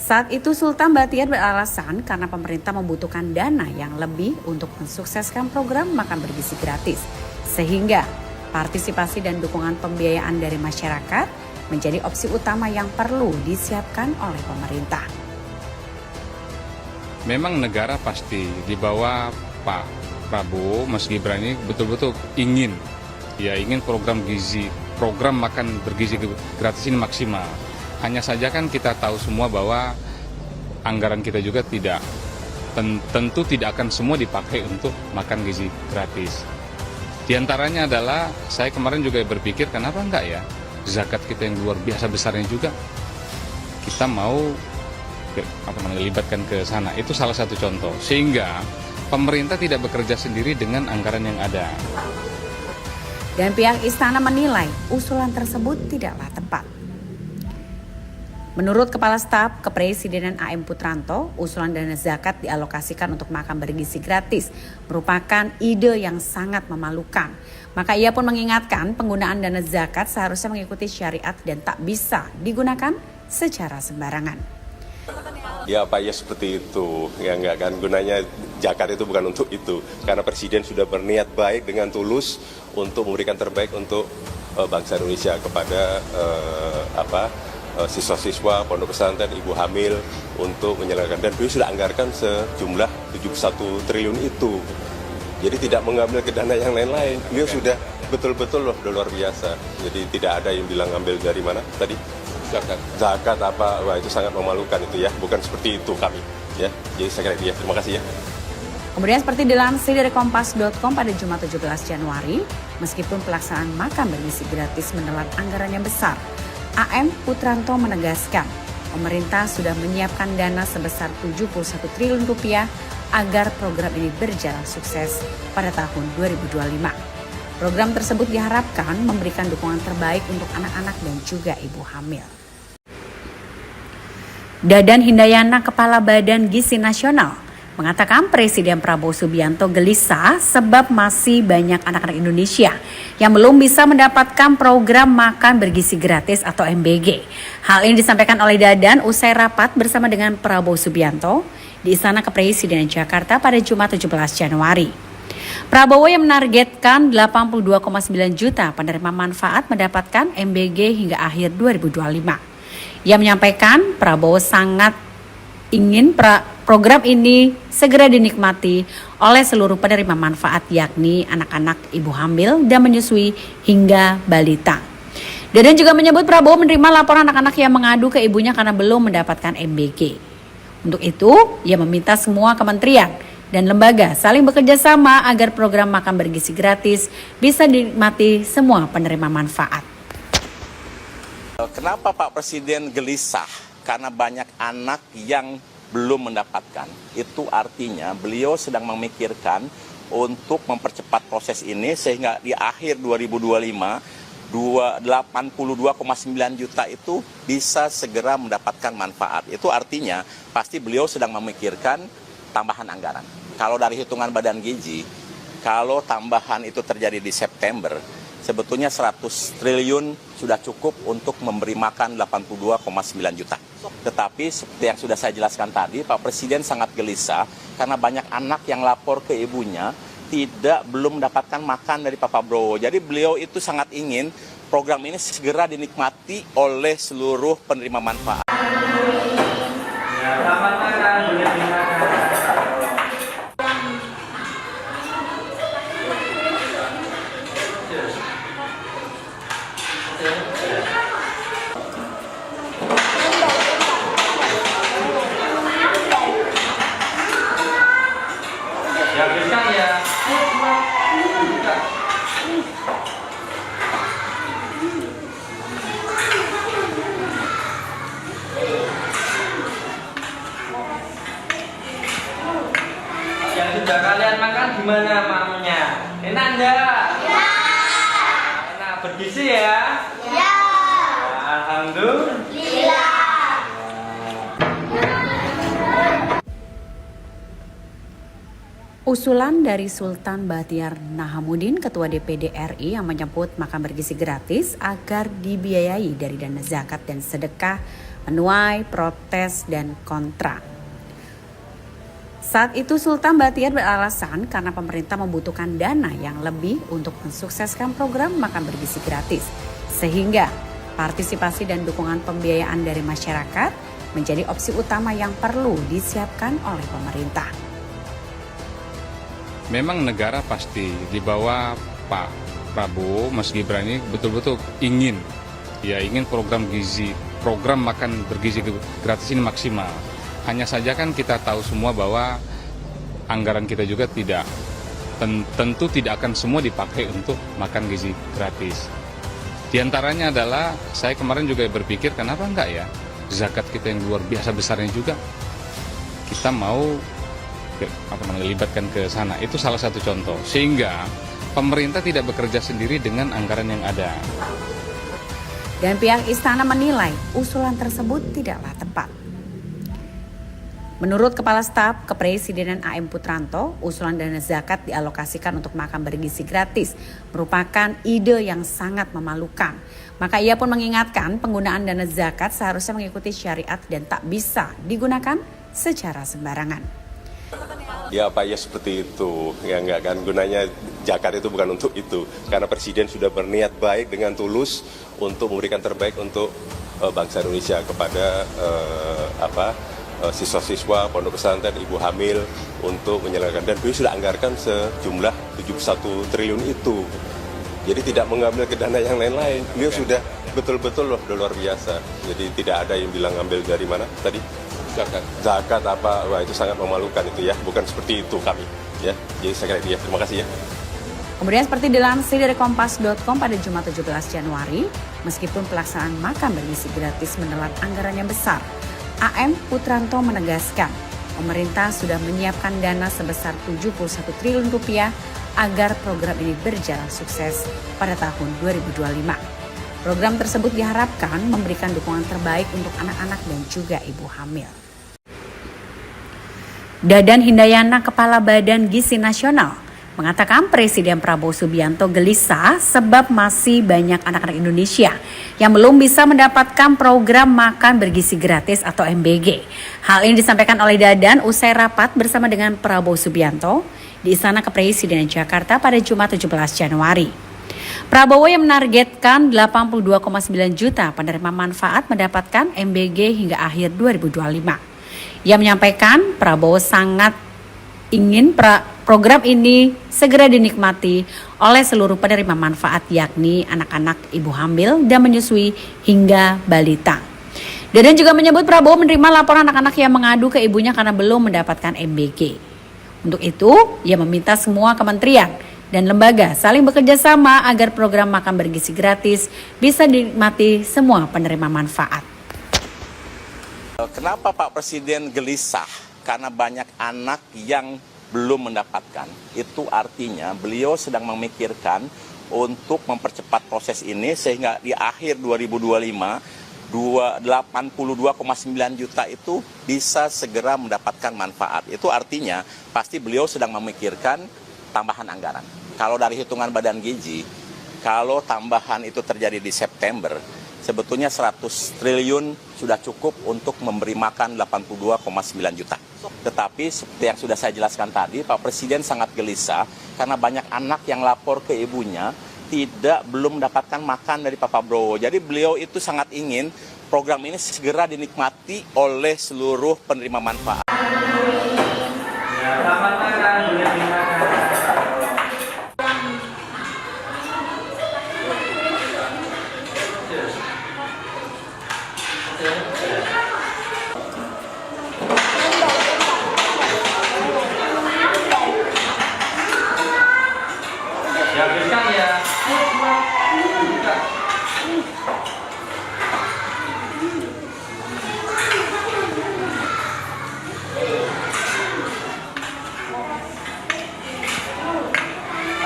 Saat itu Sultan Bahtiar beralasan karena pemerintah membutuhkan dana yang lebih untuk mensukseskan program makan bergizi gratis. Sehingga partisipasi dan dukungan pembiayaan dari masyarakat menjadi opsi utama yang perlu disiapkan oleh pemerintah. Memang negara pasti di bawah Pak Prabowo, Mas Gibran ini betul-betul ingin program gizi, program makan bergizi gratis ini maksimal. Hanya saja kan kita tahu semua bahwa anggaran kita juga tidak tentu tidak akan semua dipakai untuk makan gizi gratis. Di antaranya adalah saya kemarin juga berpikir kenapa enggak ya zakat kita yang luar biasa besarnya juga kita mau libatkan ke sana. Itu salah satu contoh sehingga pemerintah tidak bekerja sendiri dengan anggaran yang ada. Dan pihak istana menilai usulan tersebut tidaklah tepat. Menurut Kepala Staf Kepresidenan AM Putranto, usulan dana zakat dialokasikan untuk makan bergizi gratis merupakan ide yang sangat memalukan. Maka ia pun mengingatkan penggunaan dana zakat seharusnya mengikuti syariat dan tak bisa digunakan secara sembarangan. Ya Pak, ya seperti itu. Ya enggak kan, gunanya zakat itu bukan untuk itu. Karena Presiden sudah berniat baik dengan tulus untuk memberikan terbaik untuk bangsa Indonesia kepada siswa-siswa, pondok pesantren, ibu hamil untuk menyelenggarkan. Dan beliau sudah anggarkan sejumlah 71 triliun itu. Jadi tidak mengambil ke dana yang lain-lain. Beliau sudah betul-betul loh luar biasa. Jadi tidak ada yang bilang ambil dari mana tadi? Zakat apa? Wah, itu sangat memalukan itu ya. Bukan seperti itu kami. Ya, jadi saya kira itu ya. Terima kasih ya. Kemudian seperti dilansir dari Kompas.com pada Jumat 17 Januari, meskipun pelaksanaan makan bergizi gratis menelan anggaran yang besar, AM Putranto menegaskan pemerintah sudah menyiapkan dana sebesar 71 triliun rupiah agar program ini berjalan sukses pada tahun 2025. Program tersebut diharapkan memberikan dukungan terbaik untuk anak-anak dan juga ibu hamil. Dadan Hindayana, Kepala Badan Gizi Nasional, mengatakan Presiden Prabowo Subianto gelisah sebab masih banyak anak-anak Indonesia yang belum bisa mendapatkan program makan bergizi gratis atau MBG. Hal ini disampaikan oleh Dadan usai rapat bersama dengan Prabowo Subianto di Istana Kepresidenan Jakarta pada Jumat 17 Januari. Prabowo yang menargetkan 82,9 juta penerima manfaat mendapatkan MBG hingga akhir 2025. Ia menyampaikan Prabowo sangat ingin program ini segera dinikmati oleh seluruh penerima manfaat, yakni anak-anak, ibu hamil dan menyusui hingga balita. Dadan juga menyebut Prabowo menerima laporan anak-anak yang mengadu ke ibunya karena belum mendapatkan MBG. Untuk itu, ia meminta semua kementerian dan lembaga saling bekerja sama agar program makan bergizi gratis bisa dinikmati semua penerima manfaat. Kenapa Pak Presiden gelisah? Karena banyak anak yang belum mendapatkan. Itu artinya beliau sedang memikirkan untuk mempercepat proses ini sehingga di akhir 2025 82,9 juta itu bisa segera mendapatkan manfaat. Itu artinya pasti beliau sedang memikirkan tambahan anggaran. Kalau dari hitungan Badan Gizi, kalau tambahan itu terjadi di September, sebetulnya 100 triliun sudah cukup untuk memberi makan 82,9 juta. Tetapi seperti yang sudah saya jelaskan tadi, Pak Presiden sangat gelisah karena banyak anak yang lapor ke ibunya belum mendapatkan makan dari Pak Prabowo. Jadi beliau itu sangat ingin program ini segera dinikmati oleh seluruh penerima manfaat. Ya, selamat makan, boleh dimakan. Dihabiskan ya. Yang sudah kalian makan gimana maknya? Enak enggak? Ya. Enak, bergizi ya? Ya. Alhamdulillah. Usulan dari Sultan Bahtiar Nahamuddin, Ketua DPD RI, yang menyebut makan bergizi gratis agar dibiayai dari dana zakat dan sedekah menuai protes dan kontra. Saat itu Sultan Bahtiar beralasan karena pemerintah membutuhkan dana yang lebih untuk mensukseskan program makan bergizi gratis, sehingga partisipasi dan dukungan pembiayaan dari masyarakat menjadi opsi utama yang perlu disiapkan oleh pemerintah. Memang negara pasti di bawah Pak Prabowo, Mas Gibran ini betul-betul ingin program makan bergizi gratis ini maksimal. Hanya saja kan kita tahu semua bahwa anggaran kita juga tentu tidak akan semua dipakai untuk makan gizi gratis. Di antaranya adalah saya kemarin juga berpikir kenapa enggak ya zakat kita yang luar biasa besarnya juga kita mau libatkan ke sana. Itu salah satu contoh sehingga pemerintah tidak bekerja sendiri dengan anggaran yang ada. Dan pihak istana menilai usulan tersebut tidaklah tepat. Menurut Kepala Staf Kepresidenan AM Putranto, usulan dana zakat dialokasikan untuk makan bergizi gratis merupakan ide yang sangat memalukan. Maka ia pun mengingatkan penggunaan dana zakat seharusnya mengikuti syariat dan tak bisa digunakan secara sembarangan. Ya Pak, ya seperti itu. Ya enggak kan, gunanya zakat itu bukan untuk itu. Karena Presiden sudah berniat baik dengan tulus untuk memberikan terbaik untuk bangsa Indonesia kepada siswa-siswa, pondok pesantren, ibu hamil untuk menyelenggarakan. Dan beliau sudah anggarkan sejumlah 71 triliun itu. Jadi tidak mengambil ke dana yang lain-lain. Beliau sudah betul-betul loh luar biasa. Jadi tidak ada yang bilang ambil dari mana tadi? Zakat apa? Wah, itu sangat memalukan itu ya. Bukan seperti itu kami. Ya, jadi saya kira terima kasih ya. Kemudian seperti dilansir dari Kompas.com pada Jumat 17 Januari, meskipun pelaksanaan makan bergizi gratis menelan anggaran yang besar, AM Putranto menegaskan pemerintah sudah menyiapkan dana sebesar 71 triliun rupiah agar program ini berjalan sukses pada tahun 2025. Program tersebut diharapkan memberikan dukungan terbaik untuk anak-anak dan juga ibu hamil. Dadan Hindayana, Kepala Badan Gizi Nasional, mengatakan Presiden Prabowo Subianto gelisah sebab masih banyak anak-anak Indonesia yang belum bisa mendapatkan program makan bergizi gratis atau MBG. Hal ini disampaikan oleh Dadan usai rapat bersama dengan Prabowo Subianto di Istana Kepresidenan Jakarta pada Jumat 17 Januari. Prabowo yang menargetkan 82,9 juta penerima manfaat mendapatkan MBG hingga akhir 2025. Ia menyampaikan Prabowo sangat ingin program ini segera dinikmati oleh seluruh penerima manfaat, yakni anak-anak, ibu hamil dan menyusui hingga balita. Dadan juga menyebut Prabowo menerima laporan anak-anak yang mengadu ke ibunya karena belum mendapatkan MBG. Untuk itu, ia meminta semua kementerian dan lembaga saling bekerja sama agar program makan bergizi gratis bisa dinikmati semua penerima manfaat. Kenapa Pak Presiden gelisah? Karena banyak anak yang belum mendapatkan. Itu artinya beliau sedang memikirkan untuk mempercepat proses ini sehingga di akhir 2025 82,9 juta itu bisa segera mendapatkan manfaat. Itu artinya pasti beliau sedang memikirkan tambahan anggaran. Kalau dari hitungan Badan Gizi, kalau tambahan itu terjadi di September, sebetulnya 100 triliun sudah cukup untuk memberi makan 82,9 juta. Tetapi seperti yang sudah saya jelaskan tadi, Pak Presiden sangat gelisah karena banyak anak yang lapor ke ibunya belum mendapatkan makan dari Pak Prabowo. Jadi beliau itu sangat ingin program ini segera dinikmati oleh seluruh penerima manfaat. Selamat makan, boleh dimakan. Dihabiskan ya.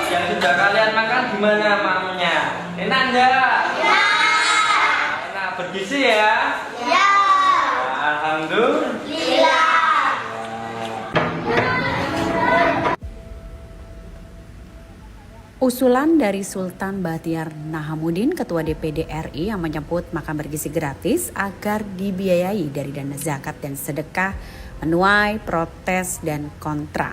Yang sudah kalian makan gimana maknya? Enak enggak? Ya. Enak, bergizi ya? Ya. Alhamdulillah. Usulan dari Sultan Bahtiar Nahamuddin, Ketua DPD RI, yang menyebut makan bergizi gratis agar dibiayai dari dana zakat dan sedekah menuai protes dan kontra.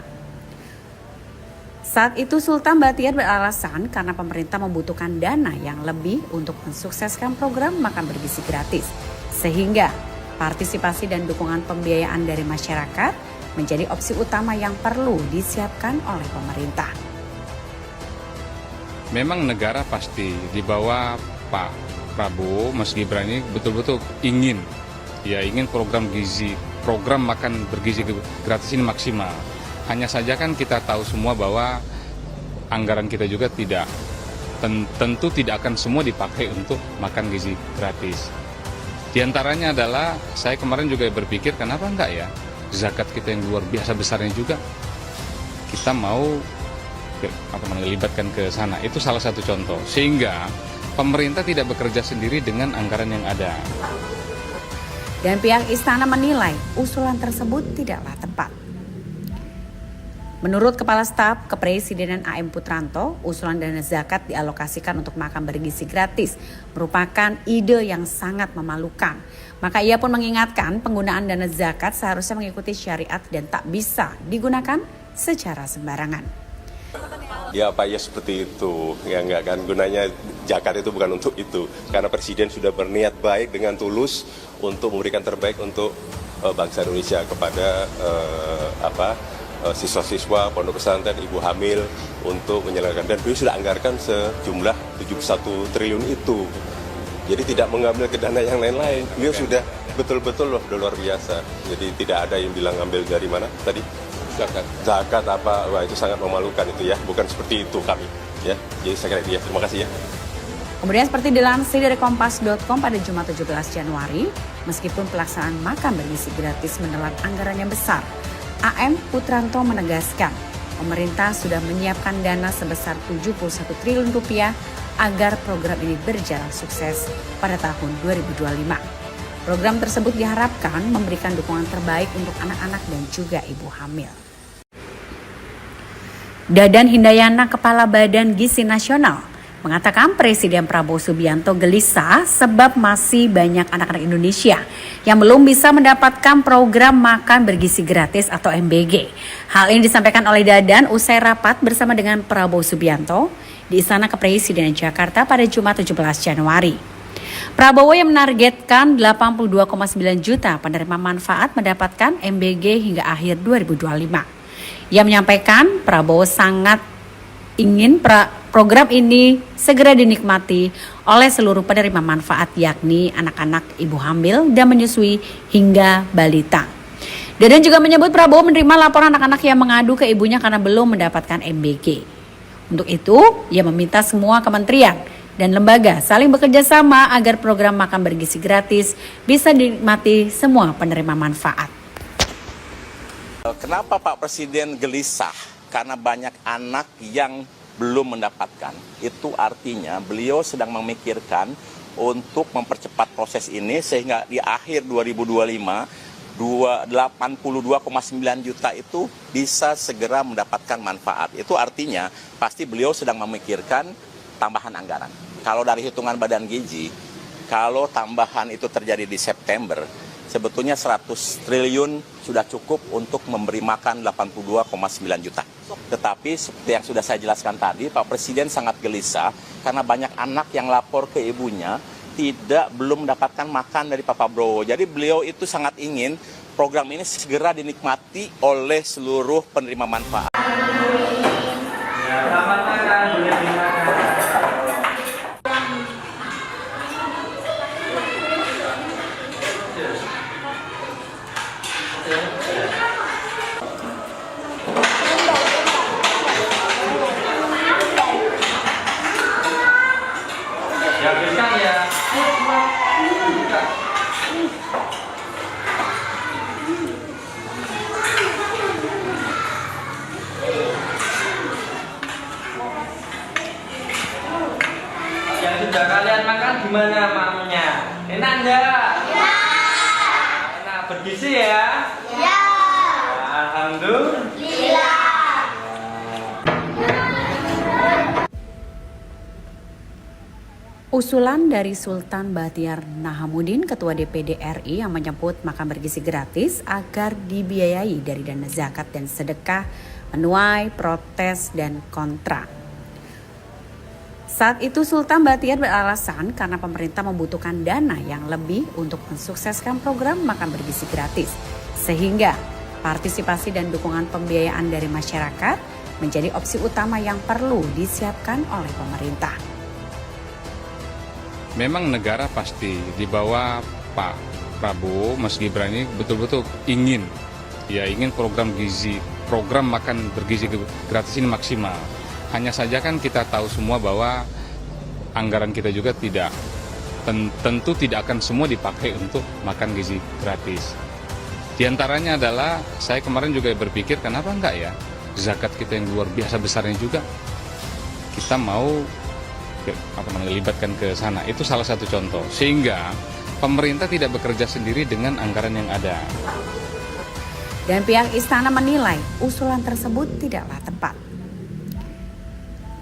Saat itu Sultan Bahtiar beralasan karena pemerintah membutuhkan dana yang lebih untuk mensukseskan program makan bergizi gratis, sehingga partisipasi dan dukungan pembiayaan dari masyarakat menjadi opsi utama yang perlu disiapkan oleh pemerintah. Memang negara pasti di bawah Pak Prabowo, Mas Gibran ini betul-betul ingin program makan bergizi gratis ini maksimal. Hanya saja kan kita tahu semua bahwa anggaran kita juga tentu tidak akan semua dipakai untuk makan gizi gratis. Di antaranya adalah saya kemarin juga berpikir kenapa enggak ya zakat kita yang luar biasa besarnya juga kita mau libatkan ke sana. Itu salah satu contoh. Sehingga pemerintah tidak bekerja sendiri dengan anggaran yang ada. Dan pihak istana menilai usulan tersebut tidaklah tepat. Menurut Kepala Staf Kepresidenan AM Putranto, usulan dana zakat dialokasikan untuk makan bergizi gratis merupakan ide yang sangat memalukan. Maka ia pun mengingatkan penggunaan dana zakat seharusnya mengikuti syariat dan tak bisa digunakan secara sembarangan. Ya Pak, ya seperti itu. Ya enggak kan, gunanya zakat itu bukan untuk itu. Karena Presiden sudah berniat baik dengan tulus untuk memberikan terbaik untuk bangsa Indonesia kepada siswa-siswa, pondok pesantren, ibu hamil untuk menyelenggarakan. Dan beliau sudah anggarkan sejumlah 71 triliun itu. Jadi tidak mengambil ke dana yang lain-lain. Beliau sudah betul-betul loh luar biasa. Jadi tidak ada yang bilang ambil dari mana tadi? Zakat apa? Wah, itu sangat memalukan itu ya. Bukan seperti itu kami. Ya, jadi saya kira dia. Terima kasih ya. Kemudian seperti dilansir dari Kompas.com pada Jumat 17 Januari, meskipun pelaksanaan makan bergizi gratis menelan anggaran yang besar, AM Putranto menegaskan pemerintah sudah menyiapkan dana sebesar 71 triliun rupiah agar program ini berjalan sukses pada tahun 2025. Program tersebut diharapkan memberikan dukungan terbaik untuk anak-anak dan juga ibu hamil. Dadan Hindayana, Kepala Badan Gizi Nasional, mengatakan Presiden Prabowo Subianto gelisah sebab masih banyak anak-anak Indonesia yang belum bisa mendapatkan program makan bergizi gratis atau MBG. Hal ini disampaikan oleh Dadan usai rapat bersama dengan Prabowo Subianto di Istana Kepresidenan Jakarta pada Jumat 17 Januari. Prabowo yang menargetkan 82,9 juta penerima manfaat mendapatkan MBG hingga akhir 2025. Ia menyampaikan Prabowo sangat ingin program ini segera dinikmati oleh seluruh penerima manfaat, yakni anak-anak, ibu hamil dan menyusui hingga balita. Dadan juga menyebut Prabowo menerima laporan anak-anak yang mengadu ke ibunya karena belum mendapatkan MBG. Untuk itu, ia meminta semua kementerian dan lembaga saling bekerja sama agar program makan bergizi gratis bisa dinikmati semua penerima manfaat. Kenapa Pak Presiden gelisah? Karena banyak anak yang belum mendapatkan. Itu artinya beliau sedang memikirkan untuk mempercepat proses ini sehingga di akhir 2025 82,9 juta itu bisa segera mendapatkan manfaat. Itu artinya pasti beliau sedang memikirkan tambahan anggaran. Kalau dari hitungan Badan Gizi, kalau tambahan itu terjadi di September, sebetulnya 100 triliun sudah cukup untuk memberi makan 82,9 juta. Tetapi seperti yang sudah saya jelaskan tadi, Pak Presiden sangat gelisah karena banyak anak yang lapor ke ibunya belum mendapatkan makan dari Pak Prabowo. Jadi beliau itu sangat ingin program ini segera dinikmati oleh seluruh penerima manfaat. Ya, selamat makan, boleh dimakan. Habiskan ya. Yang sudah kalian makan gimana maunya? Enak enggak? Ya. Enak, bergizi ya? Ya. Alhamdulillah. Usulan dari Sultan Bahtiar Nahamuddin, Ketua DPD RI, yang menyebut makan bergizi gratis agar dibiayai dari dana zakat dan sedekah menuai protes dan kontra. Saat itu Sultan Bahtiar beralasan karena pemerintah membutuhkan dana yang lebih untuk mensukseskan program makan bergizi gratis, sehingga partisipasi dan dukungan pembiayaan dari masyarakat menjadi opsi utama yang perlu disiapkan oleh pemerintah. Memang negara pasti di bawah Pak Prabowo, Mas Gibran ini betul-betul ingin ya ingin program makan bergizi gratis ini maksimal. Hanya saja kan kita tahu semua bahwa anggaran kita juga tentu tidak akan semua dipakai untuk makan gizi gratis. Di antaranya adalah saya kemarin juga berpikir kenapa enggak ya zakat kita yang luar biasa besarnya juga kita mau libatkan ke sana. Itu salah satu contoh sehingga pemerintah tidak bekerja sendiri dengan anggaran yang ada. Dan pihak istana menilai usulan tersebut tidaklah tepat.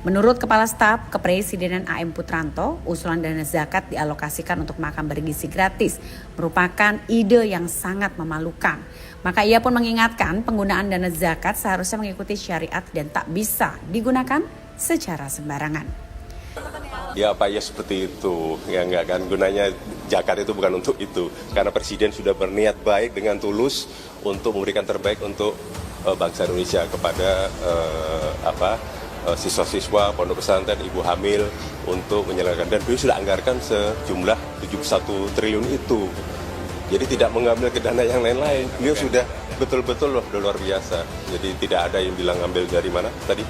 Menurut Kepala Staf Kepresidenan AM Putranto, usulan dana zakat dialokasikan untuk makan bergizi gratis merupakan ide yang sangat memalukan. Maka ia pun mengingatkan penggunaan dana zakat seharusnya mengikuti syariat dan tak bisa digunakan secara sembarangan. Ya Pak, ya seperti itu. Ya enggak kan, gunanya zakat itu bukan untuk itu. Karena Presiden sudah berniat baik dengan tulus untuk memberikan terbaik untuk bangsa Indonesia kepada siswa-siswa, pondok pesantren, ibu hamil untuk menyelenggarkan. Dan beliau sudah anggarkan sejumlah 71 triliun itu. Jadi tidak mengambil ke dana yang lain-lain. Beliau sudah betul-betul loh luar biasa. Jadi tidak ada yang bilang ambil dari mana tadi?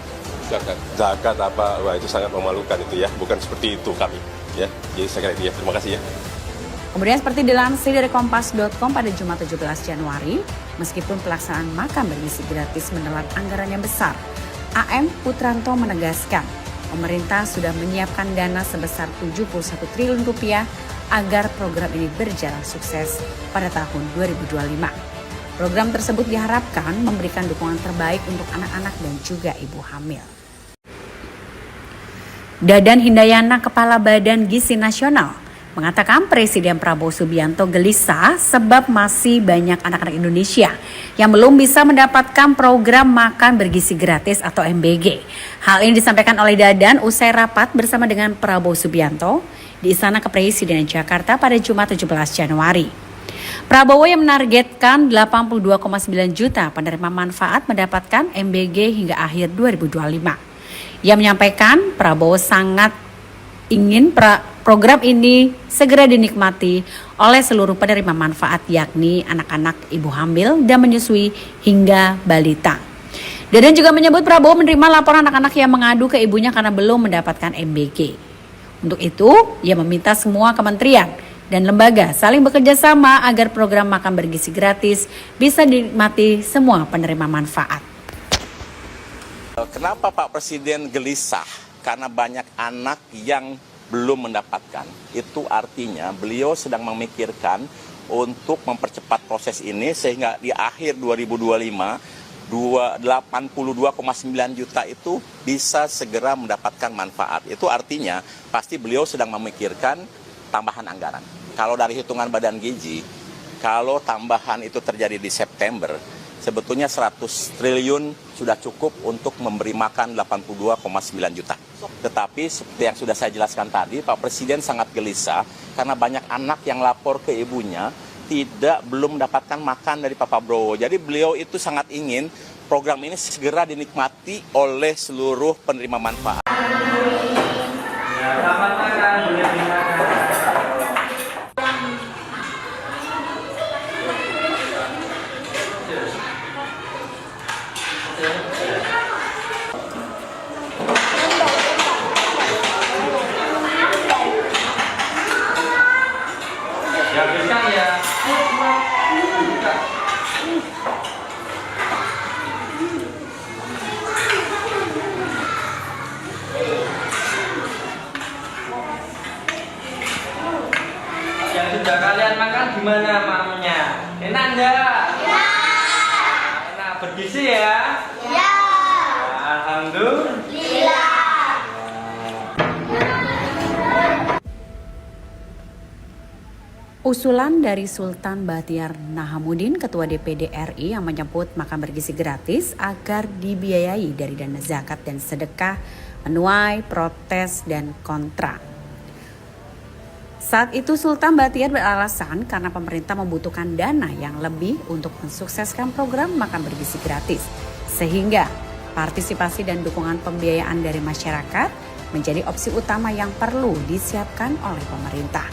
Zakat apa? Wah, itu sangat memalukan itu ya. Bukan seperti itu kami. Ya, jadi saya kira itu ya. Terima kasih ya. Kemudian seperti dilansir dari Kompas.com pada Jumat 17 Januari, meskipun pelaksanaan makan bergizi gratis menelan anggaran yang besar, AM Putranto menegaskan pemerintah sudah menyiapkan dana sebesar 71 triliun rupiah agar program ini berjalan sukses pada tahun 2025. Program tersebut diharapkan memberikan dukungan terbaik untuk anak-anak dan juga ibu hamil. Dadan Hindayana, Kepala Badan Gizi Nasional, mengatakan Presiden Prabowo Subianto gelisah sebab masih banyak anak-anak Indonesia yang belum bisa mendapatkan program makan bergizi gratis atau MBG. Hal ini disampaikan oleh Dadan usai rapat bersama dengan Prabowo Subianto di Istana Kepresidenan Jakarta pada Jumat 17 Januari. Prabowo yang menargetkan 82,9 juta penerima manfaat mendapatkan MBG hingga akhir 2025. Ia menyampaikan Prabowo sangat ingin program ini segera dinikmati oleh seluruh penerima manfaat, yakni anak-anak, ibu hamil dan menyusui hingga balita. Dadan juga menyebut Prabowo menerima laporan anak-anak yang mengadu ke ibunya karena belum mendapatkan MBG. Untuk itu, ia meminta semua kementerian dan lembaga saling bekerja sama agar program makan bergizi gratis bisa dinikmati semua penerima manfaat. Kenapa Pak Presiden gelisah? Karena banyak anak yang belum mendapatkan. Itu artinya beliau sedang memikirkan untuk mempercepat proses ini sehingga di akhir 2025 82,9 juta itu bisa segera mendapatkan manfaat. Itu artinya pasti beliau sedang memikirkan tambahan anggaran. Kalau dari hitungan Badan Gizi, kalau tambahan itu terjadi di September, sebetulnya 100 triliun sudah cukup untuk memberi makan 82,9 juta. Tetapi seperti yang sudah saya jelaskan tadi, Pak Presiden sangat gelisah karena banyak anak yang lapor ke ibunya belum mendapatkan makan dari Pak Prabowo. Jadi beliau itu sangat ingin program ini segera dinikmati oleh seluruh penerima manfaat. Ya, selamat makan, boleh dimakan. Ya, bisa ya. Yang sudah kalian makan gimana maunya? Enak enggak? Ya. Enak, bergizi ya? Ya. Alhamdulillah. Usulan dari Sultan Bahtiar Nahamuddin, Ketua DPD RI, yang menyebut makan bergizi gratis agar dibiayai dari dana zakat dan sedekah menuai protes dan kontra. Saat itu Sultan Bahtiar beralasan karena pemerintah membutuhkan dana yang lebih untuk mensukseskan program makan bergizi gratis, sehingga partisipasi dan dukungan pembiayaan dari masyarakat menjadi opsi utama yang perlu disiapkan oleh pemerintah.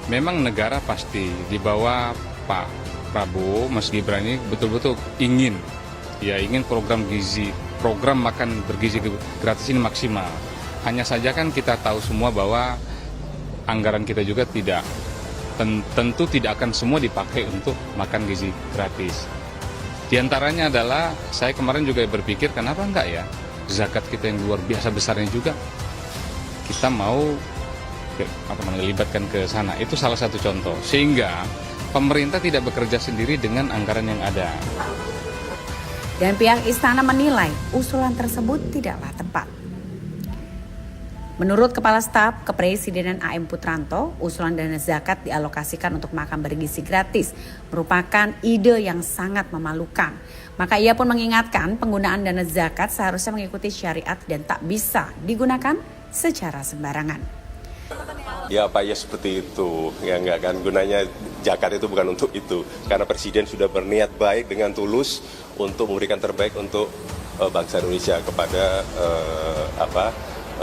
Memang negara pasti di bawah Pak Prabowo, Mas Gibran ini betul-betul ingin program program makan bergizi gratis ini maksimal. Hanya saja kan kita tahu semua bahwa anggaran kita juga tentu tidak akan semua dipakai untuk makan gizi gratis. Di antaranya adalah saya kemarin juga berpikir kenapa enggak ya zakat kita yang luar biasa besarnya juga kita mau libatkan ke sana. Itu salah satu contoh. Sehingga pemerintah tidak bekerja sendiri dengan anggaran yang ada. Dan pihak istana menilai usulan tersebut tidaklah tepat. Menurut Kepala Staf Kepresidenan AM Putranto, usulan dana zakat dialokasikan untuk makan bergizi gratis merupakan ide yang sangat memalukan. Maka ia pun mengingatkan penggunaan dana zakat seharusnya mengikuti syariat dan tak bisa digunakan secara sembarangan. Ya Pak, ya seperti itu. Ya enggak kan, gunanya zakat itu bukan untuk itu. Karena Presiden sudah berniat baik dengan tulus untuk memberikan terbaik untuk bangsa Indonesia kepada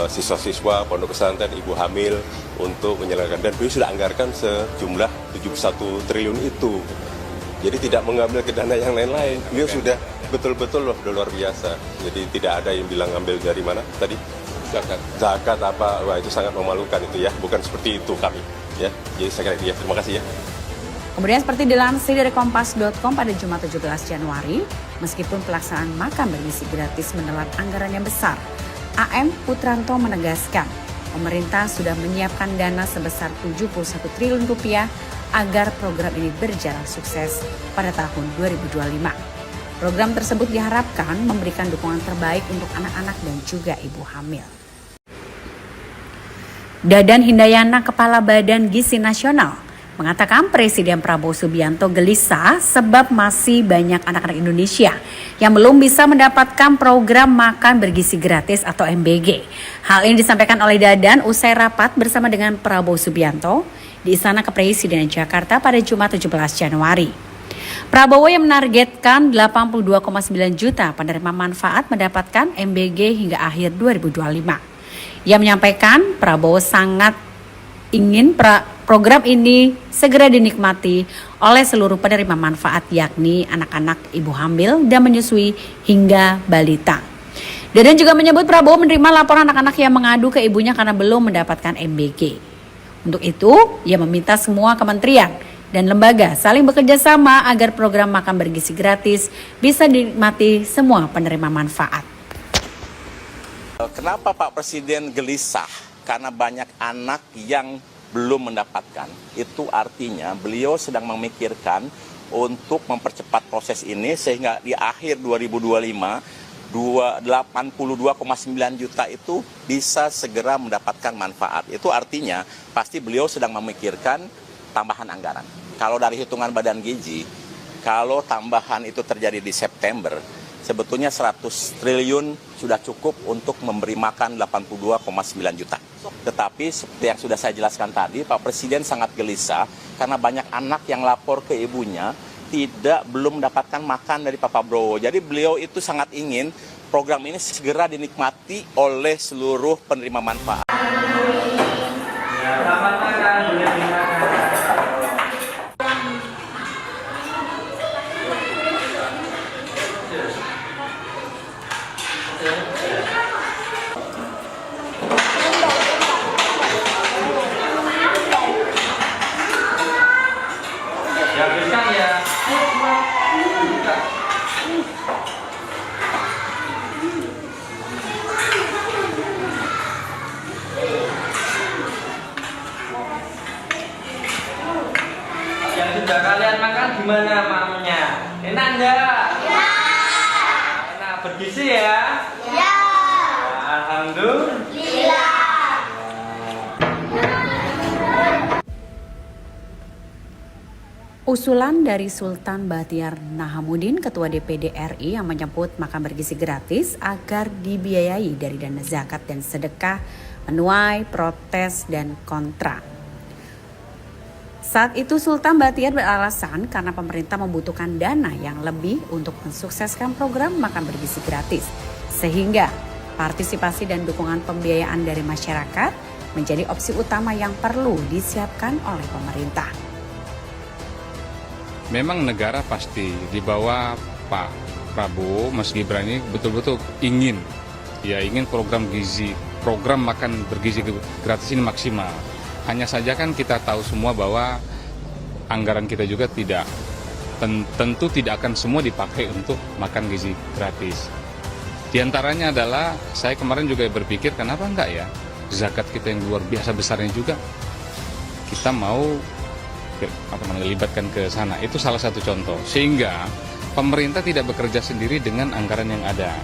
siswa-siswa, pondok pesantren, ibu hamil untuk menyelenggarakan. Dan beliau sudah anggarkan sejumlah 71 triliun itu. Jadi tidak mengambil ke dana yang lain-lain. Beliau sudah betul-betul luar biasa. Jadi tidak ada yang bilang ambil dari mana tadi? Zakat apa? Wah, itu sangat memalukan itu ya. Bukan seperti itu kami. Ya, jadi saya kira terima kasih ya. Kemudian seperti dilansir dari Kompas.com pada Jumat 17 Januari, meskipun pelaksanaan makan bergizi gratis menelan anggaran yang besar, AM Putranto menegaskan pemerintah sudah menyiapkan dana sebesar 71 triliun rupiah agar program ini berjalan sukses pada tahun 2025. Program tersebut diharapkan memberikan dukungan terbaik untuk anak-anak dan juga ibu hamil. Dadan Hindayana, Kepala Badan Gizi Nasional, mengatakan Presiden Prabowo Subianto gelisah sebab masih banyak anak-anak Indonesia yang belum bisa mendapatkan program makan bergizi gratis atau MBG. Hal ini disampaikan oleh Dadan usai rapat bersama dengan Prabowo Subianto di Istana Kepresidenan Jakarta pada Jumat 17 Januari. Prabowo yang menargetkan 82,9 juta penerima manfaat mendapatkan MBG hingga akhir 2025. Ia menyampaikan Prabowo sangat ingin program ini segera dinikmati oleh seluruh penerima manfaat, yakni anak-anak, ibu hamil dan menyusui hingga balita. Dadan juga menyebut Prabowo menerima laporan anak-anak yang mengadu ke ibunya karena belum mendapatkan MBG. Untuk itu, ia meminta semua kementerian dan lembaga saling bekerja sama agar program makan bergizi gratis bisa dinikmati semua penerima manfaat. Kenapa Pak Presiden gelisah? Karena banyak anak yang belum mendapatkan. Itu artinya beliau sedang memikirkan untuk mempercepat proses ini sehingga di akhir 2025 82,9 juta itu bisa segera mendapatkan manfaat. Itu artinya pasti beliau sedang memikirkan tambahan anggaran. Kalau dari hitungan Badan Gizi, kalau tambahan itu terjadi di September, sebetulnya 100 triliun sudah cukup untuk memberi makan 82,9 juta. Tetapi seperti yang sudah saya jelaskan tadi, Pak Presiden sangat gelisah karena banyak anak yang lapor ke ibunya belum mendapatkan makan dari Pak Prabowo. Jadi beliau itu sangat ingin program ini segera dinikmati oleh seluruh penerima manfaat. Selamat makan, boleh dimakan. Dihabiskan ya. Yang sudah kalian makan gimana maunya? Enak enggak? Ya. Enak, bergizi ya? Ya. Alhamdulillah. Usulan dari Sultan Bahtiar Nahamuddin, Ketua DPD RI, yang menyebut makan bergizi gratis agar dibiayai dari dana zakat dan sedekah menuai protes dan kontra. Saat itu Sultan Bahtiar beralasan karena pemerintah membutuhkan dana yang lebih untuk mensukseskan program makan bergizi gratis, sehingga partisipasi dan dukungan pembiayaan dari masyarakat menjadi opsi utama yang perlu disiapkan oleh pemerintah. Memang negara pasti di bawah Pak Prabowo, Mas Gibran ini betul-betul ingin program makan bergizi gratis ini maksimal. Hanya saja kan kita tahu semua bahwa anggaran kita juga tentu tidak akan semua dipakai untuk makan gizi gratis. Di antaranya adalah saya kemarin juga berpikir kenapa enggak ya zakat kita yang luar biasa besarnya juga kita mau libatkan ke sana. Itu salah satu contoh. Sehingga pemerintah tidak bekerja sendiri dengan anggaran yang ada.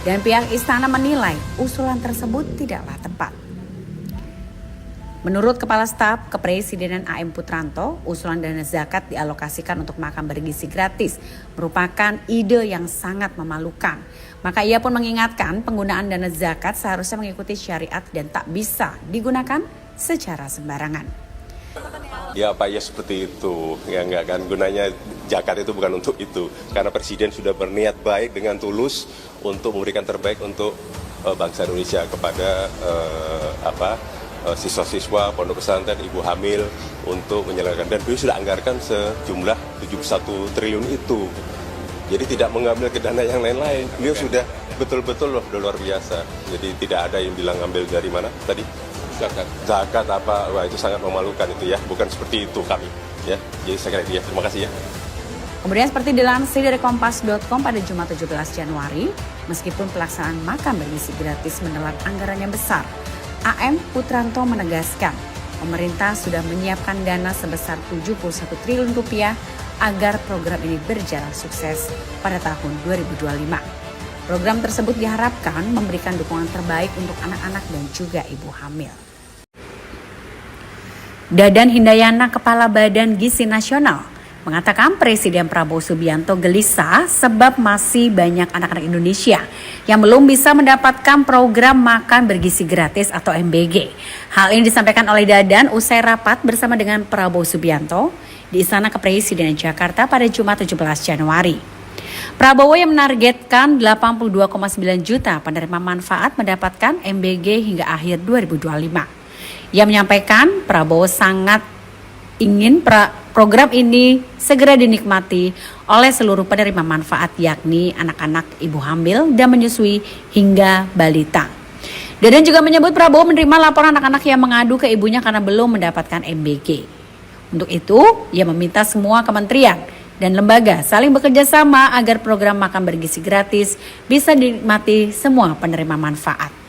Dan pihak istana menilai usulan tersebut tidaklah tepat. Menurut Kepala Staf Kepresidenan AM Putranto, usulan dana zakat dialokasikan untuk makan bergizi gratis merupakan ide yang sangat memalukan. Maka ia pun mengingatkan penggunaan dana zakat seharusnya mengikuti syariat dan tak bisa digunakan secara sembarangan. Ya Pak, ya seperti itu. Ya enggak kan, gunanya zakat itu bukan untuk itu. Karena Presiden sudah berniat baik dengan tulus untuk memberikan terbaik untuk bangsa Indonesia kepada siswa-siswa, pondok pesantren, ibu hamil untuk menyelenggarkan. Dan beliau sudah anggarkan sejumlah 71 triliun itu. Jadi tidak mengambil ke dana yang lain-lain. Beliau sudah betul-betul luar biasa. Jadi tidak ada yang bilang ambil dari mana tadi? Zakat apa? Wah, itu sangat memalukan itu ya. Bukan seperti itu kami. Ya, jadi saya kira terima kasih ya. Kemudian seperti dilansir dari Kompas.com pada Jumat 17 Januari, meskipun pelaksanaan makan bergizi gratis menelan anggaran yang besar, AM Putranto menegaskan pemerintah sudah menyiapkan dana sebesar 71 triliun rupiah agar program ini berjalan sukses pada tahun 2025. Program tersebut diharapkan memberikan dukungan terbaik untuk anak-anak dan juga ibu hamil. Dadan Hindayana, Kepala Badan Gizi Nasional, mengatakan Presiden Prabowo Subianto gelisah sebab masih banyak anak-anak Indonesia yang belum bisa mendapatkan program makan bergizi gratis atau MBG. Hal ini disampaikan oleh Dadan usai rapat bersama dengan Prabowo Subianto di Istana Kepresidenan Jakarta pada Jumat 17 Januari. Prabowo yang menargetkan 82,9 juta penerima manfaat mendapatkan MBG hingga akhir 2025. Ia menyampaikan Prabowo sangat ingin program ini segera dinikmati oleh seluruh penerima manfaat, yakni anak-anak, ibu hamil dan menyusui hingga balita. Dadan juga menyebut Prabowo menerima laporan anak-anak yang mengadu ke ibunya karena belum mendapatkan MBG. Untuk itu, ia meminta semua kementerian dan lembaga saling bekerja sama agar program makan bergizi gratis bisa dinikmati semua penerima manfaat.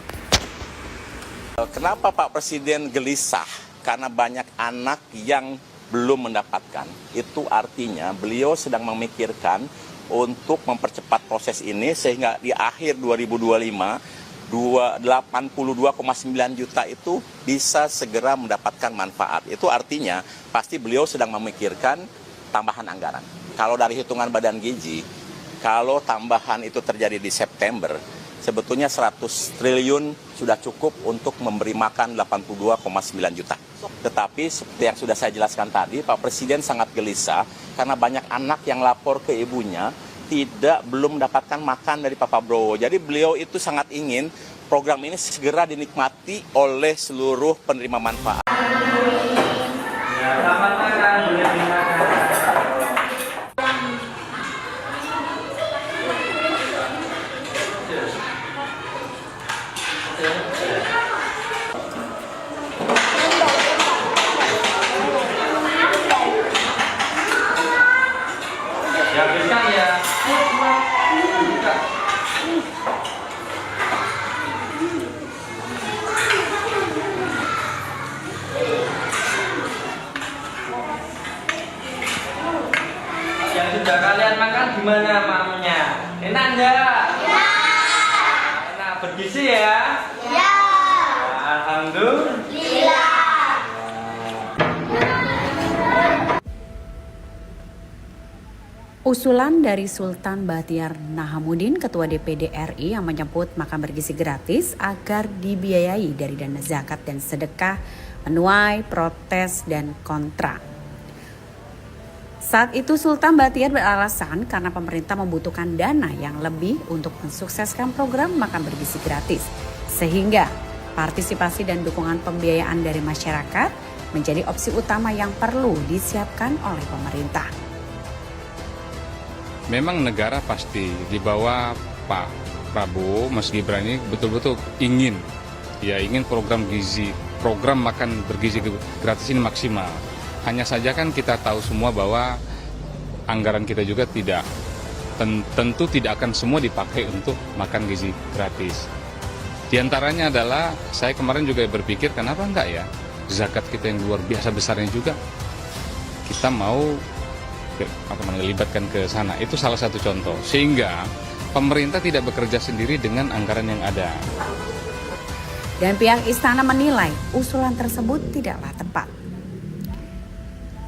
Kenapa Pak Presiden gelisah? Karena banyak anak yang belum mendapatkan. Itu artinya beliau sedang memikirkan untuk mempercepat proses ini sehingga di akhir 2025 82,9 juta itu bisa segera mendapatkan manfaat. Itu artinya pasti beliau sedang memikirkan tambahan anggaran. Kalau dari hitungan Badan Gizi, kalau tambahan itu terjadi di September, sebetulnya 100 triliun sudah cukup untuk memberi makan 82,9 juta. Tetapi seperti yang sudah saya jelaskan tadi, Pak Presiden sangat gelisah karena banyak anak yang lapor ke ibunya belum mendapatkan makan dari Pak Prabowo. Jadi beliau itu sangat ingin program ini segera dinikmati oleh seluruh penerima manfaat. Ya, selamat makan, boleh dimakan. Dihabiskan ya. Yang sudah kalian makan gimana maunya? Enak enggak? Ya. Enak, bergizi ya? Ya. Alhamdulillah. Usulan dari Sultan Bahtiar Nahamuddin, Ketua DPD RI yang menyebut makan bergizi gratis agar dibiayai dari dana zakat dan sedekah menuai protes dan kontra. Saat itu Sultan Bahtiar beralasan karena pemerintah membutuhkan dana yang lebih untuk mensukseskan program makan bergizi gratis. Sehingga partisipasi dan dukungan pembiayaan dari masyarakat menjadi opsi utama yang perlu disiapkan oleh pemerintah. Memang negara pasti di bawah Pak Prabowo, Mas Gibran ini betul-betul ingin program gizi, program makan bergizi gratis ini maksimal. Hanya saja kan kita tahu semua bahwa anggaran kita juga tentu tidak akan semua dipakai untuk makan gizi gratis. Di antaranya adalah saya kemarin juga berpikir kenapa enggak ya zakat kita yang luar biasa besarnya juga kita mau libatkan ke sana. Itu salah satu contoh. Sehingga pemerintah tidak bekerja sendiri dengan anggaran yang ada. Dan pihak istana menilai usulan tersebut tidaklah tepat.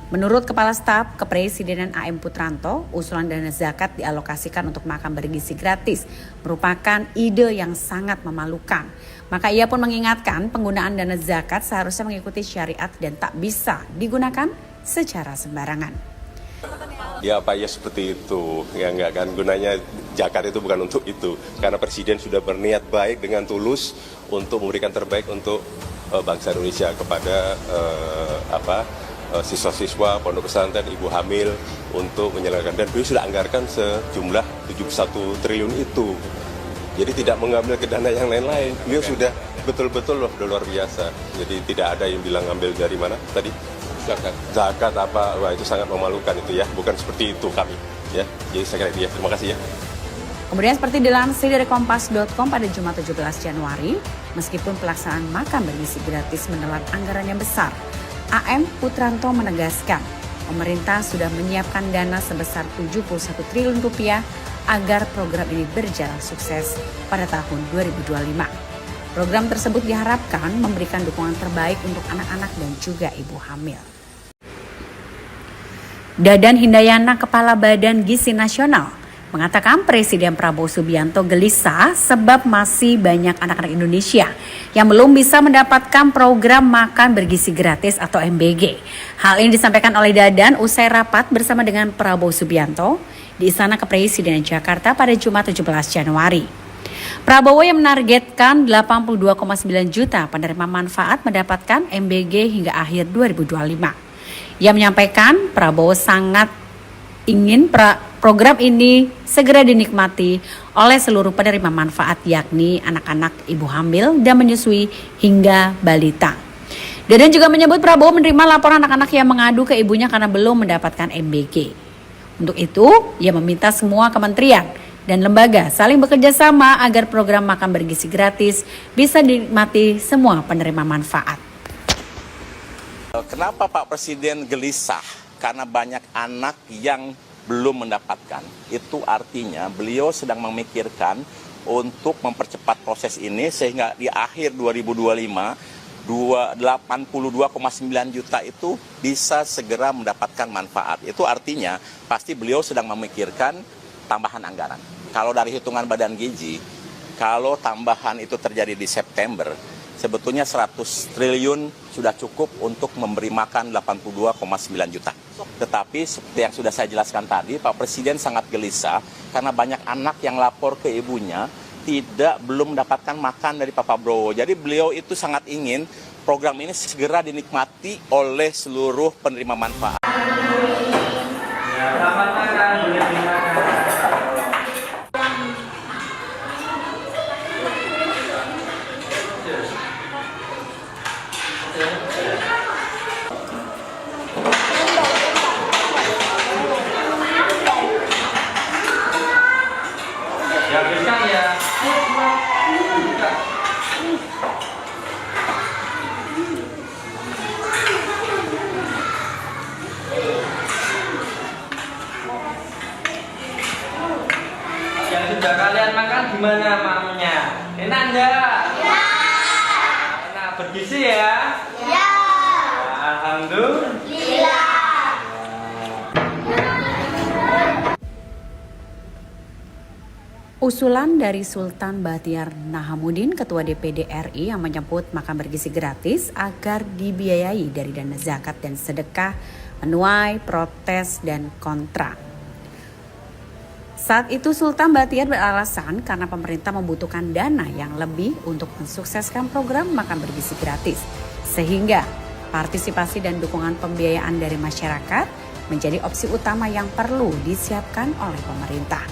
Menurut Kepala Staf Kepresidenan AM Putranto, usulan dana zakat dialokasikan untuk makan bergizi gratis merupakan ide yang sangat memalukan. Maka ia pun mengingatkan penggunaan dana zakat seharusnya mengikuti syariat dan tak bisa digunakan secara sembarangan. Ya Pak, ya seperti itu. Ya enggak kan, gunanya zakat itu bukan untuk itu. Karena Presiden sudah berniat baik dengan tulus untuk memberikan terbaik untuk bangsa Indonesia kepada siswa-siswa, pondok pesantren, ibu hamil untuk menyelenggarkan. Dan beliau sudah anggarkan sejumlah 71 triliun itu. Jadi tidak mengambil ke dana yang lain-lain. Beliau sudah betul-betul loh luar biasa. Jadi tidak ada yang bilang ambil dari mana tadi? Zakat apa? Wah, itu sangat memalukan itu ya. Bukan seperti itu kami. Ya, jadi saya kira itu ya. Terima kasih ya. Kemudian seperti dilansir dari Kompas.com pada Jumat 17 Januari, meskipun pelaksanaan makan bergizi gratis menelan anggaran yang besar, AM Putranto menegaskan pemerintah sudah menyiapkan dana sebesar 71 triliun rupiah agar program ini berjalan sukses pada tahun 2025. Program tersebut diharapkan memberikan dukungan terbaik untuk anak-anak dan juga ibu hamil. Dadan Hindayana, Kepala Badan Gizi Nasional, mengatakan Presiden Prabowo Subianto gelisah sebab masih banyak anak-anak Indonesia yang belum bisa mendapatkan program makan bergizi gratis atau MBG. Hal ini disampaikan oleh Dadan usai rapat bersama dengan Prabowo Subianto di Istana Kepresidenan Jakarta pada Jumat 17 Januari. Prabowo yang menargetkan 82,9 juta penerima manfaat mendapatkan MBG hingga akhir 2025. Ia menyampaikan Prabowo sangat ingin program ini segera dinikmati oleh seluruh penerima manfaat, yakni anak-anak, ibu hamil dan menyusui hingga balita. Dadan juga menyebut Prabowo menerima laporan anak-anak yang mengadu ke ibunya karena belum mendapatkan MBG. Untuk itu, ia meminta semua kementerian dan lembaga saling bekerja sama agar program makan bergizi gratis bisa dinikmati semua penerima manfaat. Kenapa Pak Presiden gelisah? Karena banyak anak yang belum mendapatkan. Itu artinya beliau sedang memikirkan untuk mempercepat proses ini sehingga di akhir 2025 82,9 juta itu bisa segera mendapatkan manfaat. Itu artinya pasti beliau sedang memikirkan tambahan anggaran. Kalau dari hitungan Badan Gizi, kalau tambahan itu terjadi di September, sebetulnya 100 triliun sudah cukup untuk memberi makan 82,9 juta. Tetapi seperti yang sudah saya jelaskan tadi, Pak Presiden sangat gelisah karena banyak anak yang lapor ke ibunya belum mendapatkan makan dari Pak Prabowo. Jadi beliau itu sangat ingin program ini segera dinikmati oleh seluruh penerima manfaat. Ya, selamat makan, boleh dimakan. Ya, berikan ya. Yang sudah kalian makan gimana maknya? Enak enggak? Ya. Enak, bergizi ya? Ya. Alhamdulillah. Usulan dari Sultan Bahtiar Nahamuddin, Ketua DPD RI, yang menyebut makan bergizi gratis agar dibiayai dari dana zakat dan sedekah menuai protes dan kontra. Saat itu Sultan Bahtiar beralasan karena pemerintah membutuhkan dana yang lebih untuk mensukseskan program makan bergizi gratis. Sehingga partisipasi dan dukungan pembiayaan dari masyarakat menjadi opsi utama yang perlu disiapkan oleh pemerintah.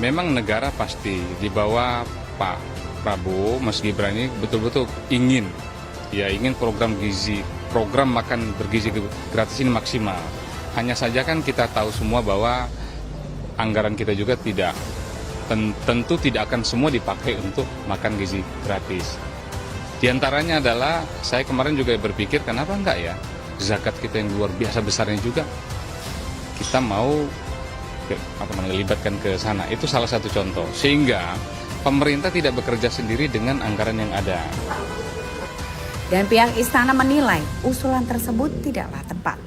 Memang negara pasti di bawah Pak Prabowo, Mas Gibran ini betul-betul ingin program gizi, program makan bergizi gratis ini maksimal. Hanya saja kan kita tahu semua bahwa anggaran kita juga tentu tidak akan semua dipakai untuk makan gizi gratis. Di antaranya adalah saya kemarin juga berpikir kenapa enggak ya zakat kita yang luar biasa besarnya juga kita mau libatkan ke sana. Itu salah satu contoh sehingga pemerintah tidak bekerja sendiri dengan anggaran yang ada. Dan pihak istana menilai usulan tersebut tidaklah tepat.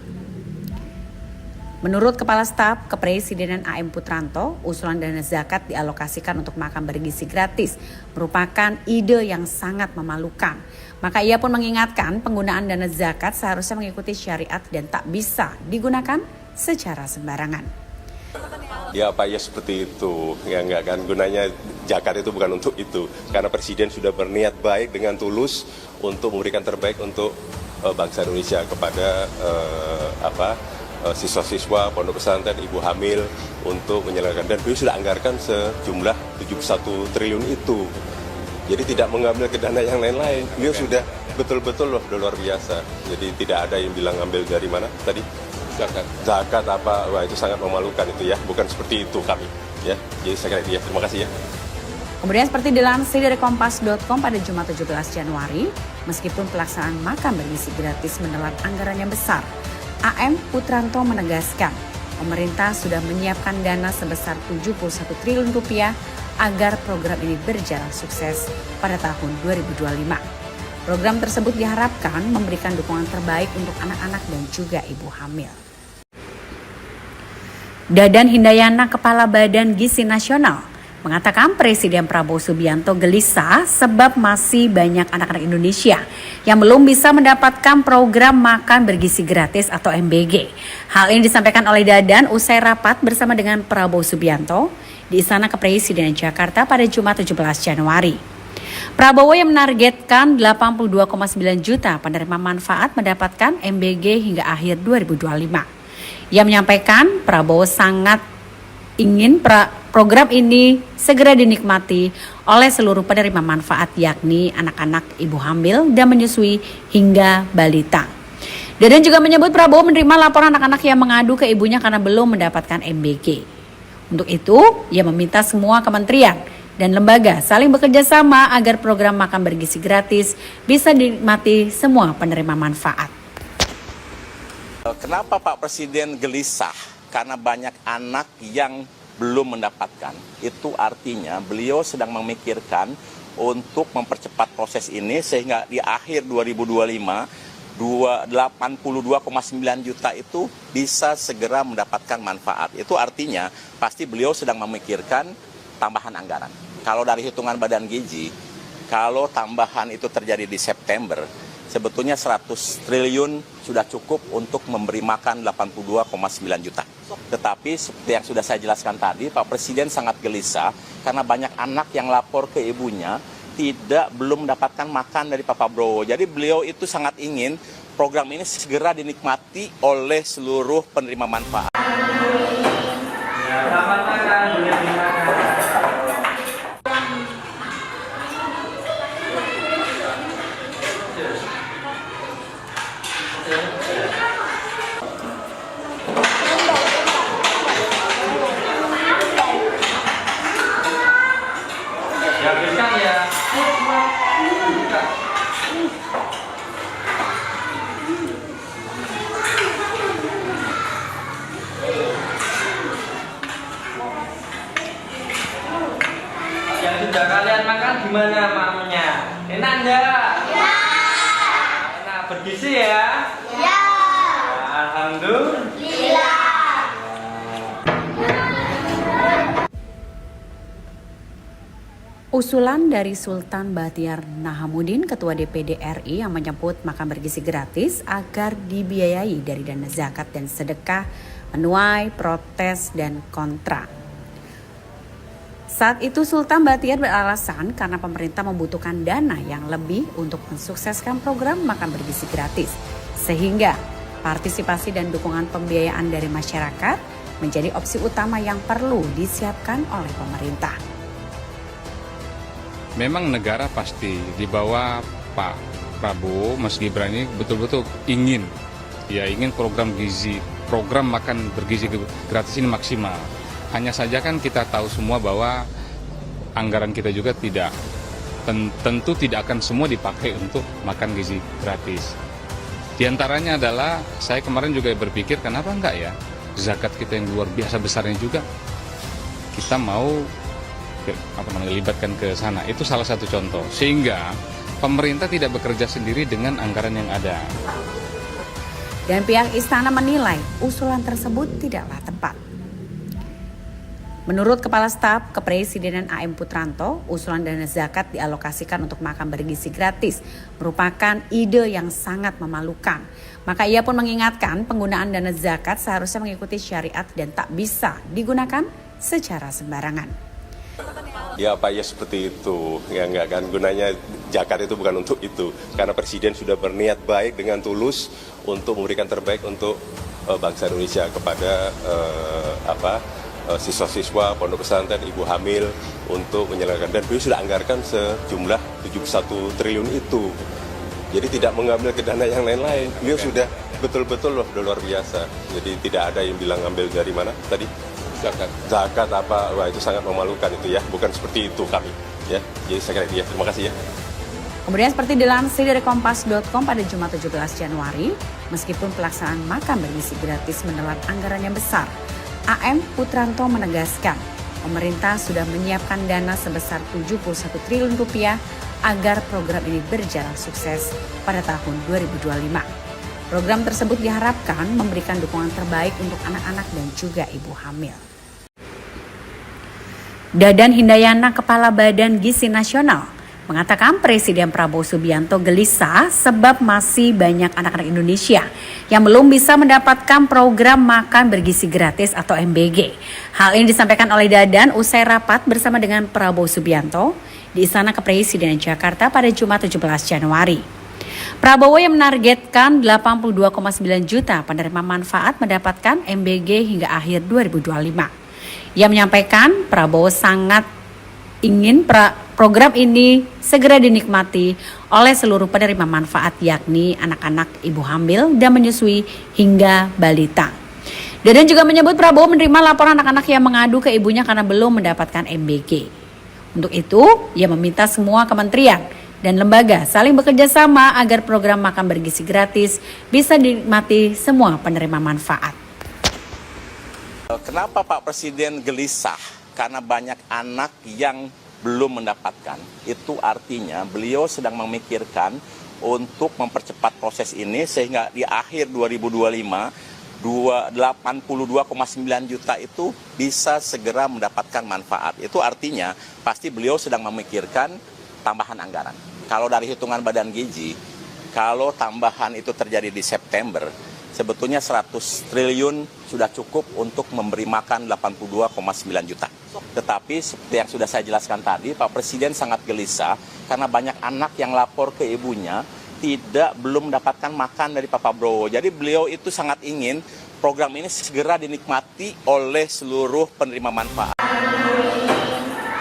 Menurut Kepala Staf Kepresidenan AM Putranto, usulan dana zakat dialokasikan untuk makan bergizi gratis merupakan ide yang sangat memalukan. Maka ia pun mengingatkan penggunaan dana zakat seharusnya mengikuti syariat dan tak bisa digunakan secara sembarangan. Ya Pak, ya seperti itu. Ya enggak kan, gunanya zakat itu bukan untuk itu. Karena Presiden sudah berniat baik dengan tulus untuk memberikan terbaik untuk bangsa Indonesia kepada siswa-siswa, pondok pesantren, ibu hamil untuk menyelesaikan. Dan beliau sudah anggarkan sejumlah 71 triliun itu. Jadi tidak mengambil ke dana yang lain-lain. Beliau sudah betul-betul luar biasa. Jadi tidak ada yang bilang ambil dari mana tadi? Zakat apa? Wah, itu sangat memalukan itu ya. Bukan seperti itu kami. Ya, jadi saya kira terima kasih ya. Kemudian seperti dilansir dari kompas.com pada Jumat 17 Januari, meskipun pelaksanaan makan bergizi gratis menelan anggaran yang besar, AM Putranto menegaskan pemerintah sudah menyiapkan dana sebesar 71 triliun rupiah agar program ini berjalan sukses pada tahun 2025. Program tersebut diharapkan memberikan dukungan terbaik untuk anak-anak dan juga ibu hamil. Dadan Hindayana, Kepala Badan Gizi Nasional, mengatakan Presiden Prabowo Subianto gelisah sebab masih banyak anak-anak Indonesia yang belum bisa mendapatkan program makan bergizi gratis atau MBG. Hal ini disampaikan oleh Dadan usai rapat bersama dengan Prabowo Subianto di Istana Kepresidenan Jakarta pada Jumat 17 Januari. Prabowo yang menargetkan 82,9 juta penerima manfaat mendapatkan MBG hingga akhir 2025. Ia menyampaikan Prabowo sangat ingin program ini segera dinikmati oleh seluruh penerima manfaat, yakni anak-anak, ibu hamil dan menyusui hingga balita. Dadan juga menyebut Prabowo menerima laporan anak-anak yang mengadu ke ibunya karena belum mendapatkan MBG. Untuk itu, ia meminta semua kementerian dan lembaga saling bekerja sama agar program makan bergizi gratis bisa dinikmati semua penerima manfaat. Kenapa Pak Presiden gelisah? Karena banyak anak yang belum mendapatkan. Itu artinya beliau sedang memikirkan untuk mempercepat proses ini sehingga di akhir 2025 82,9 juta itu bisa segera mendapatkan manfaat. Itu artinya pasti beliau sedang memikirkan tambahan anggaran. Kalau dari hitungan Badan Gizi, kalau tambahan itu terjadi di September, sebetulnya 100 triliun sudah cukup untuk memberi makan 82,9 juta. Tetapi seperti yang sudah saya jelaskan tadi, Pak Presiden sangat gelisah karena banyak anak yang lapor ke ibunya belum mendapatkan makan dari Pak Prabowo. Jadi beliau itu sangat ingin program ini segera dinikmati oleh seluruh penerima manfaat. Ya, selamat makan, boleh dimakan. Habiskan ya. Yang sudah kalian makan gimana maunya? Enak enggak? Ya. Enak, bergizi ya? Ya. Alhamdulillah. Usulan dari Sultan Bahtiar Nahamuddin, Ketua DPD RI yang menyebut makan bergizi gratis agar dibiayai dari dana zakat dan sedekah menuai protes dan kontra. Saat itu Sultan Batiar beralasan karena pemerintah membutuhkan dana yang lebih untuk mensukseskan program makan bergizi gratis. Sehingga partisipasi dan dukungan pembiayaan dari masyarakat menjadi opsi utama yang perlu disiapkan oleh pemerintah. Memang negara pasti di bawah Pak Prabowo, Mas Gibran ini betul-betul ingin program makan bergizi gratis ini maksimal. Hanya saja kan kita tahu semua bahwa anggaran kita juga tentu tidak akan semua dipakai untuk makan gizi gratis. Di antaranya adalah saya kemarin juga berpikir kenapa enggak ya zakat kita yang luar biasa besarnya juga kita mau libatkan ke sana. Itu salah satu contoh sehingga pemerintah tidak bekerja sendiri dengan anggaran yang ada. Dan pihak istana menilai usulan tersebut tidaklah tepat. Menurut Kepala Staf Kepresidenan AM Putranto, usulan dana zakat dialokasikan untuk makan bergizi gratis merupakan ide yang sangat memalukan. Maka ia pun mengingatkan penggunaan dana zakat seharusnya mengikuti syariat dan tak bisa digunakan secara sembarangan. Ya Pak, ya seperti itu. Ya enggak kan, gunanya zakat itu bukan untuk itu. Karena Presiden sudah berniat baik dengan tulus untuk memberikan terbaik untuk bangsa Indonesia kepada siswa-siswa, pondok pesantren, ibu hamil untuk menyelenggarkan. Dan beliau sudah anggarkan sejumlah 71 triliun itu. Jadi tidak mengambil ke dana yang lain-lain. Beliau sudah betul-betul luar biasa. Jadi tidak ada yang bilang ambil dari mana tadi? Zakat apa? Wah, itu sangat memalukan itu ya. Bukan seperti itu kami. Ya, jadi saya kira itu ya. Terima kasih ya. Kemudian seperti dilansir dari Kompas.com pada Jumat 17 Januari, meskipun pelaksanaan makan bergizi gratis menelan anggaran yang besar, AM Putranto menegaskan pemerintah sudah menyiapkan dana sebesar 71 triliun rupiah agar program ini berjalan sukses pada tahun 2025. Program tersebut diharapkan memberikan dukungan terbaik untuk anak-anak dan juga ibu hamil. Dadan Hindayana, Kepala Badan Gizi Nasional, mengatakan Presiden Prabowo Subianto gelisah sebab masih banyak anak-anak Indonesia yang belum bisa mendapatkan program makan bergizi gratis atau MBG. Hal ini disampaikan oleh Dadan usai rapat bersama dengan Prabowo Subianto di Istana Kepresidenan Jakarta pada Jumat 17 Januari. Prabowo yang menargetkan 82,9 juta penerima manfaat mendapatkan MBG hingga akhir 2025. Ia menyampaikan Prabowo sangat ingin program ini segera dinikmati oleh seluruh penerima manfaat, yakni anak-anak, ibu hamil dan menyusui hingga balita. Dadan juga menyebut Prabowo menerima laporan anak-anak yang mengadu ke ibunya karena belum mendapatkan MBG. Untuk itu, ia meminta semua kementerian dan lembaga saling bekerja sama agar program makan bergizi gratis bisa dinikmati semua penerima manfaat. Kenapa Pak Presiden gelisah? Karena banyak anak yang belum mendapatkan. Itu artinya beliau sedang memikirkan untuk mempercepat proses ini sehingga di akhir 2025 82,9 juta itu bisa segera mendapatkan manfaat. Itu artinya pasti beliau sedang memikirkan tambahan anggaran. Kalau dari hitungan Badan Gizi, kalau tambahan itu terjadi di September, sebetulnya 100 triliun sudah cukup untuk memberi makan 82,9 juta. Tetapi seperti yang sudah saya jelaskan tadi, Pak Presiden sangat gelisah karena banyak anak yang lapor ke ibunya belum mendapatkan makan dari Pak Prabowo. Jadi beliau itu sangat ingin program ini segera dinikmati oleh seluruh penerima manfaat.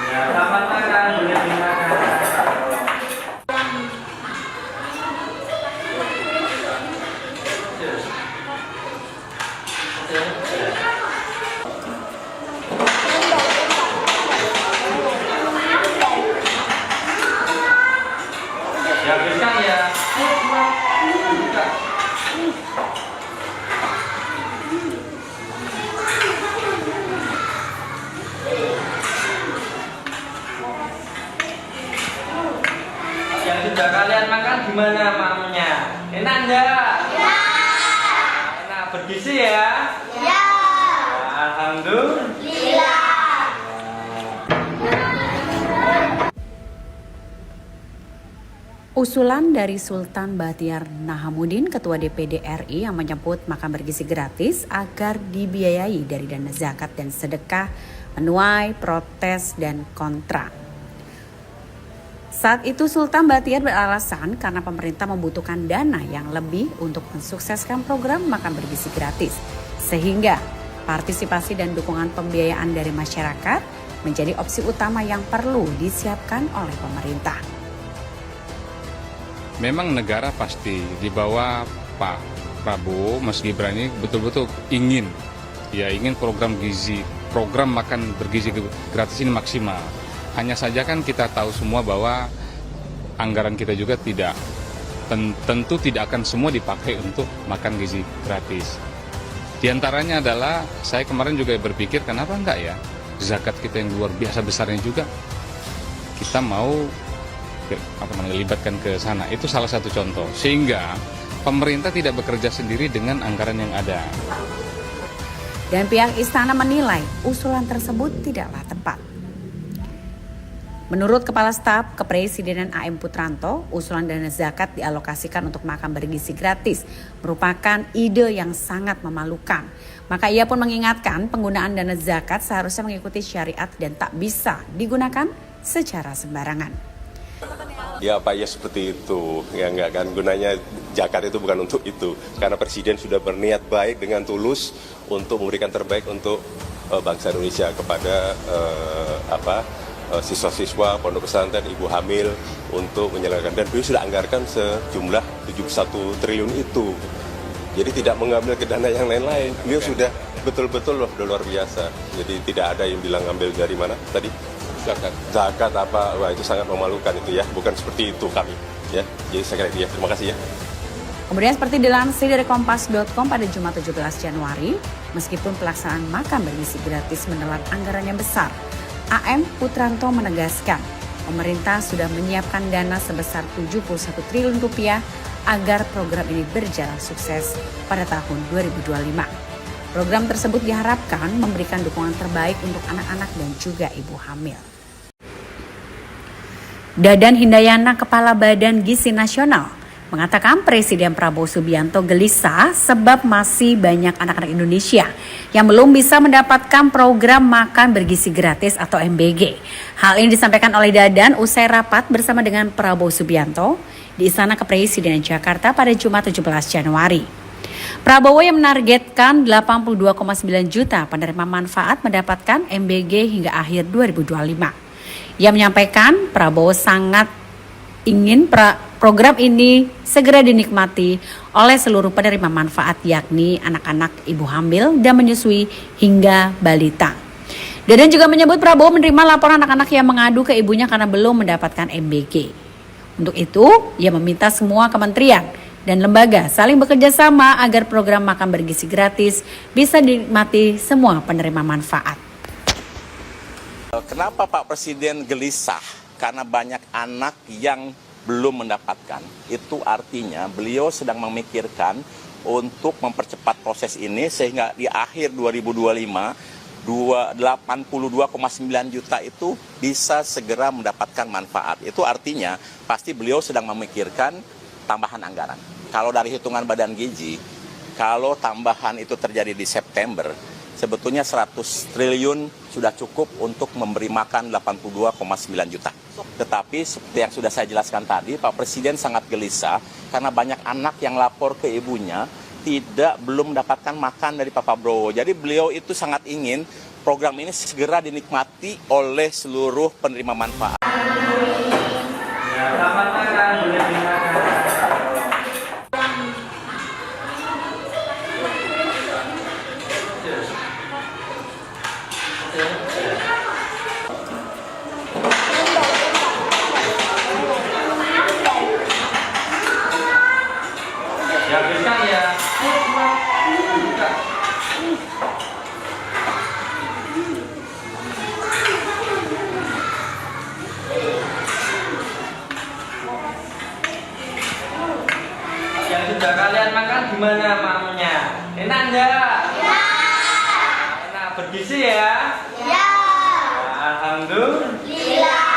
Selamat makan, boleh dimakan. Dihabiskan ya. Yang sudah kalian makan gimana mamanya? Enak enggak? Ya. Enak, bergizi ya? Ya. Alhamdulillah. Usulan dari Sultan Batiar Nahamuddin, Ketua DPD RI, yang menyebut makan bergizi gratis agar dibiayai dari dana zakat dan sedekah menuai protes dan kontra. Saat itu Sultan Batiar beralasan karena pemerintah membutuhkan dana yang lebih untuk mensukseskan program makan bergizi gratis, sehingga partisipasi dan dukungan pembiayaan dari masyarakat menjadi opsi utama yang perlu disiapkan oleh pemerintah. Memang negara pasti di bawah Pak Prabowo, Mas Gibran ini betul-betul ingin program makan bergizi gratis ini maksimal. Hanya saja kan kita tahu semua bahwa anggaran kita juga tentu tidak akan semua dipakai untuk makan gizi gratis. Di antaranya adalah saya kemarin juga berpikir kenapa enggak ya zakat kita yang luar biasa besarnya juga kita mau libatkan ke sana. Itu salah satu contoh. Sehingga pemerintah tidak bekerja sendiri dengan anggaran yang ada. Dan pihak istana menilai usulan tersebut tidaklah tepat. Menurut Kepala Staf Kepresidenan AM Putranto, usulan dana zakat dialokasikan untuk makan bergizi gratis merupakan ide yang sangat memalukan. Maka ia pun mengingatkan penggunaan dana zakat seharusnya mengikuti syariat dan tak bisa digunakan secara sembarangan. Ya Pak, ya seperti itu. Ya enggak kan, gunanya zakat itu bukan untuk itu. Karena Presiden sudah berniat baik dengan tulus untuk memberikan terbaik untuk bangsa Indonesia kepada siswa-siswa, pondok pesantren, ibu hamil untuk menyelenggarakan. Dan beliau sudah anggarkan sejumlah 71 triliun itu. Jadi tidak mengambil ke dana yang lain-lain. Beliau sudah betul-betul luar biasa. Jadi tidak ada yang bilang ambil dari mana tadi? Zakat apa? Wah, itu sangat memalukan itu ya. Bukan seperti itu kami. Ya, jadi saya kira terima kasih ya. Kemudian seperti dilansir dari Kompas.com pada Jumat 17 Januari, meskipun pelaksanaan makan bergizi gratis menelan anggaran yang besar, AM Putranto menegaskan pemerintah sudah menyiapkan dana sebesar 71 triliun rupiah agar program ini berjalan sukses pada tahun 2025. Program tersebut diharapkan memberikan dukungan terbaik untuk anak-anak dan juga ibu hamil. Dadan Hindayana, Kepala Badan Gizi Nasional, mengatakan Presiden Prabowo Subianto gelisah sebab masih banyak anak-anak Indonesia yang belum bisa mendapatkan program makan bergizi gratis atau MBG. Hal ini disampaikan oleh Dadan usai rapat bersama dengan Prabowo Subianto di Istana Kepresidenan Jakarta pada Jumat 17 Januari. Prabowo yang menargetkan 82,9 juta penerima manfaat mendapatkan MBG hingga akhir 2025. Ia menyampaikan Prabowo sangat ingin program ini segera dinikmati oleh seluruh penerima manfaat, yakni anak-anak, ibu hamil dan menyusui hingga balita. Dadan juga menyebut Prabowo menerima laporan anak-anak yang mengadu ke ibunya karena belum mendapatkan MBG. Untuk itu, ia meminta semua kementerian dan lembaga saling bekerja sama agar program makan bergizi gratis bisa dinikmati semua penerima manfaat. Kenapa Pak Presiden gelisah? Karena banyak anak yang belum mendapatkan. Itu artinya beliau sedang memikirkan untuk mempercepat proses ini sehingga di akhir 2025 82,9 juta itu bisa segera mendapatkan manfaat. Itu artinya pasti beliau sedang memikirkan tambahan anggaran. Kalau dari hitungan Badan Gizi, kalau tambahan itu terjadi di September, sebetulnya 100 triliun sudah cukup untuk memberi makan 82,9 juta. Tetapi seperti yang sudah saya jelaskan tadi, Pak Presiden sangat gelisah karena banyak anak yang lapor ke ibunya belum mendapatkan makan dari Pak Prabowo. Jadi beliau itu sangat ingin program ini segera dinikmati oleh seluruh penerima manfaat. Selamat makan, boleh dimakan. Dihabiskan ya. Yang sudah kalian makan gimana maunya? Enak enggak? Ya. Enak, bergizi ya? Ya. Alhamdulillah.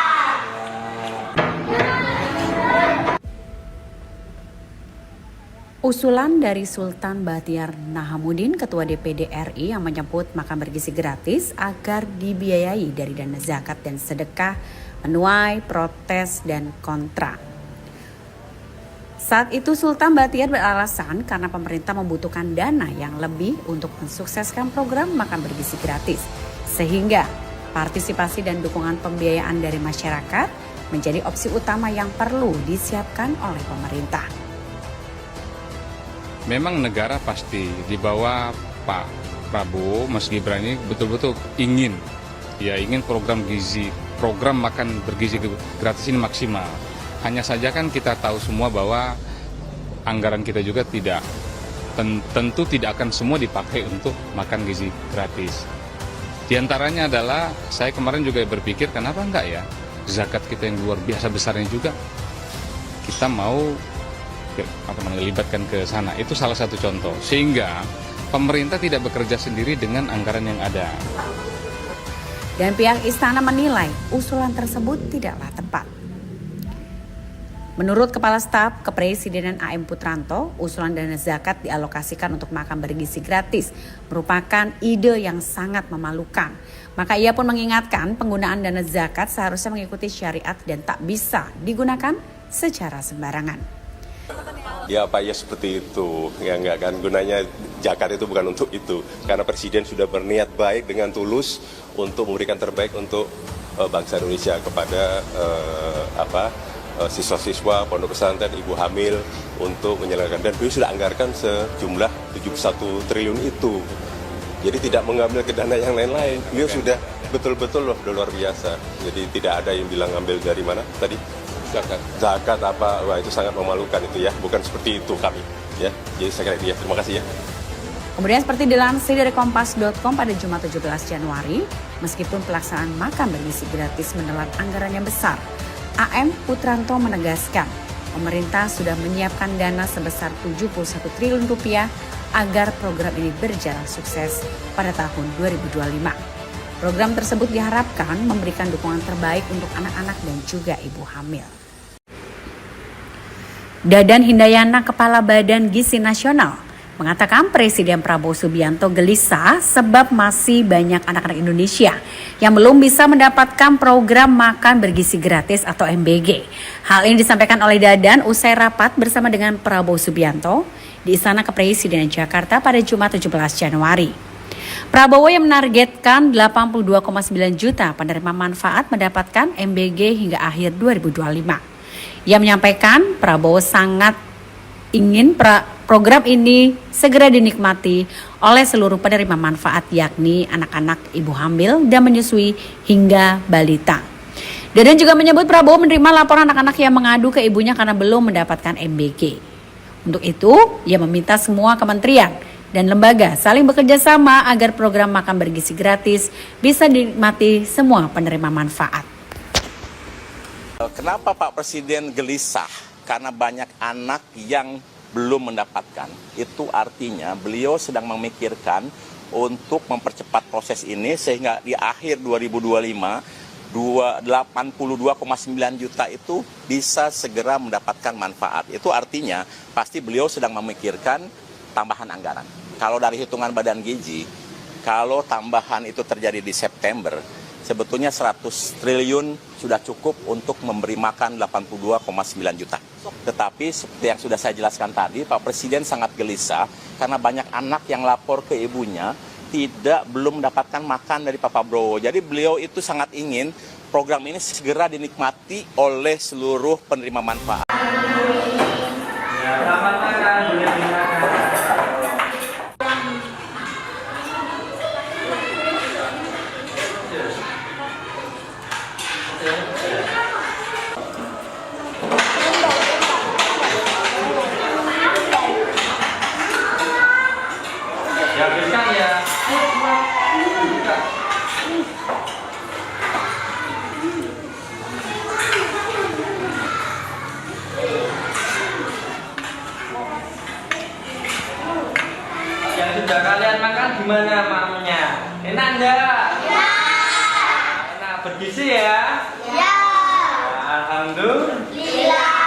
Usulan dari Sultan Bahtiar Nahamuddin, Ketua DPD RI, yang menyebut makan bergizi gratis agar dibiayai dari dana zakat dan sedekah menuai protes dan kontra. Saat itu Sultan Bahtiar beralasan karena pemerintah membutuhkan dana yang lebih untuk mensukseskan program makan bergizi gratis, sehingga partisipasi dan dukungan pembiayaan dari masyarakat menjadi opsi utama yang perlu disiapkan oleh pemerintah. Memang negara pasti di bawah Pak Prabowo, Mas Gibran ini betul-betul ingin program makan bergizi gratis ini maksimal. Hanya saja kan kita tahu semua bahwa anggaran kita juga tentu tidak akan semua dipakai untuk makan gizi gratis. Di antaranya adalah saya kemarin juga berpikir kenapa enggak ya zakat kita yang luar biasa besarnya juga kita mau libatkan ke sana. Itu salah satu contoh, sehingga pemerintah tidak bekerja sendiri dengan anggaran yang ada. Dan pihak istana menilai usulan tersebut tidaklah tepat. Menurut Kepala Staf Kepresidenan AM Putranto, usulan dana zakat dialokasikan untuk makan bergizi gratis merupakan ide yang sangat memalukan. Maka ia pun mengingatkan penggunaan dana zakat seharusnya mengikuti syariat dan tak bisa digunakan secara sembarangan. Ya Pak, ya seperti itu. Ya enggak kan, gunanya zakat itu bukan untuk itu. Karena Presiden sudah berniat baik dengan tulus untuk memberikan terbaik untuk bangsa Indonesia kepada siswa-siswa, pondok pesantren, ibu hamil untuk menyelenggarkan. Dan beliau sudah anggarkan sejumlah 71 triliun itu. Jadi tidak mengambil ke dana yang lain-lain. Beliau sudah betul-betul luar biasa. Jadi tidak ada yang bilang ambil dari mana tadi? Zakat apa, wah itu sangat memalukan itu ya, bukan seperti itu kami ya. Jadi saya kira itu ya, terima kasih ya. Kemudian seperti dilansir dari Kompas.com pada Jumat 17 Januari, meskipun pelaksanaan makan bergizi gratis menelan anggaran yang besar, AM Putranto menegaskan pemerintah sudah menyiapkan dana sebesar 71 triliun rupiah agar program ini berjalan sukses pada tahun 2025. Program tersebut diharapkan memberikan dukungan terbaik untuk anak-anak dan juga ibu hamil. Dadan Hindayana, Kepala Badan Gizi Nasional, mengatakan Presiden Prabowo Subianto gelisah sebab masih banyak anak-anak Indonesia yang belum bisa mendapatkan program makan bergizi gratis atau MBG. Hal ini disampaikan oleh Dadan usai rapat bersama dengan Prabowo Subianto di Istana Kepresidenan Jakarta pada Jumat 17 Januari. Prabowo yang menargetkan 82,9 juta penerima manfaat mendapatkan MBG hingga akhir 2025. Ia menyampaikan Prabowo sangat ingin program ini segera dinikmati oleh seluruh penerima manfaat, yakni anak-anak, ibu hamil dan menyusui hingga balita. Dadan juga menyebut Prabowo menerima laporan anak-anak yang mengadu ke ibunya karena belum mendapatkan MBG. Untuk itu, ia meminta semua kementerian dan lembaga saling bekerja sama agar program makan bergizi gratis bisa dinikmati semua penerima manfaat. Kenapa Pak Presiden gelisah? Karena banyak anak yang belum mendapatkan. Itu artinya beliau sedang memikirkan untuk mempercepat proses ini sehingga di akhir 2025 82,9 juta itu bisa segera mendapatkan manfaat. Itu artinya pasti beliau sedang memikirkan tambahan anggaran. Kalau dari hitungan Badan Gizi, kalau tambahan itu terjadi di September, sebetulnya 100 triliun sudah cukup untuk memberi makan 82,9 juta. Tetapi seperti yang sudah saya jelaskan tadi, Pak Presiden sangat gelisah karena banyak anak yang lapor ke ibunya belum mendapatkan makan dari Pak Prabowo. Jadi beliau itu sangat ingin program ini segera dinikmati oleh seluruh penerima manfaat. Ya, selamat makan, boleh dimakan. Ya, habiskan ya. Yang sudah kalian makan gimana maunya? Enak enggak? Ya. Enak, bergizi ya? Ya. Alhamdulillah.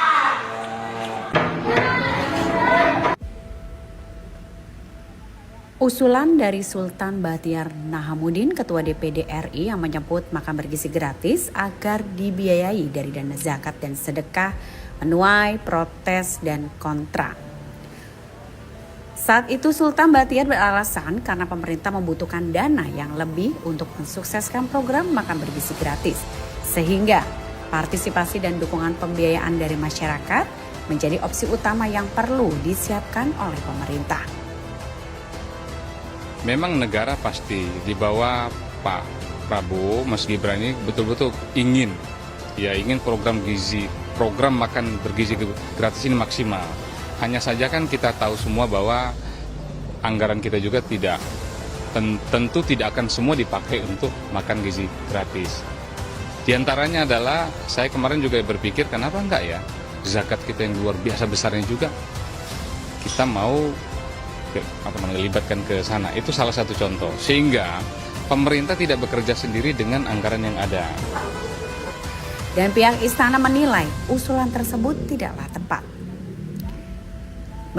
Usulan dari Sultan Bahtiar Nahamuddin, Ketua DPD RI, yang menyebut makan bergizi gratis agar dibiayai dari dana zakat dan sedekah menuai protes dan kontra. Saat itu Sultan Bahtiar beralasan karena pemerintah membutuhkan dana yang lebih untuk mensukseskan program makan bergizi gratis, sehingga partisipasi dan dukungan pembiayaan dari masyarakat menjadi opsi utama yang perlu disiapkan oleh pemerintah. Memang negara pasti di bawah Pak Prabowo, Mas Gibran ini betul-betul ingin program makan bergizi gratis ini maksimal. Hanya saja kan kita tahu semua bahwa anggaran kita juga tentu tidak akan semua dipakai untuk makan gizi gratis. Di antaranya adalah saya kemarin juga berpikir kenapa enggak ya zakat kita yang luar biasa besarnya juga kita mau libatkan ke sana. Itu salah satu contoh. Sehingga pemerintah tidak bekerja sendiri dengan anggaran yang ada. Dan pihak istana menilai usulan tersebut tidaklah tepat.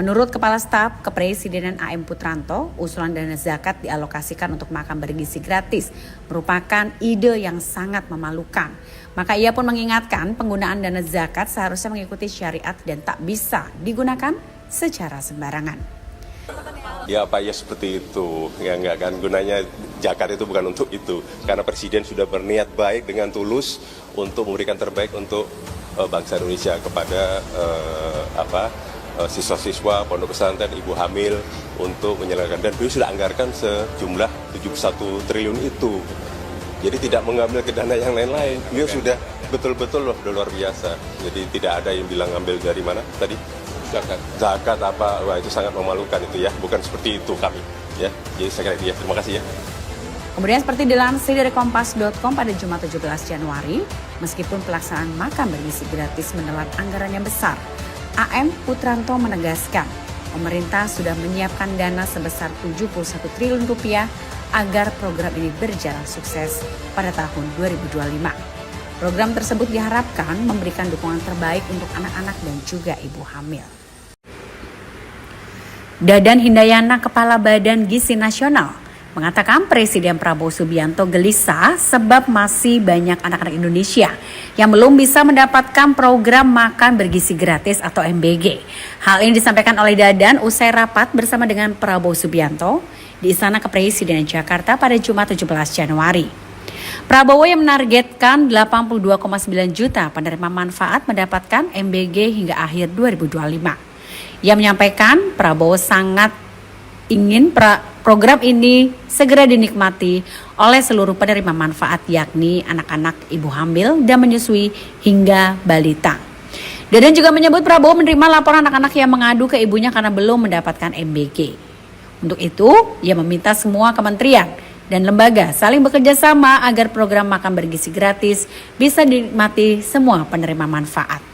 Menurut Kepala Staf Kepresidenan AM Putranto, usulan dana zakat dialokasikan untuk makan bergizi gratis merupakan ide yang sangat memalukan. Maka ia pun mengingatkan penggunaan dana zakat seharusnya mengikuti syariat dan tak bisa digunakan secara sembarangan. Ya Pak, ya seperti itu. Ya enggak kan, gunanya zakat itu bukan untuk itu. Karena Presiden sudah berniat baik dengan tulus untuk memberikan terbaik untuk bangsa Indonesia kepada siswa-siswa, pondok pesantren, ibu hamil untuk menyelenggarakan. Dan beliau sudah anggarkan sejumlah 71 triliun itu. Jadi tidak mengambil ke dana yang lain-lain. Beliau sudah betul-betul luar biasa. Jadi tidak ada yang bilang ambil dari mana tadi? Zakat apa? Wah, itu sangat memalukan itu ya. Bukan seperti itu kami. Ya, jadi saya kira itu ya. Terima kasih ya. Kemudian seperti dilansir dari Kompas.com pada Jumat 17 Januari, meskipun pelaksanaan makan bergizi gratis menelan anggaran yang besar, AM Putranto menegaskan pemerintah sudah menyiapkan dana sebesar 71 triliun rupiah agar program ini berjalan sukses pada tahun 2025. Program tersebut diharapkan memberikan dukungan terbaik untuk anak-anak dan juga ibu hamil. Dadan Hindayana, Kepala Badan Gizi Nasional, mengatakan Presiden Prabowo Subianto gelisah sebab masih banyak anak-anak Indonesia yang belum bisa mendapatkan program makan bergizi gratis atau MBG. Hal ini disampaikan oleh Dadan usai rapat bersama dengan Prabowo Subianto di Istana Kepresidenan Jakarta pada Jumat 17 Januari. Prabowo yang menargetkan 82,9 juta penerima manfaat mendapatkan MBG hingga akhir 2025. Ia menyampaikan Prabowo sangat ingin program ini segera dinikmati oleh seluruh penerima manfaat, yakni anak-anak, ibu hamil, dan menyusui hingga balita. Dadan juga menyebut Prabowo menerima laporan anak-anak yang mengadu ke ibunya karena belum mendapatkan MBG. Untuk itu, ia meminta semua kementerian dan lembaga saling bekerja sama agar program makan bergizi gratis bisa dinikmati semua penerima manfaat.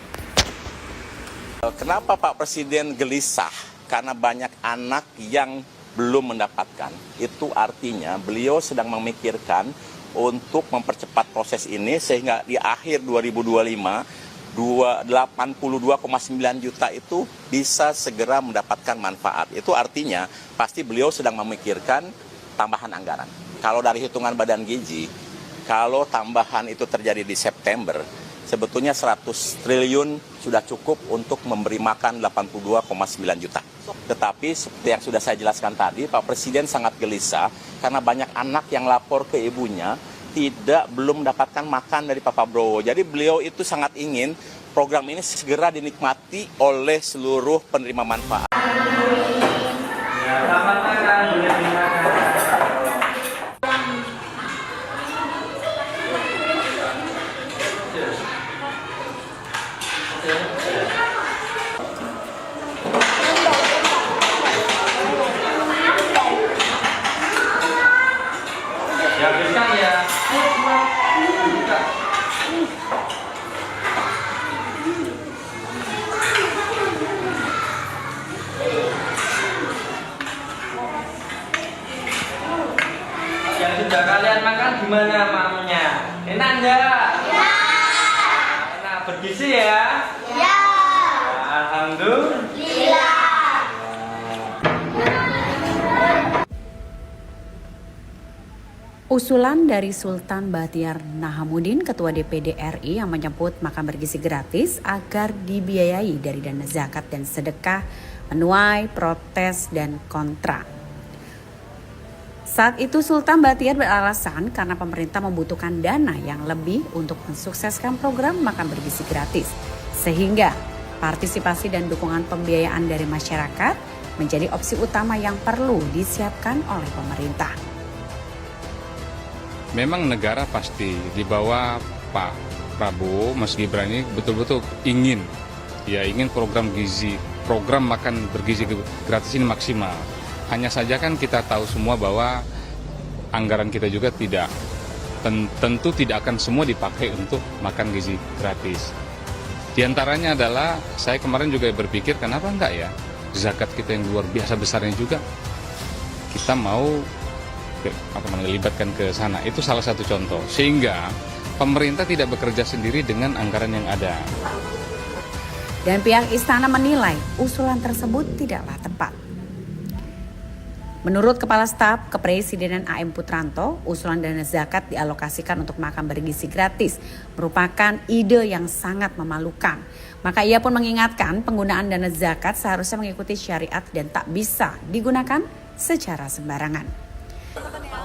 Kenapa Pak Presiden gelisah? Karena banyak anak yang belum mendapatkan. Itu artinya beliau sedang memikirkan untuk mempercepat proses ini sehingga di akhir 2025 82,9 juta itu bisa segera mendapatkan manfaat. Itu artinya pasti beliau sedang memikirkan tambahan anggaran. Kalau dari hitungan Badan Gizi, kalau tambahan itu terjadi di September, sebetulnya 100 triliun sudah cukup untuk memberi makan 82,9 juta. Tetapi seperti yang sudah saya jelaskan tadi, Pak Presiden sangat gelisah karena banyak anak yang lapor ke ibunya belum mendapatkan makan dari Pak Prabowo. Jadi beliau itu sangat ingin program ini segera dinikmati oleh seluruh penerima manfaat. Selamat makan, boleh dimakan. Dihabiskan ya. Yang sudah kalian makan gimana maunya? Enak enggak? Ya. Enak, bergizi ya? Ya. Alhamdulillah. Usulan dari Sultan Bahtiar Nahamuddin, Ketua DPD RI, yang menyebut makan bergizi gratis agar dibiayai dari dana zakat dan sedekah menuai protes dan kontra. Saat itu Sultan Bahtiar beralasan karena pemerintah membutuhkan dana yang lebih untuk mensukseskan program makan bergizi gratis, sehingga partisipasi dan dukungan pembiayaan dari masyarakat menjadi opsi utama yang perlu disiapkan oleh pemerintah. Memang negara pasti di bawah Pak Prabowo, Mas Gibran ini betul-betul ingin program makan bergizi gratis ini maksimal. Hanya saja kan kita tahu semua bahwa anggaran kita juga tentu tidak akan semua dipakai untuk makan gizi gratis. Di antaranya adalah saya kemarin juga berpikir kenapa enggak ya zakat kita yang luar biasa besarnya juga kita mau libatkan ke sana. Itu salah satu contoh, sehingga pemerintah tidak bekerja sendiri dengan anggaran yang ada. Dan pihak istana menilai usulan tersebut tidaklah tepat. Menurut Kepala Staf Kepresidenan AM Putranto, usulan dana zakat dialokasikan untuk makan bergizi gratis merupakan ide yang sangat memalukan. Maka ia pun mengingatkan penggunaan dana zakat seharusnya mengikuti syariat dan tak bisa digunakan secara sembarangan.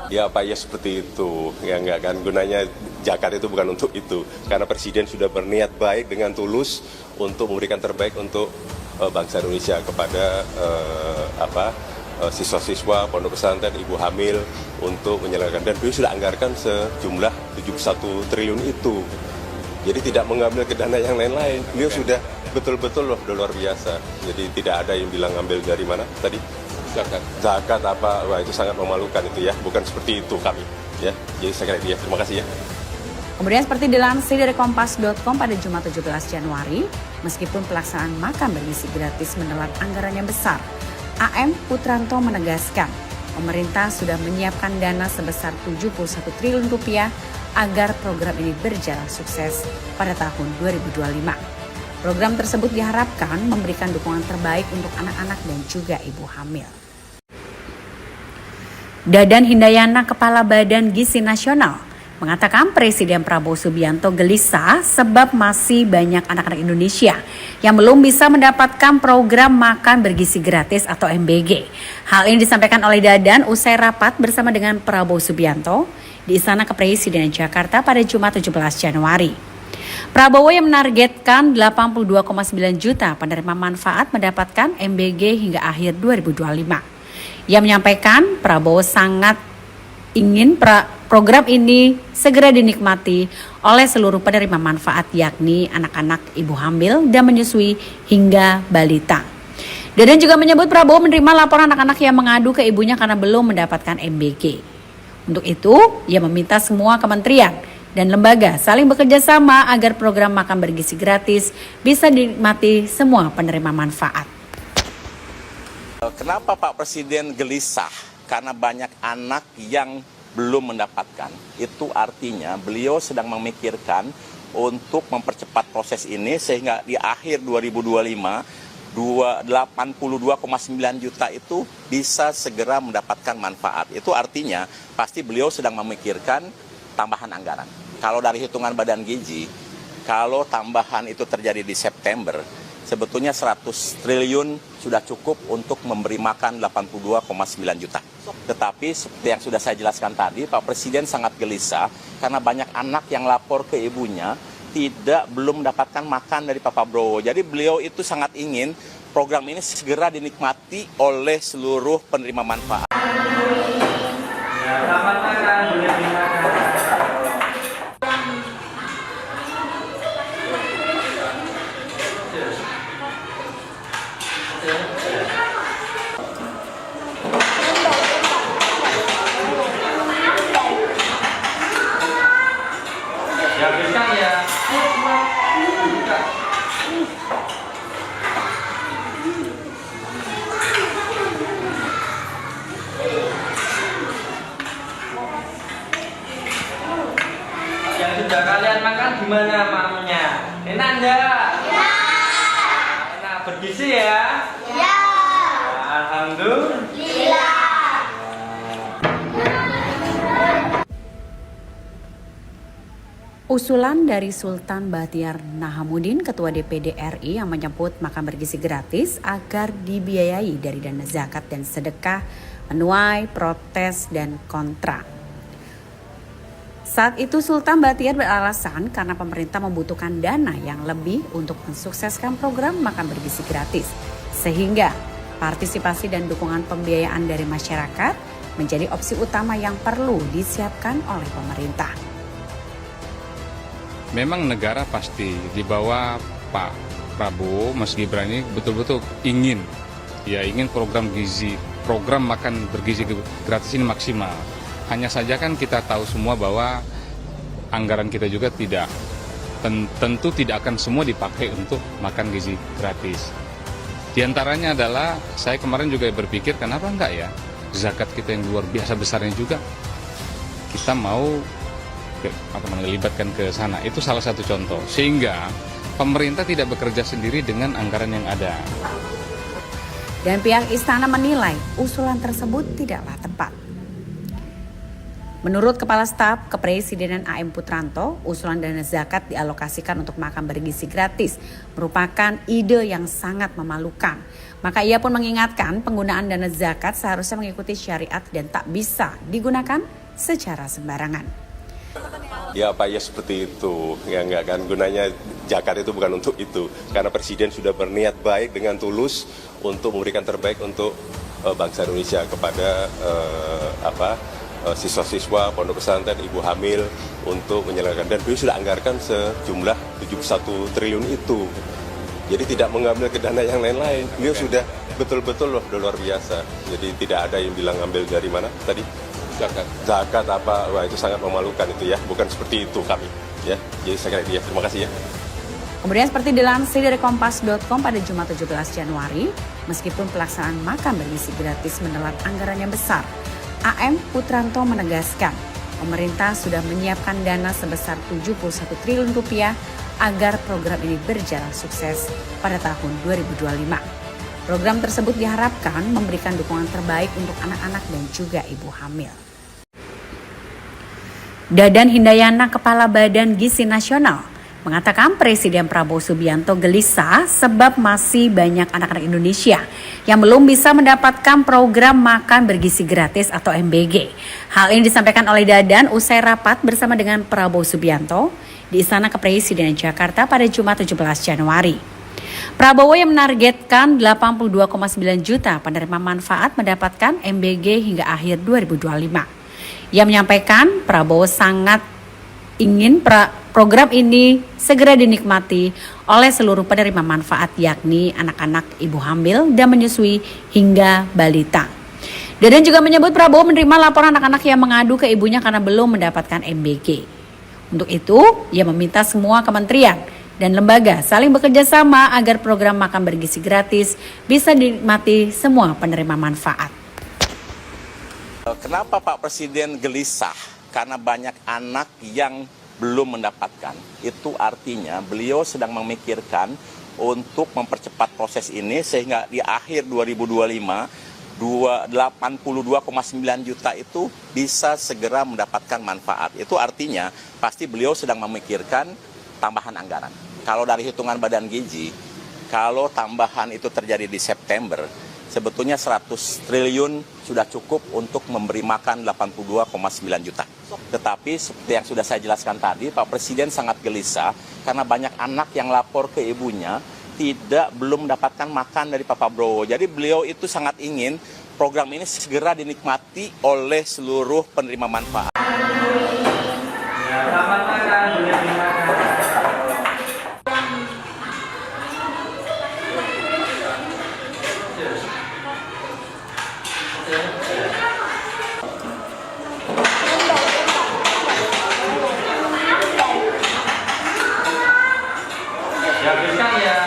Ya Pak, ya seperti itu. Ya enggak kan, gunanya zakat itu bukan untuk itu. Karena Presiden sudah berniat baik dengan tulus untuk memberikan terbaik untuk bangsa Indonesia kepada siswa-siswa, pondok pesantren, ibu hamil untuk menyelenggarakan. Dan beliau sudah anggarkan sejumlah 71 triliun itu. Jadi tidak mengambil ke dana yang lain-lain. Beliau sudah betul-betul luar biasa. Jadi tidak ada yang bilang ambil dari mana tadi? Zakat apa? Wah, itu sangat memalukan itu ya. Bukan seperti itu kami. Ya, jadi saya kira dia. Terima kasih ya. Kemudian seperti dilansir dari Kompas.com pada Jumat 17 Januari, meskipun pelaksanaan makan bergizi gratis menelan anggaran yang besar, AM Putranto menegaskan pemerintah sudah menyiapkan dana sebesar 71 triliun rupiah agar program ini berjalan sukses pada tahun 2025. Program tersebut diharapkan memberikan dukungan terbaik untuk anak-anak dan juga ibu hamil. Dadan Hindayana, Kepala Badan Gizi Nasional, mengatakan Presiden Prabowo Subianto gelisah sebab masih banyak anak-anak Indonesia yang belum bisa mendapatkan program makan bergizi gratis atau MBG. Hal ini disampaikan oleh Dadan usai rapat bersama dengan Prabowo Subianto di Istana Kepresidenan Jakarta pada Jumat 17 Januari. Prabowo yang menargetkan 82,9 juta penerima manfaat mendapatkan MBG hingga akhir 2025. Ia menyampaikan Prabowo sangat ingin program ini segera dinikmati oleh seluruh penerima manfaat, yakni anak-anak, ibu hamil dan menyusui hingga balita. Dadan juga menyebut Prabowo menerima laporan anak-anak yang mengadu ke ibunya karena belum mendapatkan MBG. Untuk itu, ia meminta semua kementerian dan lembaga saling bekerja sama agar program makan bergizi gratis bisa dinikmati semua penerima manfaat. Kenapa Pak Presiden gelisah? Karena banyak anak yang belum mendapatkan. Itu artinya beliau sedang memikirkan untuk mempercepat proses ini sehingga di akhir 2025 82,9 juta itu bisa segera mendapatkan manfaat. Itu artinya pasti beliau sedang memikirkan tambahan anggaran. Kalau dari hitungan Badan Gizi, kalau tambahan itu terjadi di September, sebetulnya 100 triliun sudah cukup untuk memberi makan 82,9 juta. Tetapi seperti yang sudah saya jelaskan tadi, Pak Presiden sangat gelisah karena banyak anak yang lapor ke ibunya belum mendapatkan makan dari Pak Prabowo. Jadi beliau itu sangat ingin program ini segera dinikmati oleh seluruh penerima manfaat. Selamat makan, boleh dimakan. Habiskan ya. Yang sudah kalian makan gimana maunya? Enak enggak? Ya. Enak, bergizi ya? Ya. Alhamdulillah. Usulan dari Sultan Bahtiar Nahamuddin, Ketua DPD RI, yang menyebut makan bergizi gratis agar dibiayai dari dana zakat dan sedekah menuai protes dan kontra. Saat itu Sultan Bahtiar beralasan karena pemerintah membutuhkan dana yang lebih untuk mensukseskan program makan bergizi gratis, sehingga partisipasi dan dukungan pembiayaan dari masyarakat menjadi opsi utama yang perlu disiapkan oleh pemerintah. Memang negara pasti di bawah Pak Prabowo, Mas Gibran ini betul-betul ingin program makan bergizi gratis ini maksimal. Hanya saja kan kita tahu semua bahwa anggaran kita juga tentu tidak akan semua dipakai untuk makan gizi gratis. Di antaranya adalah saya kemarin juga berpikir kenapa enggak ya zakat kita yang luar biasa besarnya juga kita mau libatkan ke sana. Itu salah satu contoh, sehingga pemerintah tidak bekerja sendiri dengan anggaran yang ada. Dan pihak istana menilai usulan tersebut tidaklah tepat. Menurut Kepala Staf Kepresidenan AM Putranto, usulan dana zakat dialokasikan untuk makan bergizi gratis merupakan ide yang sangat memalukan. Maka ia pun mengingatkan penggunaan dana zakat seharusnya mengikuti syariat dan tak bisa digunakan secara sembarangan. Ya Pak, ya seperti itu. Ya enggak kan, gunanya zakat itu bukan untuk itu. Karena Presiden sudah berniat baik dengan tulus untuk memberikan terbaik untuk bangsa Indonesia kepada siswa-siswa, pondok pesantren, ibu hamil untuk menyelenggarkan. Dan beliau sudah anggarkan sejumlah 71 triliun itu. Jadi tidak mengambil ke dana yang lain-lain. Beliau sudah betul-betul loh luar biasa. Jadi tidak ada yang bilang ambil dari mana tadi? Zakat apa? Wah, itu sangat memalukan itu ya. Bukan seperti itu kami. Ya, jadi saya kira terima kasih ya. Kemudian seperti dilansir dari Kompas.com pada Jumat 17 Januari, meskipun pelaksanaan makan bergizi gratis menelan anggaran yang besar, AM Putranto menegaskan pemerintah sudah menyiapkan dana sebesar 71 triliun rupiah agar program ini berjalan sukses pada tahun 2025. Program tersebut diharapkan memberikan dukungan terbaik untuk anak-anak dan juga ibu hamil. Dadan Hindayana, Kepala Badan Gizi Nasional, mengatakan Presiden Prabowo Subianto gelisah sebab masih banyak anak-anak Indonesia yang belum bisa mendapatkan program makan bergizi gratis atau MBG. Hal ini disampaikan oleh Dadan usai rapat bersama dengan Prabowo Subianto di Istana Kepresidenan Jakarta pada Jumat 17 Januari. Prabowo yang menargetkan 82,9 juta penerima manfaat mendapatkan MBG hingga akhir 2025. Ia menyampaikan Prabowo sangat ingin program ini segera dinikmati oleh seluruh penerima manfaat, yakni anak-anak, ibu hamil dan menyusui hingga balita. Dadan juga menyebut Prabowo menerima laporan anak-anak yang mengadu ke ibunya karena belum mendapatkan MBG. Untuk itu, ia meminta semua kementerian dan lembaga saling bekerja sama agar program makan bergizi gratis bisa dinikmati semua penerima manfaat. Kenapa Pak Presiden gelisah? Karena banyak anak yang belum mendapatkan. Itu artinya beliau sedang memikirkan untuk mempercepat proses ini sehingga di akhir 2025 82,9 juta itu bisa segera mendapatkan manfaat. Itu artinya pasti beliau sedang memikirkan tambahan anggaran. Kalau dari hitungan Badan Gizi, kalau tambahan itu terjadi di September, sebetulnya 100 triliun sudah cukup untuk memberi makan 82,9 juta. Tetapi seperti yang sudah saya jelaskan tadi, Pak Presiden sangat gelisah karena banyak anak yang lapor ke ibunya belum mendapatkan makan dari Pak Prabowo. Jadi beliau itu sangat ingin program ini segera dinikmati oleh seluruh penerima manfaat. Ya, selamat makan, boleh dimakan. Ya, berikan ya.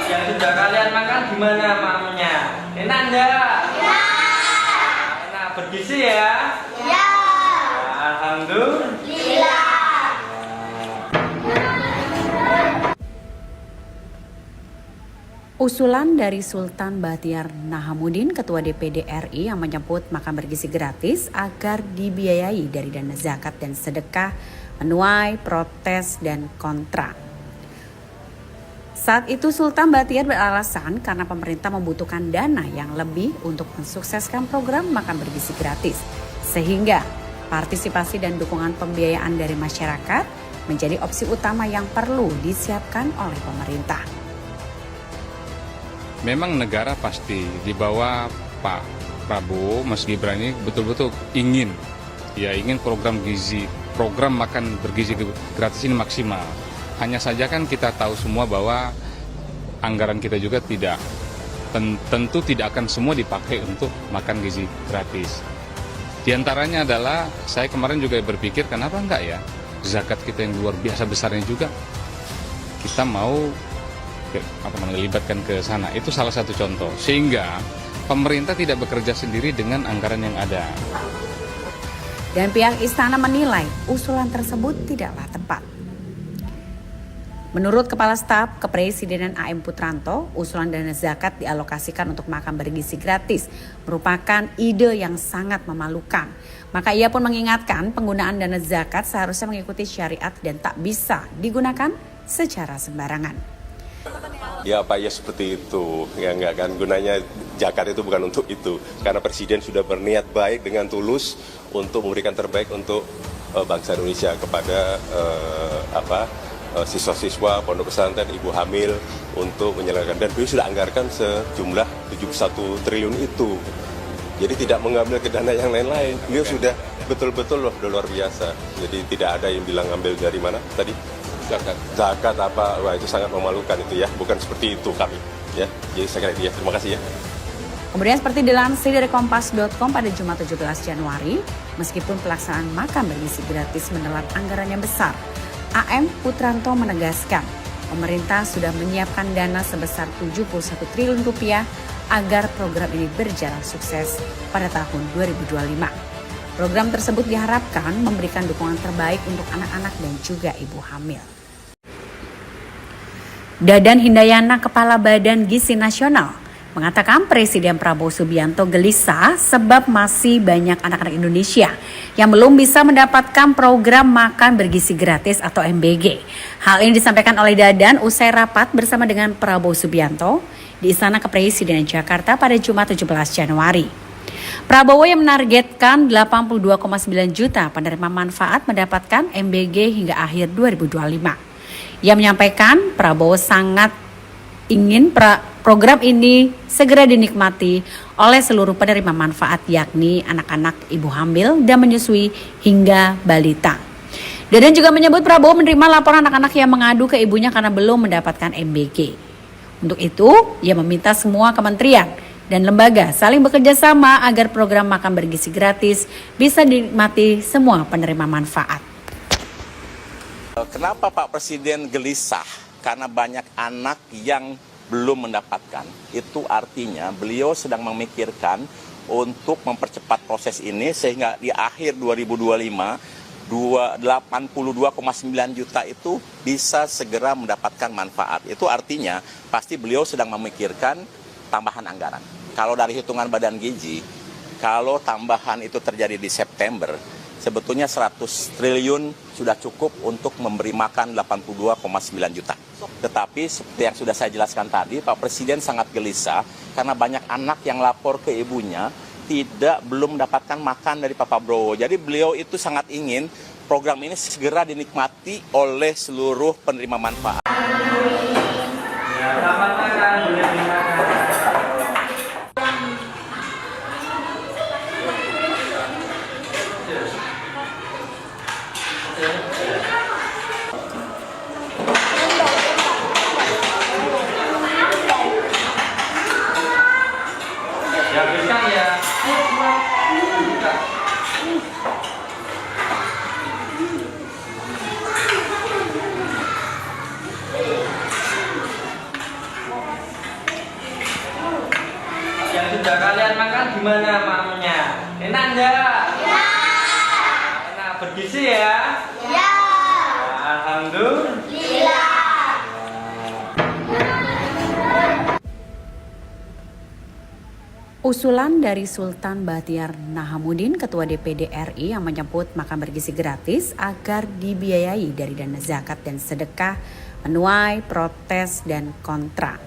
Yang sudah kalian makan gimana maunya? Enak enggak? Ya. Enak, bergizi ya? Ya. Alhamdulillah. Usulan dari Sultan Bahtiar Nahamuddin, Ketua DPD RI, yang menyebut makan bergizi gratis agar dibiayai dari dana zakat dan sedekah menuai protes dan kontra. Saat itu Sultan Bahtiar beralasan karena pemerintah membutuhkan dana yang lebih untuk mensukseskan program makan bergizi gratis, sehingga partisipasi dan dukungan pembiayaan dari masyarakat menjadi opsi utama yang perlu disiapkan oleh pemerintah. Memang negara pasti di bawah Pak Prabowo, Mas Gibran ini betul-betul ingin program makan bergizi gratis ini maksimal. Hanya saja kan kita tahu semua bahwa anggaran kita juga tentu tidak akan semua dipakai untuk makan gizi gratis. Di antaranya adalah saya kemarin juga berpikir kenapa enggak ya zakat kita yang luar biasa besarnya juga kita mau libatkan ke sana. Itu salah satu contoh. Sehingga pemerintah tidak bekerja sendiri dengan anggaran yang ada. Dan pihak istana menilai usulan tersebut tidaklah tepat. Menurut Kepala Staf Kepresidenan AM Putranto, usulan dana zakat dialokasikan untuk makan bergizi gratis merupakan ide yang sangat memalukan. Maka ia pun mengingatkan penggunaan dana zakat seharusnya mengikuti syariat dan tak bisa digunakan secara sembarangan. Ya Pak, ya seperti itu. Ya enggak kan, gunanya zakat itu bukan untuk itu. Karena Presiden sudah berniat baik dengan tulus untuk memberikan terbaik untuk bangsa Indonesia kepada siswa-siswa, pondok pesantren, ibu hamil untuk menyelenggarkan. Dan beliau sudah anggarkan sejumlah 71 triliun itu. Jadi tidak mengambil ke dana yang lain-lain. Beliau sudah betul-betul luar biasa. Jadi tidak ada yang bilang ambil dari mana tadi? Zakat apa? Wah, itu sangat memalukan itu ya. Bukan seperti itu kami. Ya, jadi saya kira terima kasih ya. Kemudian seperti dilansir dari Kompas.com pada Jumat 17 Januari, meskipun pelaksanaan makan bergizi gratis menelan anggaran yang besar, AM Putranto menegaskan pemerintah sudah menyiapkan dana sebesar 71 triliun rupiah agar program ini berjalan sukses pada tahun 2025. Program tersebut diharapkan memberikan dukungan terbaik untuk anak-anak dan juga ibu hamil. Dadan Hindayana, Kepala Badan Gizi Nasional, mengatakan Presiden Prabowo Subianto gelisah sebab masih banyak anak-anak Indonesia yang belum bisa mendapatkan program makan bergizi gratis atau MBG. Hal ini disampaikan oleh Dadan usai rapat bersama dengan Prabowo Subianto di Istana Kepresidenan Jakarta pada Jumat 17 Januari. Prabowo yang menargetkan 82,9 juta penerima manfaat mendapatkan MBG hingga akhir 2025. Ia menyampaikan Prabowo sangat ingin program ini segera dinikmati oleh seluruh penerima manfaat, yakni anak-anak, ibu hamil dan menyusui hingga balita. Dadan juga menyebut Prabowo menerima laporan anak-anak yang mengadu ke ibunya karena belum mendapatkan MBG. Untuk itu, ia meminta semua kementerian dan lembaga saling bekerja sama agar program makan bergizi gratis bisa dinikmati semua penerima manfaat. Kenapa Pak Presiden gelisah? Karena banyak anak yang belum mendapatkan. Itu artinya beliau sedang memikirkan untuk mempercepat proses ini sehingga di akhir 2025 82,9 juta itu bisa segera mendapatkan manfaat. Itu artinya pasti beliau sedang memikirkan tambahan anggaran. Kalau dari hitungan Badan Gizi, kalau tambahan itu terjadi di September, sebetulnya 100 triliun sudah cukup untuk memberi makan 82,9 juta. Tetapi seperti yang sudah saya jelaskan tadi, Pak Presiden sangat gelisah karena banyak anak yang lapor ke ibunya belum mendapatkan makan dari Pak Prabowo. Jadi beliau itu sangat ingin program ini segera dinikmati oleh seluruh penerima manfaat. Ya, selamat makan, boleh dimakan. Dihabiskan ya. Yang sudah kalian makan gimana maunya? Enak enggak? Ya. Enak, bergizi ya? Ya. Alhamdulillah. Usulan dari Sultan Bahtiar Nahamuddin, Ketua DPD RI, yang menyebut makan bergizi gratis agar dibiayai dari dana zakat dan sedekah menuai protes dan kontra.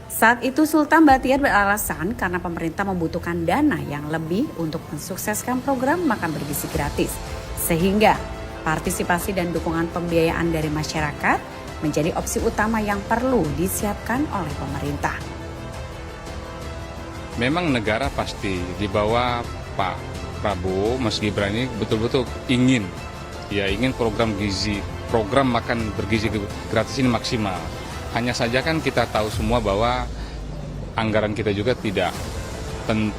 Saat itu Sultan Bahtiar beralasan karena pemerintah membutuhkan dana yang lebih untuk mensukseskan program makan bergizi gratis, sehingga partisipasi dan dukungan pembiayaan dari masyarakat menjadi opsi utama yang perlu disiapkan oleh pemerintah. Memang negara pasti di bawah Pak Prabowo, Mas Gibran ini betul-betul ingin program makan bergizi gratis ini maksimal. Hanya saja kan kita tahu semua bahwa anggaran kita juga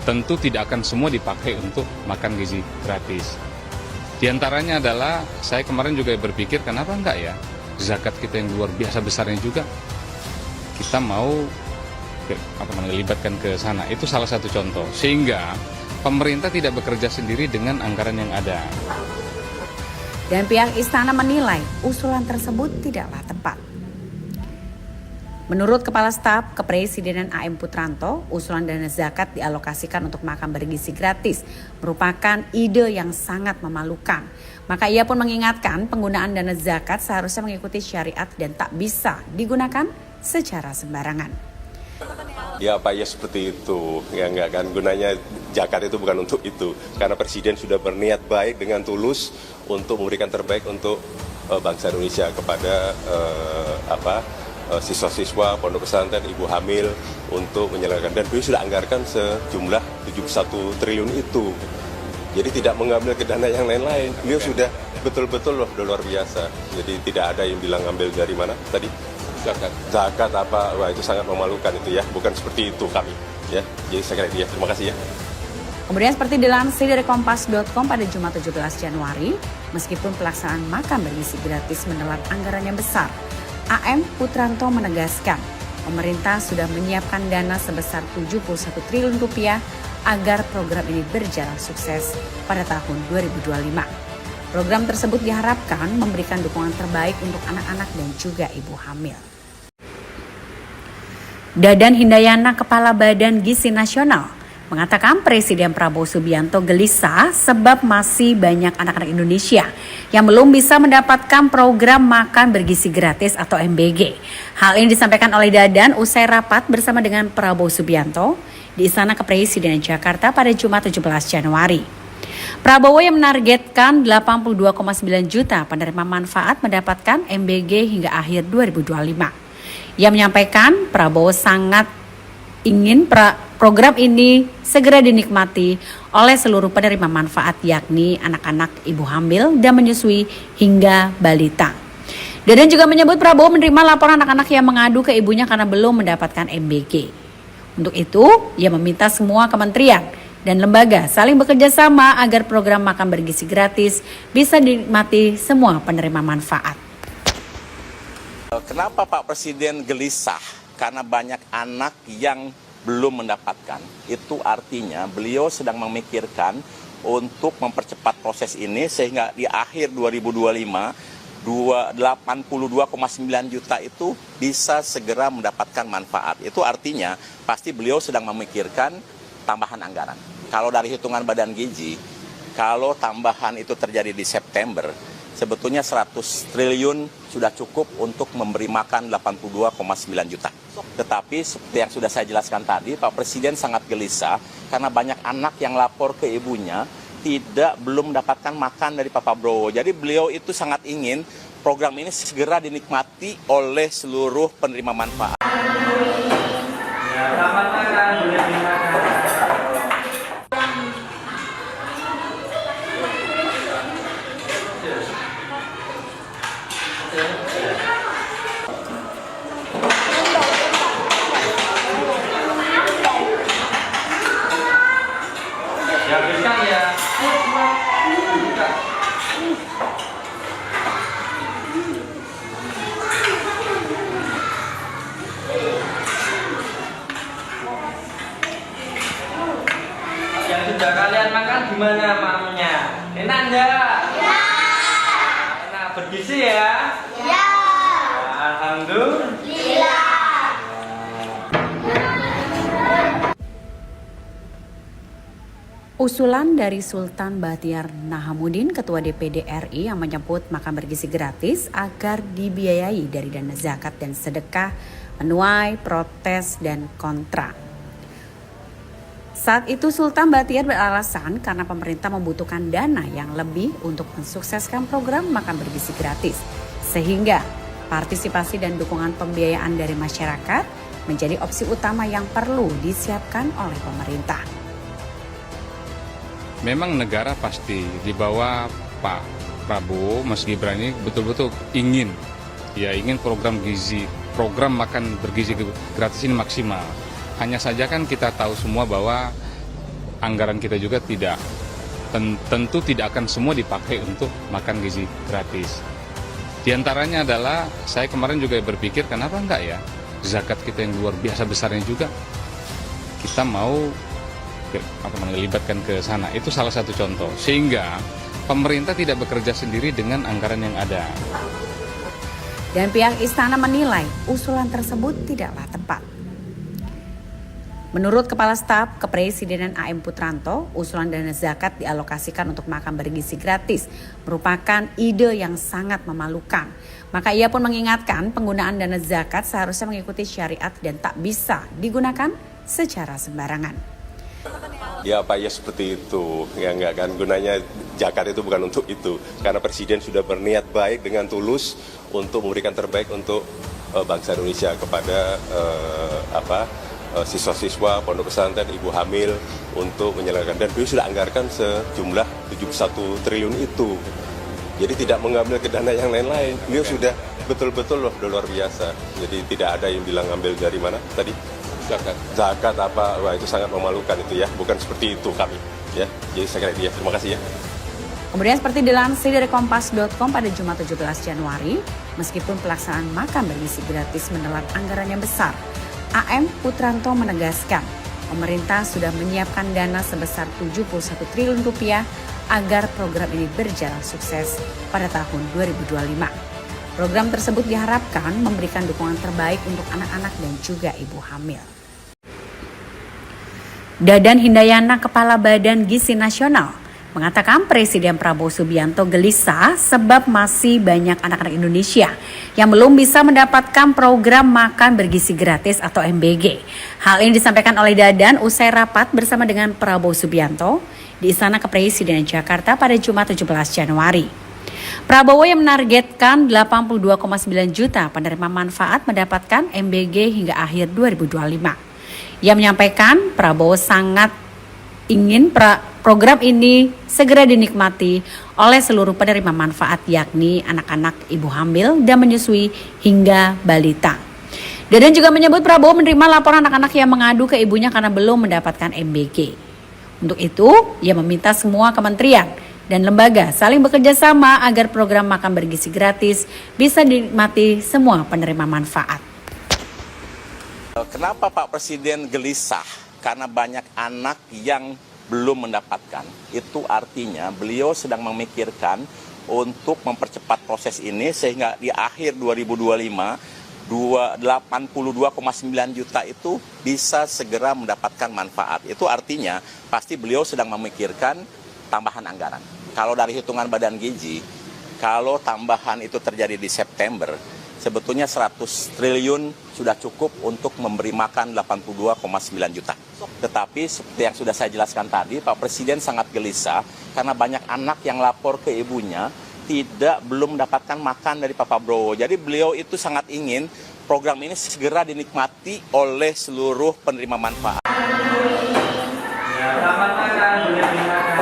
tentu tidak akan semua dipakai untuk makan gizi gratis. Di antaranya adalah saya kemarin juga berpikir kenapa enggak ya zakat kita yang luar biasa besarnya juga kita mau libatkan ke sana. Itu salah satu contoh. Sehingga pemerintah tidak bekerja sendiri dengan anggaran yang ada. Dan pihak istana menilai usulan tersebut tidaklah tepat. Menurut Kepala Staf Kepresidenan AM Putranto, usulan dana zakat dialokasikan untuk makan bergizi gratis merupakan ide yang sangat memalukan. Maka ia pun mengingatkan penggunaan dana zakat seharusnya mengikuti syariat dan tak bisa digunakan secara sembarangan. Ya Pak, ya seperti itu. Ya enggak kan, gunanya zakat itu bukan untuk itu. Karena Presiden sudah berniat baik dengan tulus untuk memberikan terbaik untuk bangsa Indonesia kepada siswa-siswa, pondok pesantren, ibu hamil untuk menyelenggarkan. Dan beliau sudah anggarkan sejumlah 71 triliun itu. Jadi tidak mengambil ke dana yang lain-lain. Beliau sudah betul-betul luar biasa. Jadi tidak ada yang bilang ambil dari mana tadi? Zakat apa? Wah, itu sangat memalukan itu ya. Bukan seperti itu kami. Ya, jadi saya kira terima kasih ya. Kemudian seperti dilansir dari Kompas.com pada Jumat 17 Januari, meskipun pelaksanaan makan bergizi gratis menelan anggaran yang besar, AM Putranto menegaskan pemerintah sudah menyiapkan dana sebesar 71 triliun rupiah agar program ini berjalan sukses pada tahun 2025. Program tersebut diharapkan memberikan dukungan terbaik untuk anak-anak dan juga ibu hamil. Dadan Hindayana, Kepala Badan Gizi Nasional, mengatakan Presiden Prabowo Subianto gelisah sebab masih banyak anak-anak Indonesia yang belum bisa mendapatkan program makan bergizi gratis atau MBG. Hal ini disampaikan oleh Dadan usai rapat bersama dengan Prabowo Subianto di Istana Kepresidenan Jakarta pada Jumat 17 Januari. Prabowo yang menargetkan 82,9 juta penerima manfaat mendapatkan MBG hingga akhir 2025. Ia menyampaikan Prabowo sangat ingin program ini segera dinikmati oleh seluruh penerima manfaat, yakni anak-anak, ibu hamil dan menyusui hingga balita. Dadan juga menyebut Prabowo menerima laporan anak-anak yang mengadu ke ibunya karena belum mendapatkan MBG. Untuk itu, ia meminta semua kementerian dan lembaga saling bekerja sama agar program makan bergizi gratis bisa dinikmati semua penerima manfaat. Kenapa Pak Presiden gelisah? Karena banyak anak yang belum mendapatkan. Itu artinya beliau sedang memikirkan untuk mempercepat proses ini sehingga di akhir 2025 82,9 juta itu bisa segera mendapatkan manfaat. Itu artinya pasti beliau sedang memikirkan tambahan anggaran. Kalau dari hitungan Badan Gizi, kalau tambahan itu terjadi di September, sebetulnya 100 triliun sudah cukup untuk memberi makan 82,9 juta. Tetapi seperti yang sudah saya jelaskan tadi, Pak Presiden sangat gelisah karena banyak anak yang lapor ke ibunya belum mendapatkan makan dari Pak Prabowo. Jadi beliau itu sangat ingin program ini segera dinikmati oleh seluruh penerima manfaat. Ya, selamat makan, boleh dimakan. Habiskan ya. Yang sudah kalian makan gimana maunya? Enak enggak? Ya. Enak, bergizi ya? Ya. Alhamdulillah. Usulan dari Sultan Bahtiar Nahamuddin, Ketua DPD RI, yang menyebut makan bergizi gratis agar dibiayai dari dana zakat dan sedekah menuai protes dan kontra. Saat itu Sultan Bahtiar beralasan karena pemerintah membutuhkan dana yang lebih untuk mensukseskan program makan bergizi gratis, sehingga partisipasi dan dukungan pembiayaan dari masyarakat menjadi opsi utama yang perlu disiapkan oleh pemerintah. Memang negara pasti di bawah Pak Prabowo, Mas Gibran ini betul-betul ingin program makan bergizi gratis ini maksimal. Hanya saja kan kita tahu semua bahwa anggaran kita juga tentu tidak akan semua dipakai untuk makan gizi gratis. Di antaranya adalah saya kemarin juga berpikir kenapa enggak ya zakat kita yang luar biasa besarnya juga kita mau libatkan ke sana. Itu salah satu contoh. Sehingga pemerintah tidak bekerja sendiri dengan anggaran yang ada. Dan pihak istana menilai usulan tersebut tidaklah tepat. Menurut Kepala Staf Kepresidenan AM Putranto, usulan dana zakat dialokasikan untuk makan bergizi gratis merupakan ide yang sangat memalukan. Maka ia pun mengingatkan penggunaan dana zakat seharusnya mengikuti syariat dan tak bisa digunakan secara sembarangan. Ya Pak, ya seperti itu. Ya enggak kan, gunanya zakat itu bukan untuk itu. Karena Presiden sudah berniat baik dengan tulus untuk memberikan terbaik untuk bangsa Indonesia kepada siswa-siswa, pondok pesantren, ibu hamil untuk menyelenggarkan. Dan beliau sudah anggarkan sejumlah 71 triliun itu. Jadi tidak mengambil ke dana yang lain-lain. Beliau sudah betul-betul luar biasa. Jadi tidak ada yang bilang ambil dari mana tadi? Zakat apa? Wah, itu sangat memalukan itu ya. Bukan seperti itu kami. Ya, jadi saya kira itu ya. Terima kasih ya. Kemudian seperti dilansir dari Kompas.com pada Jumat 17 Januari, meskipun pelaksanaan makan bergizi gratis menelan anggaran yang besar, AM Putranto menegaskan pemerintah sudah menyiapkan dana sebesar 71 triliun rupiah agar program ini berjalan sukses pada tahun 2025. Program tersebut diharapkan memberikan dukungan terbaik untuk anak-anak dan juga ibu hamil. Dadan Hindayana, Kepala Badan Gizi Nasional, mengatakan Presiden Prabowo Subianto gelisah sebab masih banyak anak-anak Indonesia yang belum bisa mendapatkan program makan bergizi gratis atau MBG. Hal ini disampaikan oleh Dadan usai rapat bersama dengan Prabowo Subianto di Istana Kepresidenan Jakarta pada Jumat 17 Januari. Prabowo yang menargetkan 82,9 juta penerima manfaat mendapatkan MBG hingga akhir 2025. Ia menyampaikan Prabowo sangat ingin program ini segera dinikmati oleh seluruh penerima manfaat, yakni anak-anak, ibu hamil dan menyusui hingga balita. Dadan juga menyebut Prabowo menerima laporan anak-anak yang mengadu ke ibunya karena belum mendapatkan MBG. Untuk itu, ia meminta semua kementerian dan lembaga saling bekerja sama agar program makan bergizi gratis bisa dinikmati semua penerima manfaat. Kenapa Pak Presiden gelisah? Karena banyak anak yang belum mendapatkan. Itu artinya beliau sedang memikirkan untuk mempercepat proses ini sehingga di akhir 2025 82,9 juta itu bisa segera mendapatkan manfaat. Itu artinya pasti beliau sedang memikirkan tambahan anggaran. Kalau dari hitungan Badan Gizi, kalau tambahan itu terjadi di September, sebetulnya 100 triliun sudah cukup untuk memberi makan 82,9 juta. Tetapi seperti yang sudah saya jelaskan tadi, Pak Presiden sangat gelisah karena banyak anak yang lapor ke ibunya belum mendapatkan makan dari Pak Prabowo. Jadi beliau itu sangat ingin program ini segera dinikmati oleh seluruh penerima manfaat. Selamat makan, boleh dimakan.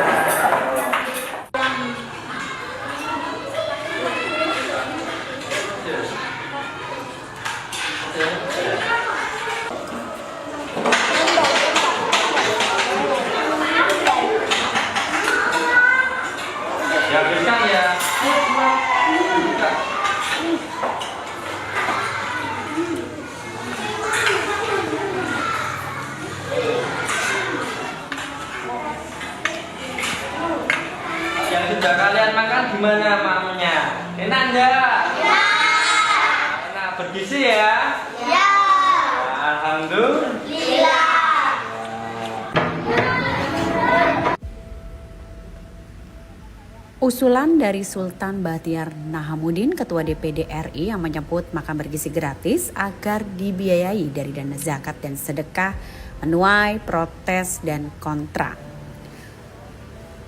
Ya bisa ya. Yang sudah kalian makan gimana maunya? Enak enggak? Ya. Enak, bergizi ya? Ya. Alhamdulillah. Usulan dari Sultan Bahtiar Nahamuddin, Ketua DPD RI, yang menyebut makan bergizi gratis agar dibiayai dari dana zakat dan sedekah menuai protes dan kontra.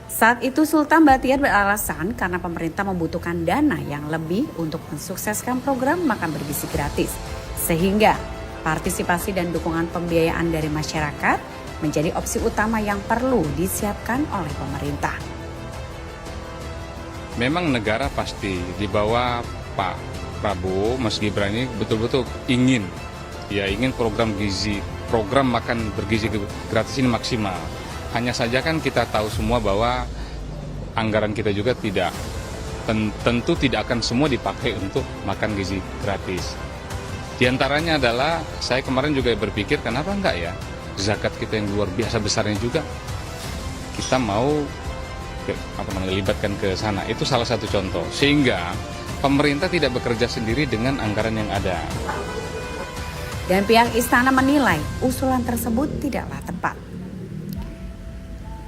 Saat itu Sultan Bahtiar beralasan karena pemerintah membutuhkan dana yang lebih untuk mensukseskan program makan bergizi gratis, sehingga partisipasi dan dukungan pembiayaan dari masyarakat menjadi opsi utama yang perlu disiapkan oleh pemerintah. Memang negara pasti di bawah Pak Prabowo, Mas Gibran ini betul-betul ingin program makan bergizi gratis ini maksimal. Hanya saja kan kita tahu semua bahwa anggaran kita juga tentu tidak akan semua dipakai untuk makan gizi gratis. Di antaranya adalah saya kemarin juga berpikir kenapa enggak ya zakat kita yang luar biasa besarnya juga kita mau libatkan ke sana. Itu salah satu contoh. Sehingga pemerintah tidak bekerja sendiri dengan anggaran yang ada. Dan pihak istana menilai usulan tersebut tidaklah tepat.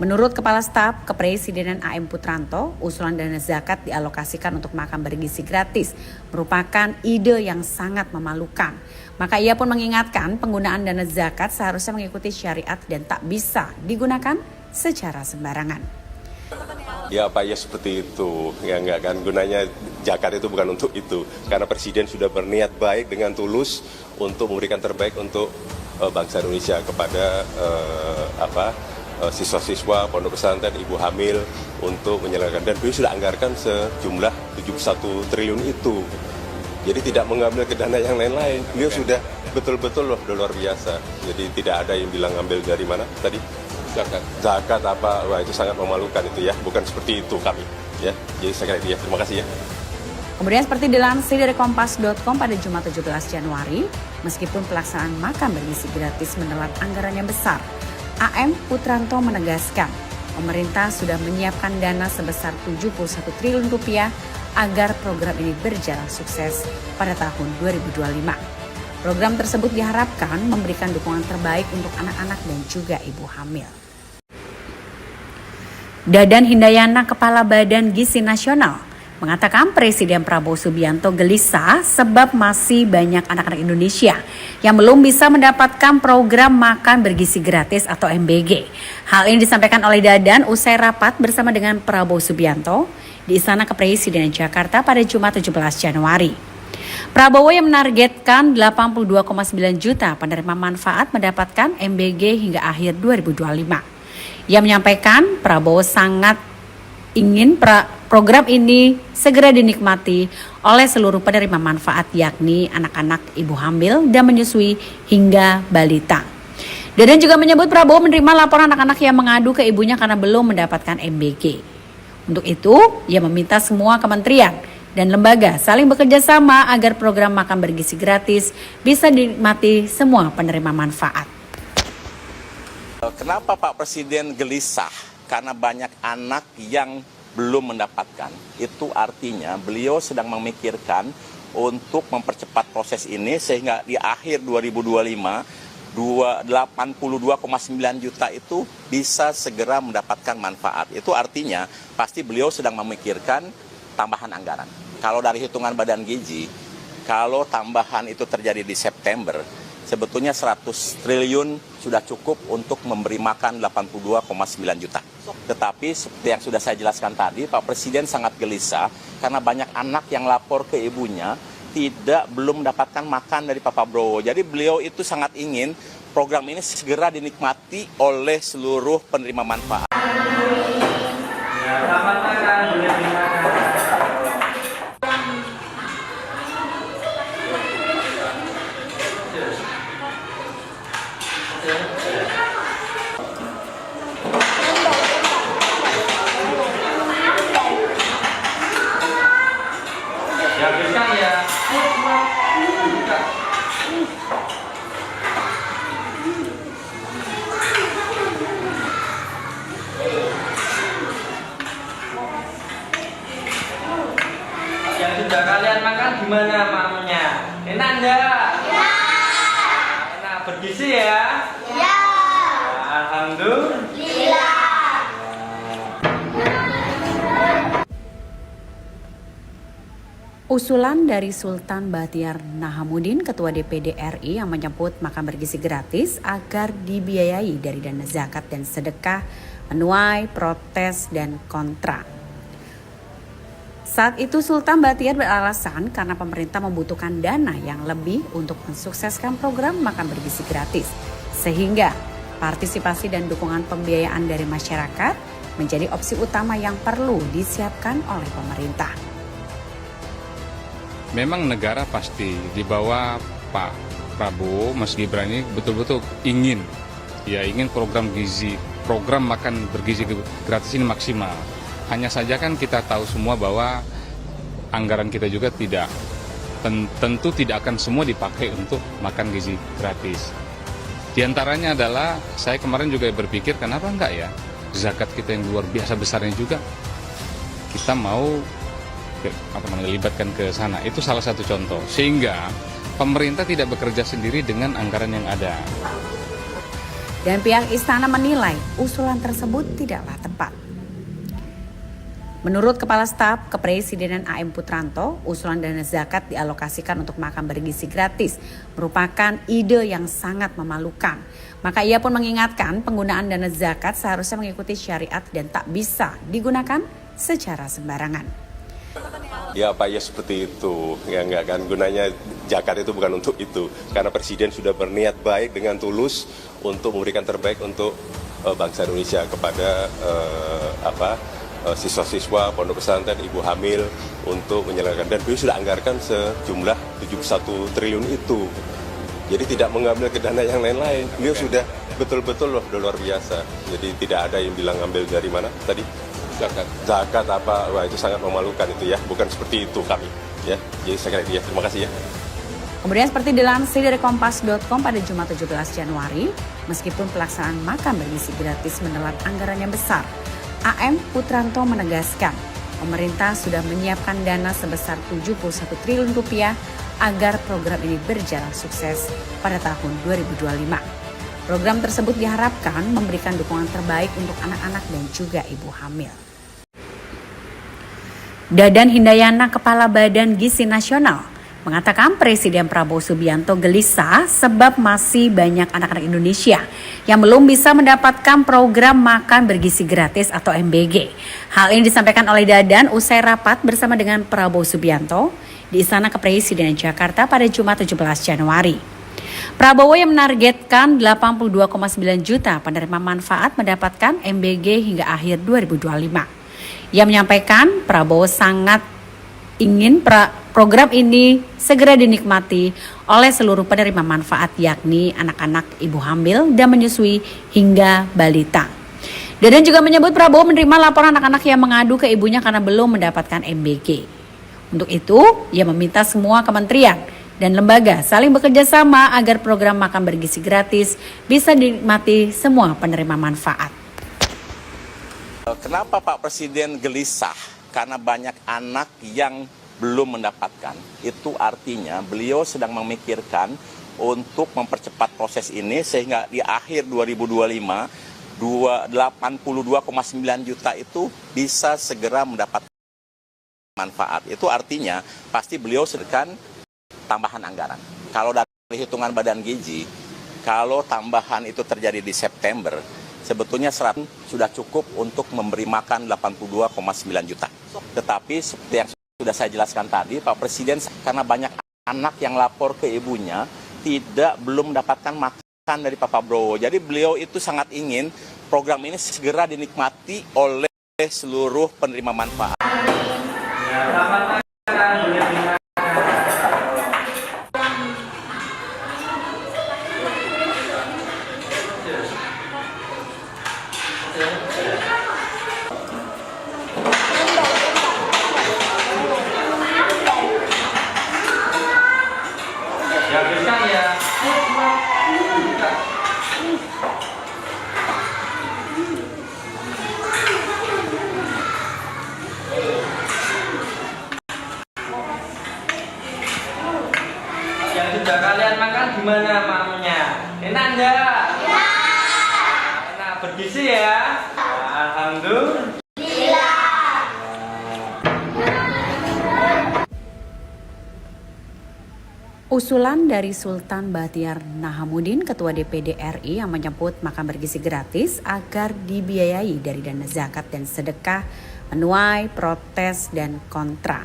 Menurut Kepala Staf Kepresidenan AM Putranto, usulan dana zakat dialokasikan untuk makan bergizi gratis merupakan ide yang sangat memalukan. Maka ia pun mengingatkan penggunaan dana zakat seharusnya mengikuti syariat dan tak bisa digunakan secara sembarangan. Ya Pak, ya seperti itu. Ya enggak kan, gunanya zakat itu bukan untuk itu. Karena Presiden sudah berniat baik dengan tulus untuk memberikan terbaik untuk bangsa Indonesia kepada siswa-siswa, pondok pesantren, ibu hamil untuk menyelenggarkan. Dan beliau sudah anggarkan sejumlah 71 triliun itu. Jadi tidak mengambil ke dana yang lain-lain. Beliau sudah betul-betul luar biasa. Jadi tidak ada yang bilang ambil dari mana tadi? Zakat apa? Wah, itu sangat memalukan itu ya. Bukan seperti itu kami. Ya, jadi saya kira dia. Terima kasih ya. Kemudian seperti dilansir dari Kompas.com pada Jumat 17 Januari, meskipun pelaksanaan makan bergizi gratis menelan anggaran yang besar, AM Putranto menegaskan pemerintah sudah menyiapkan dana sebesar 71 triliun rupiah agar program ini berjalan sukses pada tahun 2025. Program tersebut diharapkan memberikan dukungan terbaik untuk anak-anak dan juga ibu hamil. Dadan Hindayana, Kepala Badan Gizi Nasional, mengatakan Presiden Prabowo Subianto gelisah sebab masih banyak anak-anak Indonesia yang belum bisa mendapatkan program makan bergizi gratis atau MBG. Hal ini disampaikan oleh Dadan usai rapat bersama dengan Prabowo Subianto di Istana Kepresidenan Jakarta pada Jumat 17 Januari. Prabowo yang menargetkan 82,9 juta penerima manfaat mendapatkan MBG hingga akhir 2025. Ia menyampaikan Prabowo sangat ingin program ini segera dinikmati oleh seluruh penerima manfaat, yakni anak-anak, ibu hamil dan menyusui hingga balita. Dadan juga menyebut Prabowo menerima laporan anak-anak yang mengadu ke ibunya karena belum mendapatkan MBG. Untuk itu, ia meminta semua kementerian dan lembaga saling bekerja sama agar program makan bergizi gratis bisa dinikmati semua penerima manfaat. Kenapa Pak Presiden gelisah? Karena banyak anak yang belum mendapatkan. Itu artinya beliau sedang memikirkan untuk mempercepat proses ini sehingga di akhir 2025 82,9 juta itu bisa segera mendapatkan manfaat. Itu artinya pasti beliau sedang memikirkan tambahan anggaran. Kalau dari hitungan Badan Gizi, kalau tambahan itu terjadi di September, sebetulnya 100 triliun sudah cukup untuk memberi makan 82,9 juta. Tetapi seperti yang sudah saya jelaskan tadi, Pak Presiden sangat gelisah karena banyak anak yang lapor ke ibunya belum mendapatkan makan dari Pak Prabowo. Jadi beliau itu sangat ingin program ini segera dinikmati oleh seluruh penerima manfaat. Ya, selamat makan, boleh dimakan. Dihabiskan ya. Yang sudah kalian makan gimana maunya? Enak enggak? Ya. Enak, bergizi ya? Ya. Alhamdulillah. Usulan dari Sultan Bahtiar Nahamuddin, Ketua DPD RI yang menyebut makan bergizi gratis agar dibiayai dari dana zakat dan sedekah menuai protes dan kontra. Saat itu Sultan Bahtiar beralasan karena pemerintah membutuhkan dana yang lebih untuk mensukseskan program makan bergizi gratis. Sehingga partisipasi dan dukungan pembiayaan dari masyarakat menjadi opsi utama yang perlu disiapkan oleh pemerintah. Memang negara pasti di bawah Pak Prabowo, Mas Gibran ini betul-betul ingin program makan bergizi gratis ini maksimal. Hanya saja kan kita tahu semua bahwa anggaran kita juga tentu tidak akan semua dipakai untuk makan gizi gratis. Di antaranya adalah saya kemarin juga berpikir kenapa enggak ya zakat kita yang luar biasa besarnya juga kita mau libatkan ke sana. Itu salah satu contoh. Sehingga pemerintah tidak bekerja sendiri dengan anggaran yang ada. Dan pihak istana menilai usulan tersebut tidaklah tepat. Menurut Kepala Staf Kepresidenan AM Putranto, usulan dana zakat dialokasikan untuk makan bergizi gratis merupakan ide yang sangat memalukan. Maka ia pun mengingatkan penggunaan dana zakat seharusnya mengikuti syariat dan tak bisa digunakan secara sembarangan. Ya Pak, ya seperti itu. Ya enggak kan, gunanya zakat itu bukan untuk itu. Karena Presiden sudah berniat baik dengan tulus untuk memberikan terbaik untuk bangsa Indonesia kepada siswa-siswa, pondok pesantren, ibu hamil untuk menyelenggarkan. Dan beliau sudah anggarkan sejumlah 71 triliun itu. Jadi tidak mengambil ke dana yang lain-lain. Beliau sudah betul-betul luar biasa. Jadi tidak ada yang bilang ambil dari mana tadi? Zakat apa? Wah, itu sangat memalukan itu ya. Bukan seperti itu kami. Ya, jadi saya kira itu ya. Terima kasih ya. Kemudian seperti dilansir dari Kompas.com pada Jumat 17 Januari, meskipun pelaksanaan makan bergizi gratis menelan anggaran yang besar, AM Putranto menegaskan pemerintah sudah menyiapkan dana sebesar 71 triliun rupiah agar program ini berjalan sukses pada tahun 2025. Program tersebut diharapkan memberikan dukungan terbaik untuk anak-anak dan juga ibu hamil. Dadan Hindayana, Kepala Badan Gizi Nasional, mengatakan Presiden Prabowo Subianto gelisah sebab masih banyak anak-anak Indonesia yang belum bisa mendapatkan program makan bergizi gratis atau MBG. Hal ini disampaikan oleh Dadan usai rapat bersama dengan Prabowo Subianto di Istana Kepresidenan Jakarta pada Jumat 17 Januari. Prabowo yang menargetkan 82,9 juta penerima manfaat mendapatkan MBG hingga akhir 2025. Ia menyampaikan Prabowo sangat ingin program ini segera dinikmati oleh seluruh penerima manfaat, yakni anak-anak, ibu hamil dan menyusui hingga balita. Dadan juga menyebut Prabowo menerima laporan anak-anak yang mengadu ke ibunya karena belum mendapatkan MBG. Untuk itu, ia meminta semua kementerian dan lembaga saling bekerja sama agar program makan bergizi gratis bisa dinikmati semua penerima manfaat. Kenapa Pak Presiden gelisah? Karena banyak anak yang belum mendapatkan. Itu artinya beliau sedang memikirkan untuk mempercepat proses ini sehingga di akhir 2025 82,9 juta itu bisa segera mendapat manfaat. Itu artinya pasti beliau sedang tambahan anggaran. Kalau dari hitungan Badan Gizi, kalau tambahan itu terjadi di September, sebetulnya sudah cukup untuk memberi makan 82,9 juta. Tetapi seperti yang sudah saya jelaskan tadi, Pak Presiden karena banyak anak yang lapor ke ibunya belum mendapatkan makan dari Pak Prabowo. Jadi beliau itu sangat ingin program ini segera dinikmati oleh seluruh penerima manfaat. Yang sudah kalian makan gimana maunya? Enak enggak? Ya. Enak, bergizi ya? Alhamdulillah. Usulan dari Sultan Bahtiar Nahamuddin, Ketua DPD RI yang menyebut makan bergizi gratis agar dibiayai dari dana zakat dan sedekah menuai protes dan kontra.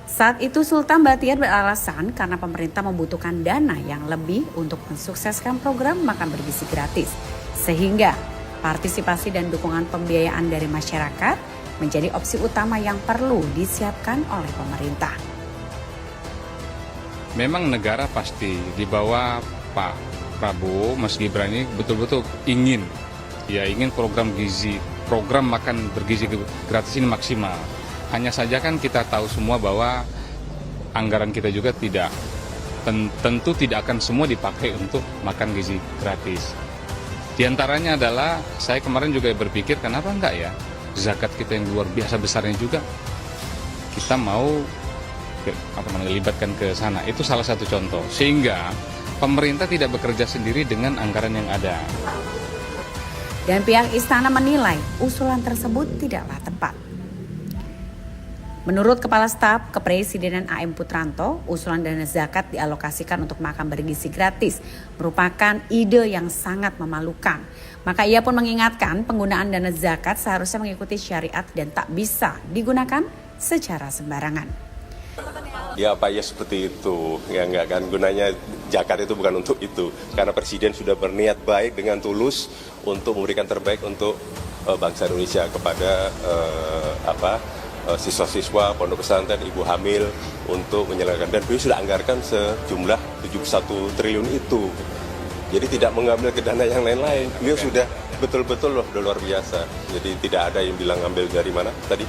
Saat itu Sultan Bahtiar beralasan karena pemerintah membutuhkan dana yang lebih untuk mensukseskan program makan bergizi gratis, sehingga partisipasi dan dukungan pembiayaan dari masyarakat menjadi opsi utama yang perlu disiapkan oleh pemerintah. Memang negara pasti di bawah Pak Prabowo, Mas Gibran ini betul-betul ingin program makan bergizi gratis ini maksimal. Hanya saja kan kita tahu semua bahwa anggaran kita juga tentu tidak akan semua dipakai untuk makan gizi gratis. Di antaranya adalah saya kemarin juga berpikir kenapa enggak ya zakat kita yang luar biasa besarnya juga kita mau libatkan ke sana. Itu salah satu contoh. Sehingga pemerintah tidak bekerja sendiri dengan anggaran yang ada. Dan pihak istana menilai usulan tersebut tidaklah tepat. Menurut Kepala Staf Kepresidenan AM Putranto, usulan dana zakat dialokasikan untuk makan bergizi gratis merupakan ide yang sangat memalukan. Maka ia pun mengingatkan penggunaan dana zakat seharusnya mengikuti syariat dan tak bisa digunakan secara sembarangan. Ya Pak, ya seperti itu. Ya enggak kan, gunanya zakat itu bukan untuk itu. Karena Presiden sudah berniat baik dengan tulus untuk memberikan terbaik untuk bangsa Indonesia kepada siswa-siswa, pondok pesantren, ibu hamil untuk menyelenggarkan. Dan beliau sudah anggarkan sejumlah 71 triliun itu. Jadi tidak mengambil ke dana yang lain-lain. Beliau sudah betul-betul luar biasa. Jadi tidak ada yang bilang ambil dari mana tadi?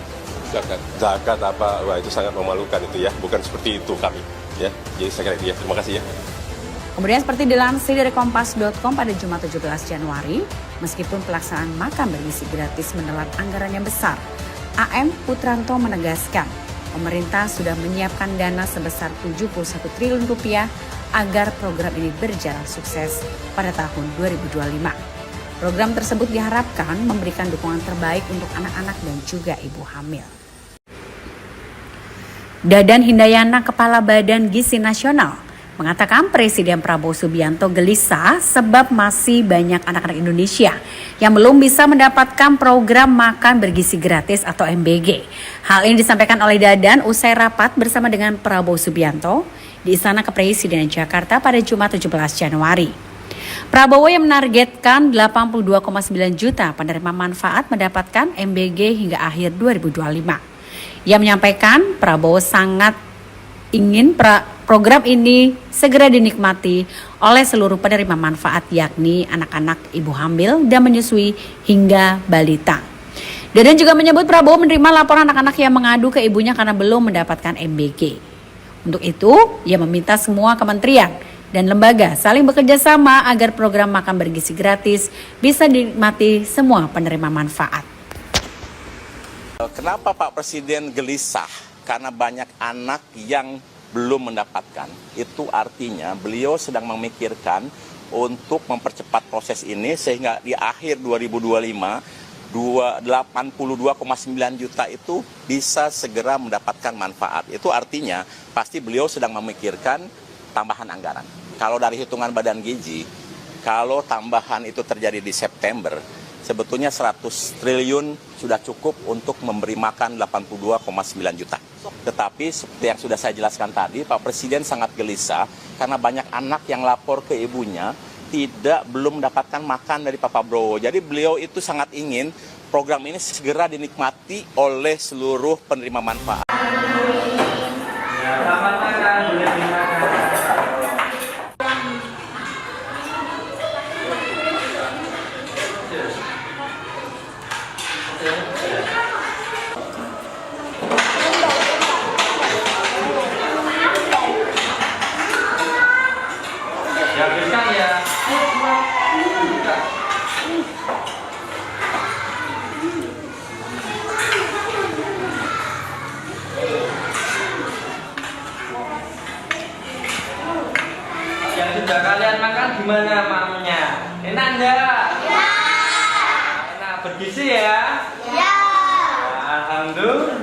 Zakat apa? Wah, itu sangat memalukan itu ya. Bukan seperti itu kami. Ya, jadi saya kira itu ya. Terima kasih ya. Kemudian seperti dilansir dari Kompas.com pada Jumat 17 Januari, meskipun pelaksanaan makan bergizi gratis menelan anggaran yang besar, AM Putranto menegaskan pemerintah sudah menyiapkan dana sebesar 71 triliun rupiah agar program ini berjalan sukses pada tahun 2025. Program tersebut diharapkan memberikan dukungan terbaik untuk anak-anak dan juga ibu hamil. Dadan Hindayana, Kepala Badan Gizi Nasional, mengatakan Presiden Prabowo Subianto gelisah sebab masih banyak anak-anak Indonesia yang belum bisa mendapatkan program makan bergizi gratis atau MBG. Hal ini disampaikan oleh Dadan usai rapat bersama dengan Prabowo Subianto di Istana Kepresidenan Jakarta pada Jumat 17 Januari. Prabowo yang menargetkan 82,9 juta penerima manfaat mendapatkan MBG hingga akhir 2025. Ia menyampaikan Prabowo sangat ingin program ini segera dinikmati oleh seluruh penerima manfaat, yakni anak-anak, ibu hamil dan menyusui hingga balita. Dadan juga menyebut Prabowo menerima laporan anak-anak yang mengadu ke ibunya karena belum mendapatkan MBG. Untuk itu, ia meminta semua kementerian dan lembaga saling bekerja sama agar program makan bergizi gratis bisa dinikmati semua penerima manfaat. Kenapa Pak Presiden gelisah? Karena banyak anak yang belum mendapatkan. Itu artinya beliau sedang memikirkan untuk mempercepat proses ini sehingga di akhir 2025 82,9 juta itu bisa segera mendapatkan manfaat. Itu artinya pasti beliau sedang memikirkan tambahan anggaran. Kalau dari hitungan Badan Gizi, kalau tambahan itu terjadi di September, sebetulnya 100 triliun sudah cukup untuk memberi makan 82,9 juta. Tetapi seperti yang sudah saya jelaskan tadi, Pak Presiden sangat gelisah karena banyak anak yang lapor ke ibunya belum mendapatkan makan dari Pak Prabowo. Jadi beliau itu sangat ingin program ini segera dinikmati oleh seluruh penerima manfaat. Selamat makan, boleh dimakan. Dihabiskan ya. Yang sudah kalian makan gimana maknya? Enak enggak? Ya. Enak, bergizi ya? Ya. Alhamdulillah.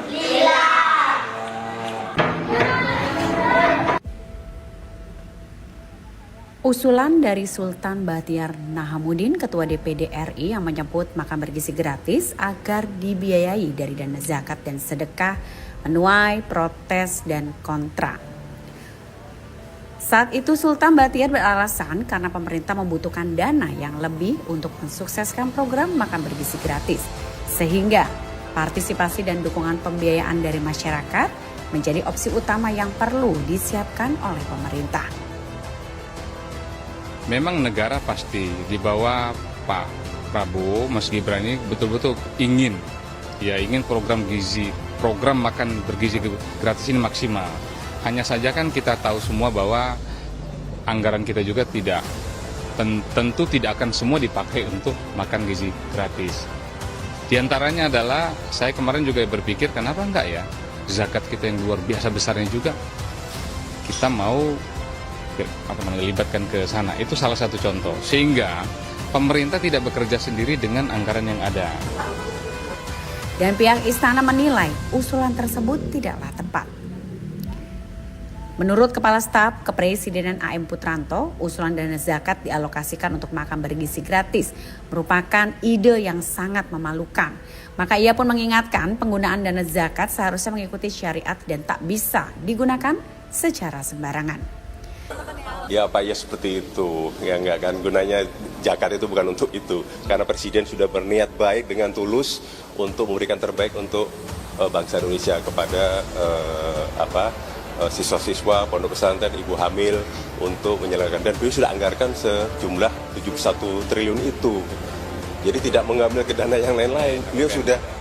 Usulan dari Sultan Bahtiar Nahamuddin, Ketua DPD RI, yang menyebut makan bergizi gratis agar dibiayai dari dana zakat dan sedekah menuai protes dan kontra. Saat itu Sultan Bahtiar beralasan karena pemerintah membutuhkan dana yang lebih untuk mensukseskan program makan bergizi gratis, sehingga partisipasi dan dukungan pembiayaan dari masyarakat menjadi opsi utama yang perlu disiapkan oleh pemerintah. Memang negara pasti di bawah Pak Prabowo, Mas Gibran ini betul-betul ingin program makan bergizi gratis ini maksimal. Hanya saja kan kita tahu semua bahwa anggaran kita juga tentu tidak akan semua dipakai untuk makan gizi gratis. Di antaranya adalah saya kemarin juga berpikir kenapa enggak ya zakat kita yang luar biasa besarnya juga kita mau libatkan ke sana. Itu salah satu contoh. Sehingga pemerintah tidak bekerja sendiri dengan anggaran yang ada. Dan pihak istana menilai usulan tersebut tidaklah tepat. Menurut Kepala Staf Kepresidenan AM Putranto, usulan dana zakat dialokasikan untuk makan bergizi gratis merupakan ide yang sangat memalukan. Maka ia pun mengingatkan penggunaan dana zakat seharusnya mengikuti syariat dan tak bisa digunakan secara sembarangan. Ya Pak, ya seperti itu. Ya enggak kan, gunanya zakat itu bukan untuk itu. Karena Presiden sudah berniat baik dengan tulus untuk memberikan terbaik untuk bangsa Indonesia kepada siswa-siswa, pondok pesantren, ibu hamil untuk menyelenggarkan. Dan beliau sudah anggarkan sejumlah 71 triliun itu. Jadi tidak mengambil ke dana yang lain-lain. Beliau sudah